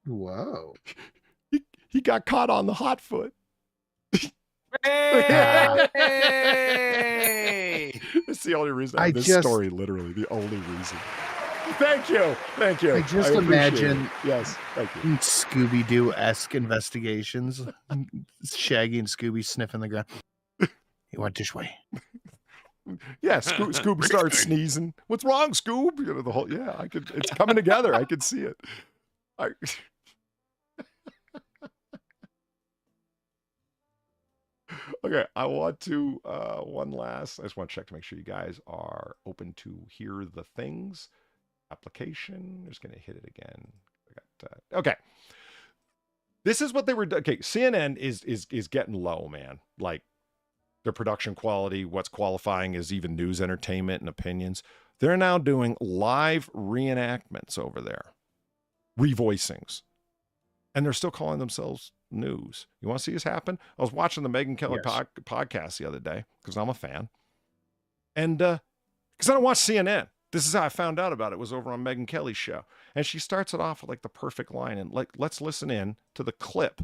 Whoa. He got caught on the hot foot. Hey! It's the only reason I have this story, literally. The only reason. Thank you. Thank you. I just imagine yes, thank you. Scooby-Doo-esque investigations. Shaggy and Scooby sniffing the ground. You went this way. Yeah, Scoob starts sneezing. What's wrong, Scoob? You know, the whole, yeah, it's coming together. I could see it. Okay, I want to, I just want to check to make sure you guys are open to hear the things. Application, just going to hit it again. Okay. This is what they were, okay, CNN is getting low, man. Like, their production quality, what's qualifying as even news, entertainment, and opinions. They're now doing live reenactments over there. Revoicings. And they're still calling themselves news. You want to see this happen? I was watching the Megyn Kelly podcast the other day because I'm a fan. And because I don't watch CNN. This is how I found out about it. It was over on Megyn Kelly's show. And she starts it off with like the perfect line. And like, let's listen in to the clip.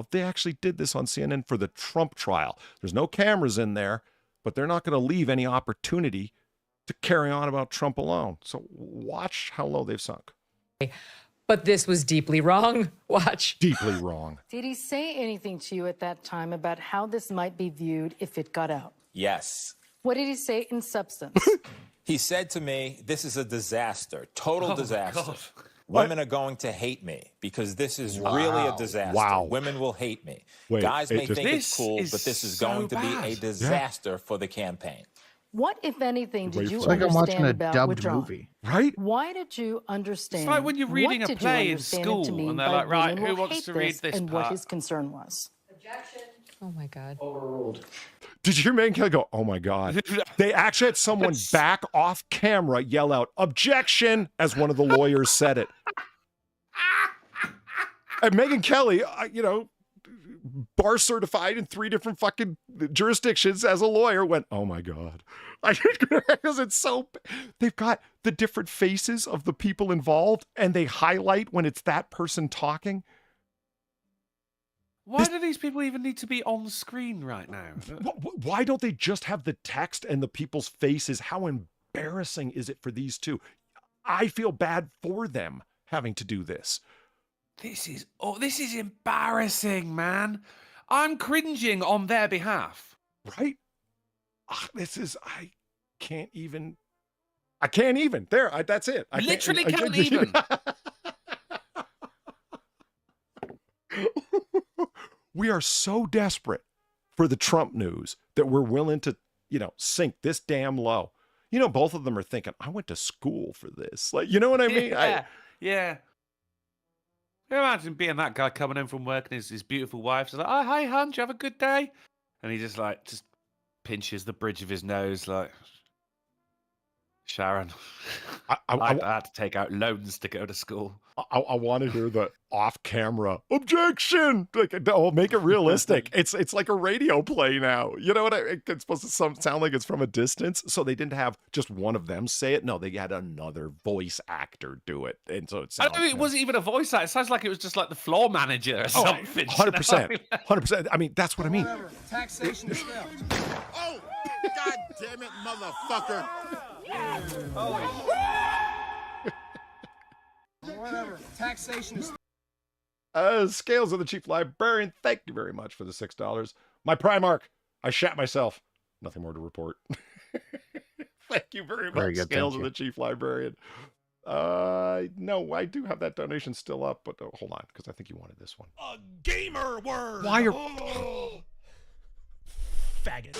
They actually did this on CNN for the Trump trial. There's no cameras in there, but they're not going to leave any opportunity to carry on about Trump alone. So watch how low they've sunk. But this was deeply wrong. Watch. Deeply wrong. Did he say anything to you at that time about how this might be viewed if it got out? Yes. What did he say in substance? He said to me, this is a disaster, total disaster. God. Women are going to hate me because this is really a disaster. Wow. Women will hate me. Wait, Guys may think it's This cool, is but this is so going to be bad. a disaster for the campaign. What, if anything, did you It's like I'm understand watching a about dubbed withdrawing? movie. Right? Why did you understand? It's like when you're reading what a did you play in understand it school to mean and they're by like, right, women who will wants hate to read this and part? what his concern was. Oh my God. Did you hear Megan Kelly go, oh my God? They actually had someone back off camera yell out, objection, as one of the lawyers said it. And Megan Kelly, bar certified in 3 different fucking jurisdictions as a lawyer, went, oh my God. Because it's so, they've got the different faces of the people involved and they highlight when it's that person talking. Why do these people even need to be on screen right now? Why don't they just have the text and the people's faces? How embarrassing is it for these two? I feel bad for them having to do this. This is embarrassing, man. I'm cringing on their behalf. Right? I can't even. There, that's it. I Literally can't even. We are so desperate for the Trump news that we're willing to, sink this damn low. Both of them are thinking, I went to school for this. Like, you know what I mean? Yeah. Can you imagine being that guy coming in from work and his beautiful wife's like, oh, hi, hon, do you have a good day? And he just pinches the bridge of his nose like, Sharon, I had to take out loans to go to school. I want to hear the off-camera objection. Make it realistic. It's like a radio play now. You know what? It's supposed to sound like it's from a distance. So they didn't have just one of them say it. No, they had another voice actor do it, and so it sounds. It wasn't even a voice actor. It sounds like it was just like the floor manager or something. 100%. 100%. I mean, that's what I mean. Whatever. Taxation is failed. Oh, God damn it, motherfucker. Whatever. Taxation is. Scales of the Chief Librarian, thank you very much for the $6. My Primark, I shat myself. Nothing more to report. Thank you very much, good, Scales of the Chief Librarian. No, I do have that donation still up, but hold on, because I think you wanted this one. A gamer word. Why are... Faggot.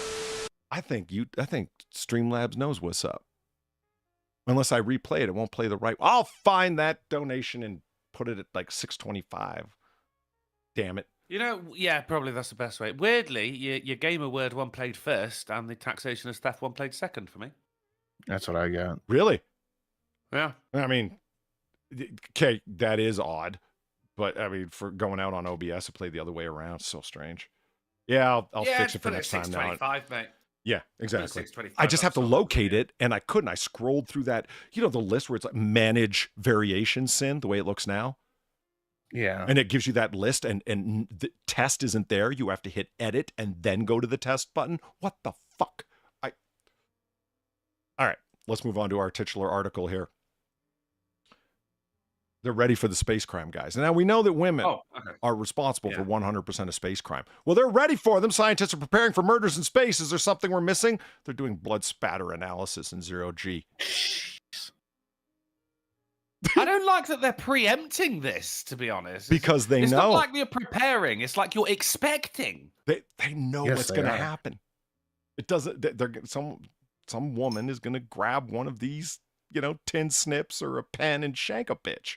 I think Streamlabs knows what's up. Unless I replay it, it won't play the right. I'll find that donation and put it at like $6.25. Damn it. Yeah, probably that's the best way. Weirdly, your gamer word one played first and the taxation of theft one played second for me. That's what I got. Really? Yeah. I mean, okay, that is odd. But I mean, for going out on OBS, I played the other way around. It's so strange. Yeah, I'll fix it for next time now. Mate. Yeah, exactly. I just have to locate it, and I couldn't. I scrolled through that, the list where it's like manage variation sin, the way it looks now. Yeah. And it gives you that list, and the test isn't there. You have to hit edit and then go to the test button. What the fuck? All right, let's move on to our titular article here. They're ready for the space crime, guys. Now, we know that women are responsible for 100% of space crime. Well, they're ready for them. Scientists are preparing for murders in space. Is there something we're missing? They're doing blood spatter analysis in 0G. I don't like that they're preempting this, to be honest. Because they know. It's not like you're preparing. It's like you're expecting. They know what's going to happen. It doesn't. Some woman is going to grab one of these, tin snips or a pen and shank a bitch.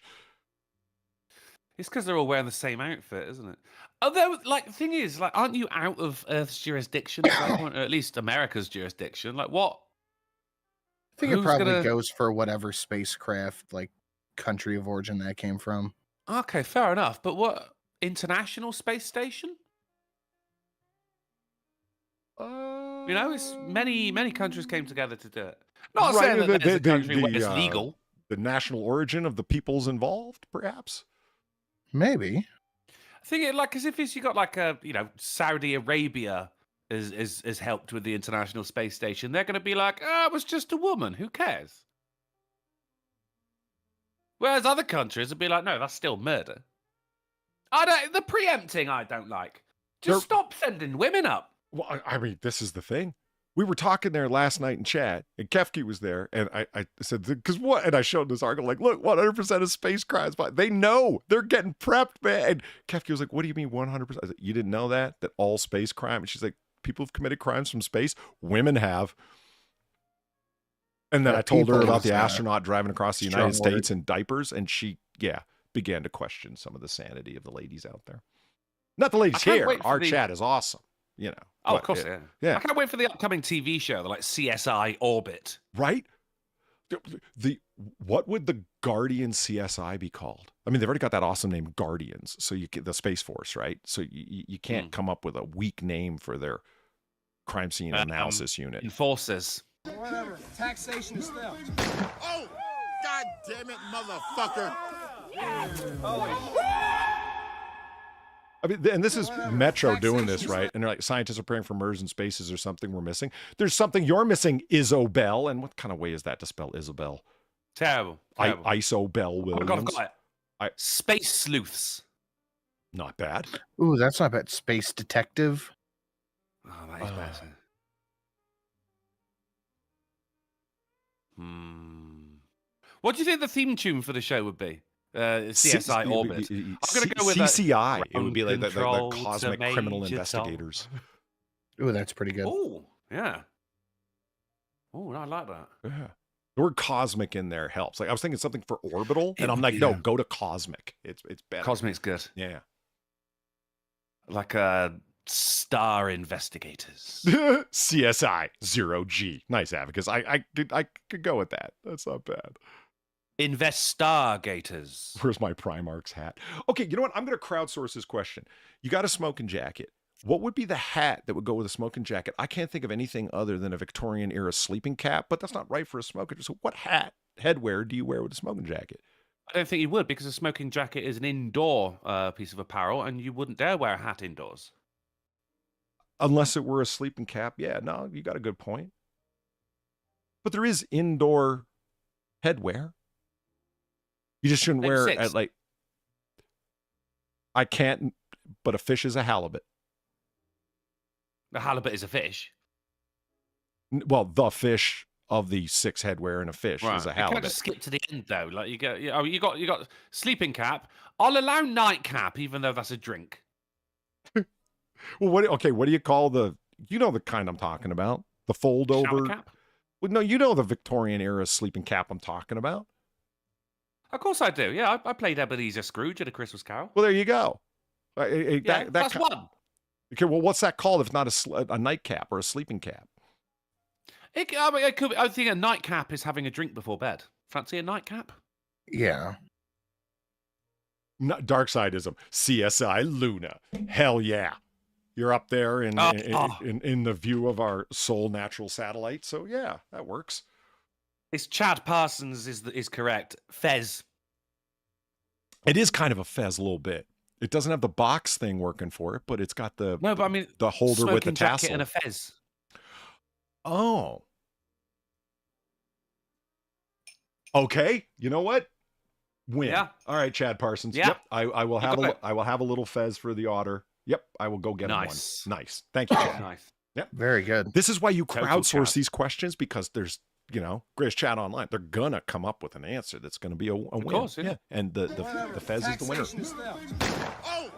It's because they're all wearing the same outfit, isn't it? Although, the thing is, aren't you out of Earth's jurisdiction at that point, or at least America's jurisdiction? What? I think it probably goes for whatever spacecraft, country of origin that came from. Okay, fair enough. But what? International Space Station? It's many countries came together to do it. Not saying that there's a country where it's legal. The national origin of the peoples involved, perhaps? Maybe. I think as if you got Saudi Arabia has helped with the International Space Station. They're going to be like, it was just a woman. Who cares? Whereas other countries would be like, no, that's still murder. The preempting I don't like. Just stop sending women up. Well, I mean, this is the thing. we were talking there last night in chat, and Kefke was there, and I said, because what? And I showed this article, like, look, 100% of space crimes, but they know they're getting prepped, man. And Kefke was like, what do you mean 100%? I said, you didn't know that all space crime? And she's like, people have committed crimes from space. Women have. And then I told her about the astronaut driving across the United States in diapers, and she, began to question some of the sanity of the ladies out there. Not the ladies here. Our chat is awesome. You know. Oh, of course, yeah. I can't wait for the upcoming TV show, like CSI Orbit. Right? What would the Guardian CSI be called? I mean, they've already got that awesome name, Guardians. So you get the Space Force, right? So you can't come up with a weak name for their crime scene analysis unit. Enforcers. Whatever. Taxation is theft. Oh, God damn it, motherfucker. I mean, and this is Metro doing this, right? And they're like, scientists are preparing for MERS in spaces or something we're missing. There's something you're missing, Isobel. And what kind of way is that to spell Isobel? Terrible. Isobel Williams. I've got it. Space sleuths. Not bad. Ooh, that's not bad. Space detective. Oh, that is better. What do you think the theme tune for the show would be? CSI Orbit. I'm going to go with CCI. It would be like the Cosmic Criminal Investigators. Ooh, that's pretty good. Oh, yeah. Oh, I like that. Yeah. The word cosmic in there helps. Like I was thinking something for orbital, and I'm like, no, go to cosmic. It's better. Cosmic's good. Yeah. Like Star Investigators. CSI 0G. Nice, Abacus. I could go with that. That's not bad. Investigators. Where's my Primarch's hat? Okay, you know what? I'm going to crowdsource this question. You got a smoking jacket. What would be the hat that would go with a smoking jacket? I can't think of anything other than a Victorian era sleeping cap, but that's not right for a smoking. So what headwear do you wear with a smoking jacket? I don't think you would, because a smoking jacket is an indoor piece of apparel, and you wouldn't dare wear a hat indoors. Unless it were a sleeping cap. Yeah, no, you got a good point. But there is indoor headwear. You just shouldn't wear it like, I can't, but a fish is a halibut. A halibut is a fish? Well, the fish of the 6 headwear and a fish is a halibut. You can't just skip to the end, though. Like you got sleeping cap. I'll allow nightcap, even though that's a drink. Well, what do you call the kind I'm talking about? The fold over cap? Well, no, you know the Victorian era sleeping cap I'm talking about. Of course I do. Yeah, I played Ebenezer Scrooge at A Christmas Carol. Well, there you go. That's one. Okay, well, what's that called if not a nightcap or a sleeping cap? I think a nightcap is having a drink before bed. Fancy a nightcap? Yeah. Darksidism. CSI Luna. Hell yeah. You're up there in the view of our sole natural satellite. So yeah, that works. It's Chad Parsons is correct. Fez. It is kind of a fez a little bit. It doesn't have the box thing working for it, but it's got the holder with the tassel and a fez. Oh. Okay. You know what? Win. Yeah. All right, Chad Parsons. Yeah. Yep. I will have a little fez for the Otter. Yep. I will go get him one. Nice. Thank you, Chad. Nice. Yep. Very good. This is why you crowdsource these questions, because there's, greatest chat online. They're gonna come up with an answer that's gonna be a win. Of course, yeah. And the fez is the winner. Oh,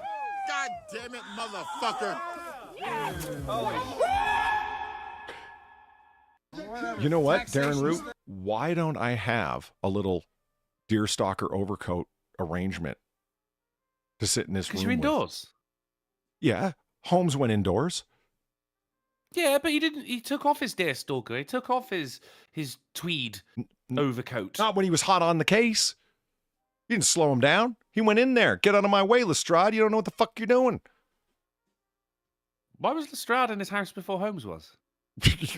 God damn it, motherfucker. You know what, Darren Root? Why don't I have a little deerstalker overcoat arrangement to sit in this room? Because you're indoors. Yeah. Holmes went indoors. Yeah, but he took off his deerstalker. He took off his tweed overcoat. Not when he was hot on the case. You didn't slow him down. He went in there. Get out of my way, Lestrade. You don't know what the fuck you're doing. Why was Lestrade in his house before Holmes was?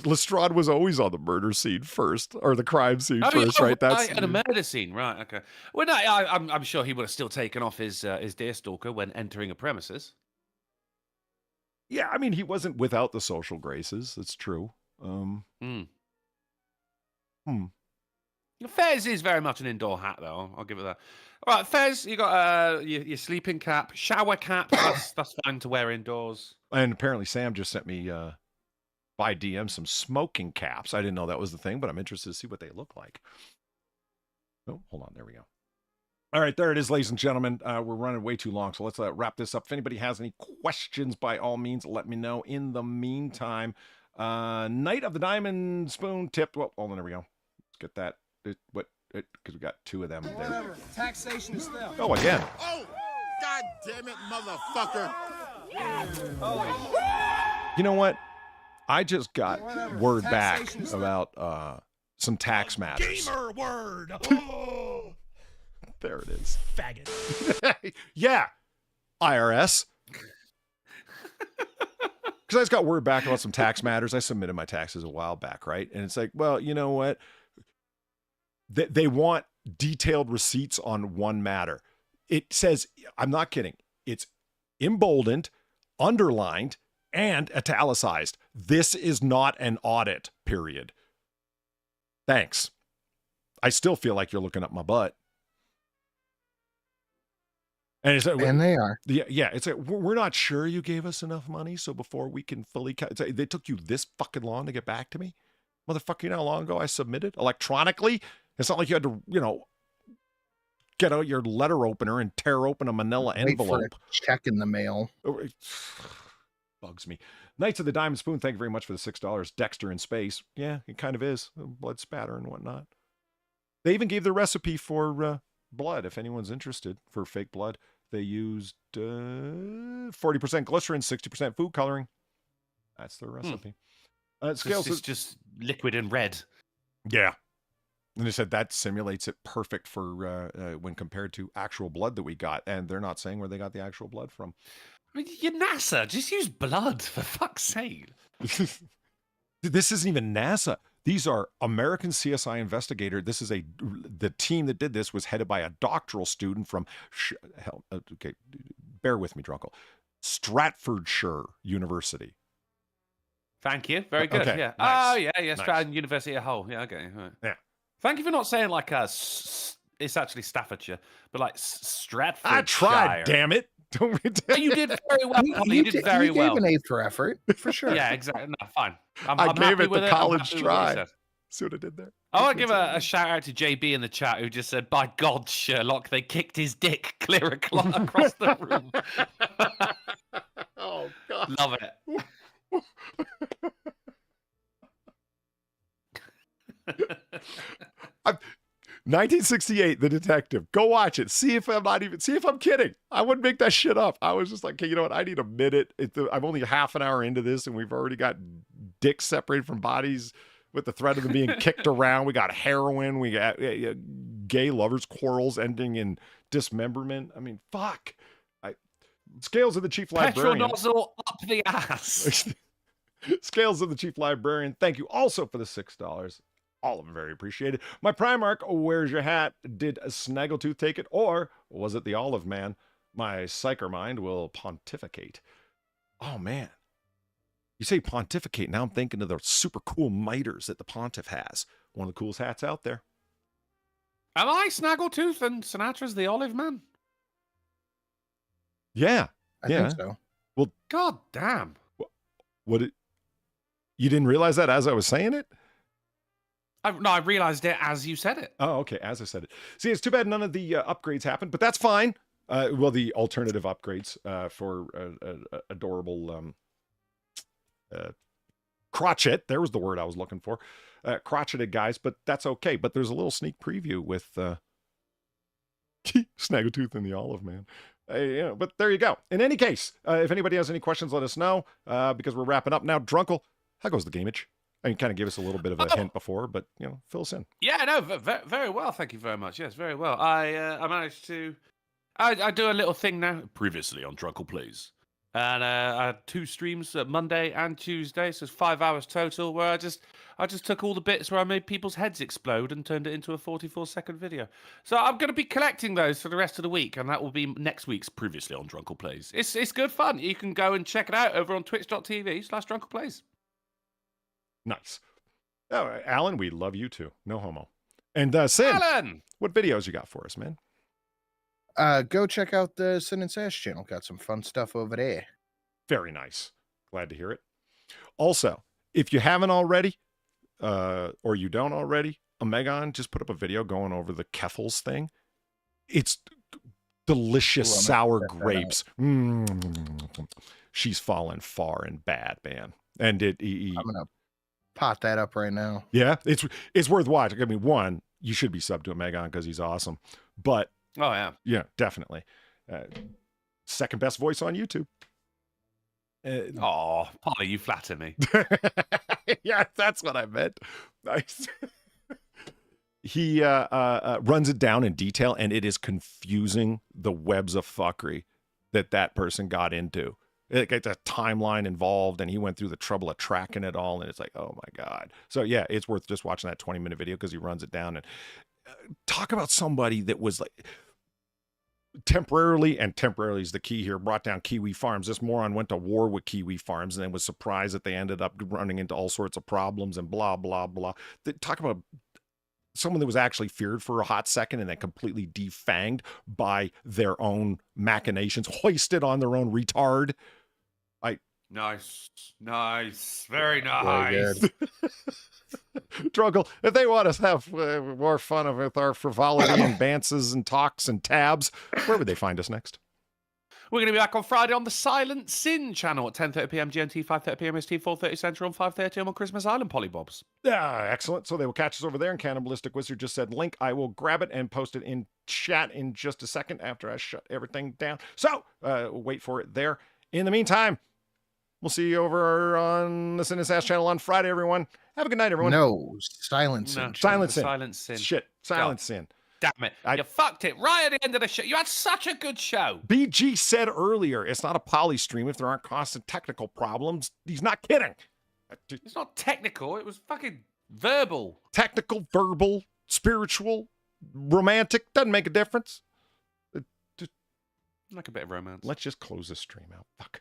Lestrade was always on the murder scene first, or the crime scene first, right? That's at a murder scene, right? Okay. Well, no, I'm sure he would have still taken off his deerstalker when entering a premises. Yeah, I mean, he wasn't without the social graces. That's true. Fez is very much an indoor hat, though. I'll give it that. All right, Fez, you got your sleeping cap, shower cap. That's fine to wear indoors. And apparently, Sam just sent me by DM some smoking caps. I didn't know that was the thing, but I'm interested to see what they look like. Oh, hold on. There we go. All right, there it is, ladies and gentlemen. We're running way too long, so let's wrap this up. If anybody has any questions, by all means, let me know. In the meantime, Knight of the Diamond Spoon tip. Well, hold on, there we go. Let's get that. Because we got two of them there. Whatever. Taxation is theft. Oh, again. Oh, God damn it, motherfucker. You know what? I just got word back about some tax matters. Gamer word. Oh. There it is. Faggot. Yeah, IRS. Because I just got word back about some tax matters. I submitted my taxes a while back, right? And it's like, well, you know what? They want detailed receipts on one matter. It says, I'm not kidding, it's emboldened, underlined, and italicized. This is not an audit, period. Thanks. I still feel like you're looking up my butt. And they are. Yeah. It's like, we're not sure you gave us enough money, so before we can fully they took you this fucking long to get back to me? Motherfucker, you know how long ago I submitted? Electronically? It's not like you had to, get out your letter opener and tear open a manila envelope. Wait for a check in the mail. Bugs me. Knights of the Diamond Spoon, thank you very much for the $6. Dexter in space. Yeah, it kind of is. Blood spatter and whatnot. They even gave the recipe for blood, if anyone's interested, for fake blood. They used 40% glycerin, 60% food coloring. That's their recipe. Scales it's just liquid and red. Yeah. And they said that simulates it perfect for when compared to actual blood that we got. And they're not saying where they got the actual blood from. I mean, you're NASA. Just use blood, for fuck's sake. This isn't even NASA. These are American CSI investigator. This is the team that did this was headed by a doctoral student from, okay, bear with me, Drunkle, Stratfordshire University. Thank you. Very good. Okay, Yeah. nice. Oh, yeah. Nice. Stratton University at Hull. Yeah. Okay. Right. Yeah. Thank you for not saying like it's actually Staffordshire, but like Stratford. I tried. Damn it. You did very well. You did very well. You gave an A for effort, for sure. Yeah, exactly. No, fine. I gave it the college I'm try. See what I did there? I want to give a shout out to JB in the chat who just said, "By God, Sherlock, they kicked his dick clear across the room." Oh God, love it. 1968, The Detective. Go watch it. See if I'm kidding. I wouldn't make that shit up. I was just like, okay, you know what? I need a minute. I'm only half an hour into this, and we've already got dicks separated from bodies with the threat of them being kicked around. We got heroin. We got gay lovers' quarrels ending in dismemberment. I mean, fuck. Scales of the Chief Librarian. Petrol nozzle up the ass. Scales of the Chief Librarian. Thank you also for the $6. All of them very appreciated. My Primarch, where's your hat? Did Snaggletooth take it, or was it the Olive Man? My Psycher mind will pontificate. Oh, man. You say pontificate, now I'm thinking of the super cool miters that the Pontiff has. One of the coolest hats out there. Am I Snaggletooth and Sinatra's the Olive Man? Yeah. I think so. Well, God damn. You didn't realize that as I was saying it? I realized it as you said it. Oh, okay, as I said it. See, it's too bad none of the upgrades happened, but that's fine. Well, the alternative upgrades for adorable crotchet. There was the word I was looking for. Crotcheted guys, but that's okay. But there's a little sneak preview with Snaggletooth and the Olive Man. But there you go. In any case, if anybody has any questions, let us know, because we're wrapping up now. Drunkle, how goes the gameage? I mean, kind of gave us a little bit of a hint before, but, fill us in. Yeah, no, very well. Thank you very much. Yes, very well. I managed to... I do a little thing now, previously on Drunkle Plays. And I had 2 streams, Monday and Tuesday, so it's 5 hours total, where I just took all the bits where I made people's heads explode and turned it into a 44-second video. So I'm going to be collecting those for the rest of the week, and that will be next week's previously on Drunkle Plays. It's good fun. You can go and check it out over on twitch.tv/Drunkle Plays. Nice. Oh, Alan, we love you too. No homo. And Sin, Alan! What videos you got for us, man? Go check out the Sin and Sash channel. Got some fun stuff over there. Very nice. Glad to hear it. Also, if you haven't already, or you don't already, Omegon just put up a video going over the Keffels thing. It's delicious sour grapes. She's fallen far and bad, man. And I'm gonna pot that up right now. Yeah, it's worth watching. I mean, one, you should be subbed to Omegon because he's awesome. But yeah, definitely. Second best voice on YouTube. Polly, you flatter me. Yeah, that's what I meant. Nice. He runs it down in detail, and it is confusing, the webs of fuckery that person got into. It's a timeline involved, and he went through the trouble of tracking it all, and it's like, oh my God. So yeah, it's worth just watching that 20-minute video because he runs it down. And talk about somebody that was like temporarily is the key here, brought down Kiwi Farms. This moron went to war with Kiwi Farms and then was surprised that they ended up running into all sorts of problems and blah, blah, blah. Talk about someone that was actually feared for a hot second and then completely defanged by their own machinations, hoisted on their own retard. Nice. Very nice. Drunkle, if they want us to have more fun with our frivolity and bances and talks and tabs, where would they find us next? We're going to be back on Friday on the Silent Sin channel at 10:30 p.m. GMT, 5:30 p.m. ST, 4:30 Central, and 5:30 on Christmas Island, Pollybobs. Yeah, excellent. So they will catch us over there. And Cannibalistic Wizard just said link. I will grab it and post it in chat in just a second after I shut everything down. So wait for it there. In the meantime, we'll see you over on the Sin and Sass channel on Friday, everyone. Have a good night, everyone. No, Silent Sin. Silent Sin. Silent Sin. Shit, Silent Sin. Damn it. You fucked it right at the end of the show. You had such a good show. BG said earlier, it's not a poly stream if there aren't constant technical problems. He's not kidding. It's not technical. It was fucking verbal. Technical, verbal, spiritual, romantic. Doesn't make a difference. Like a bit of romance. Let's just close this stream out. Fuck.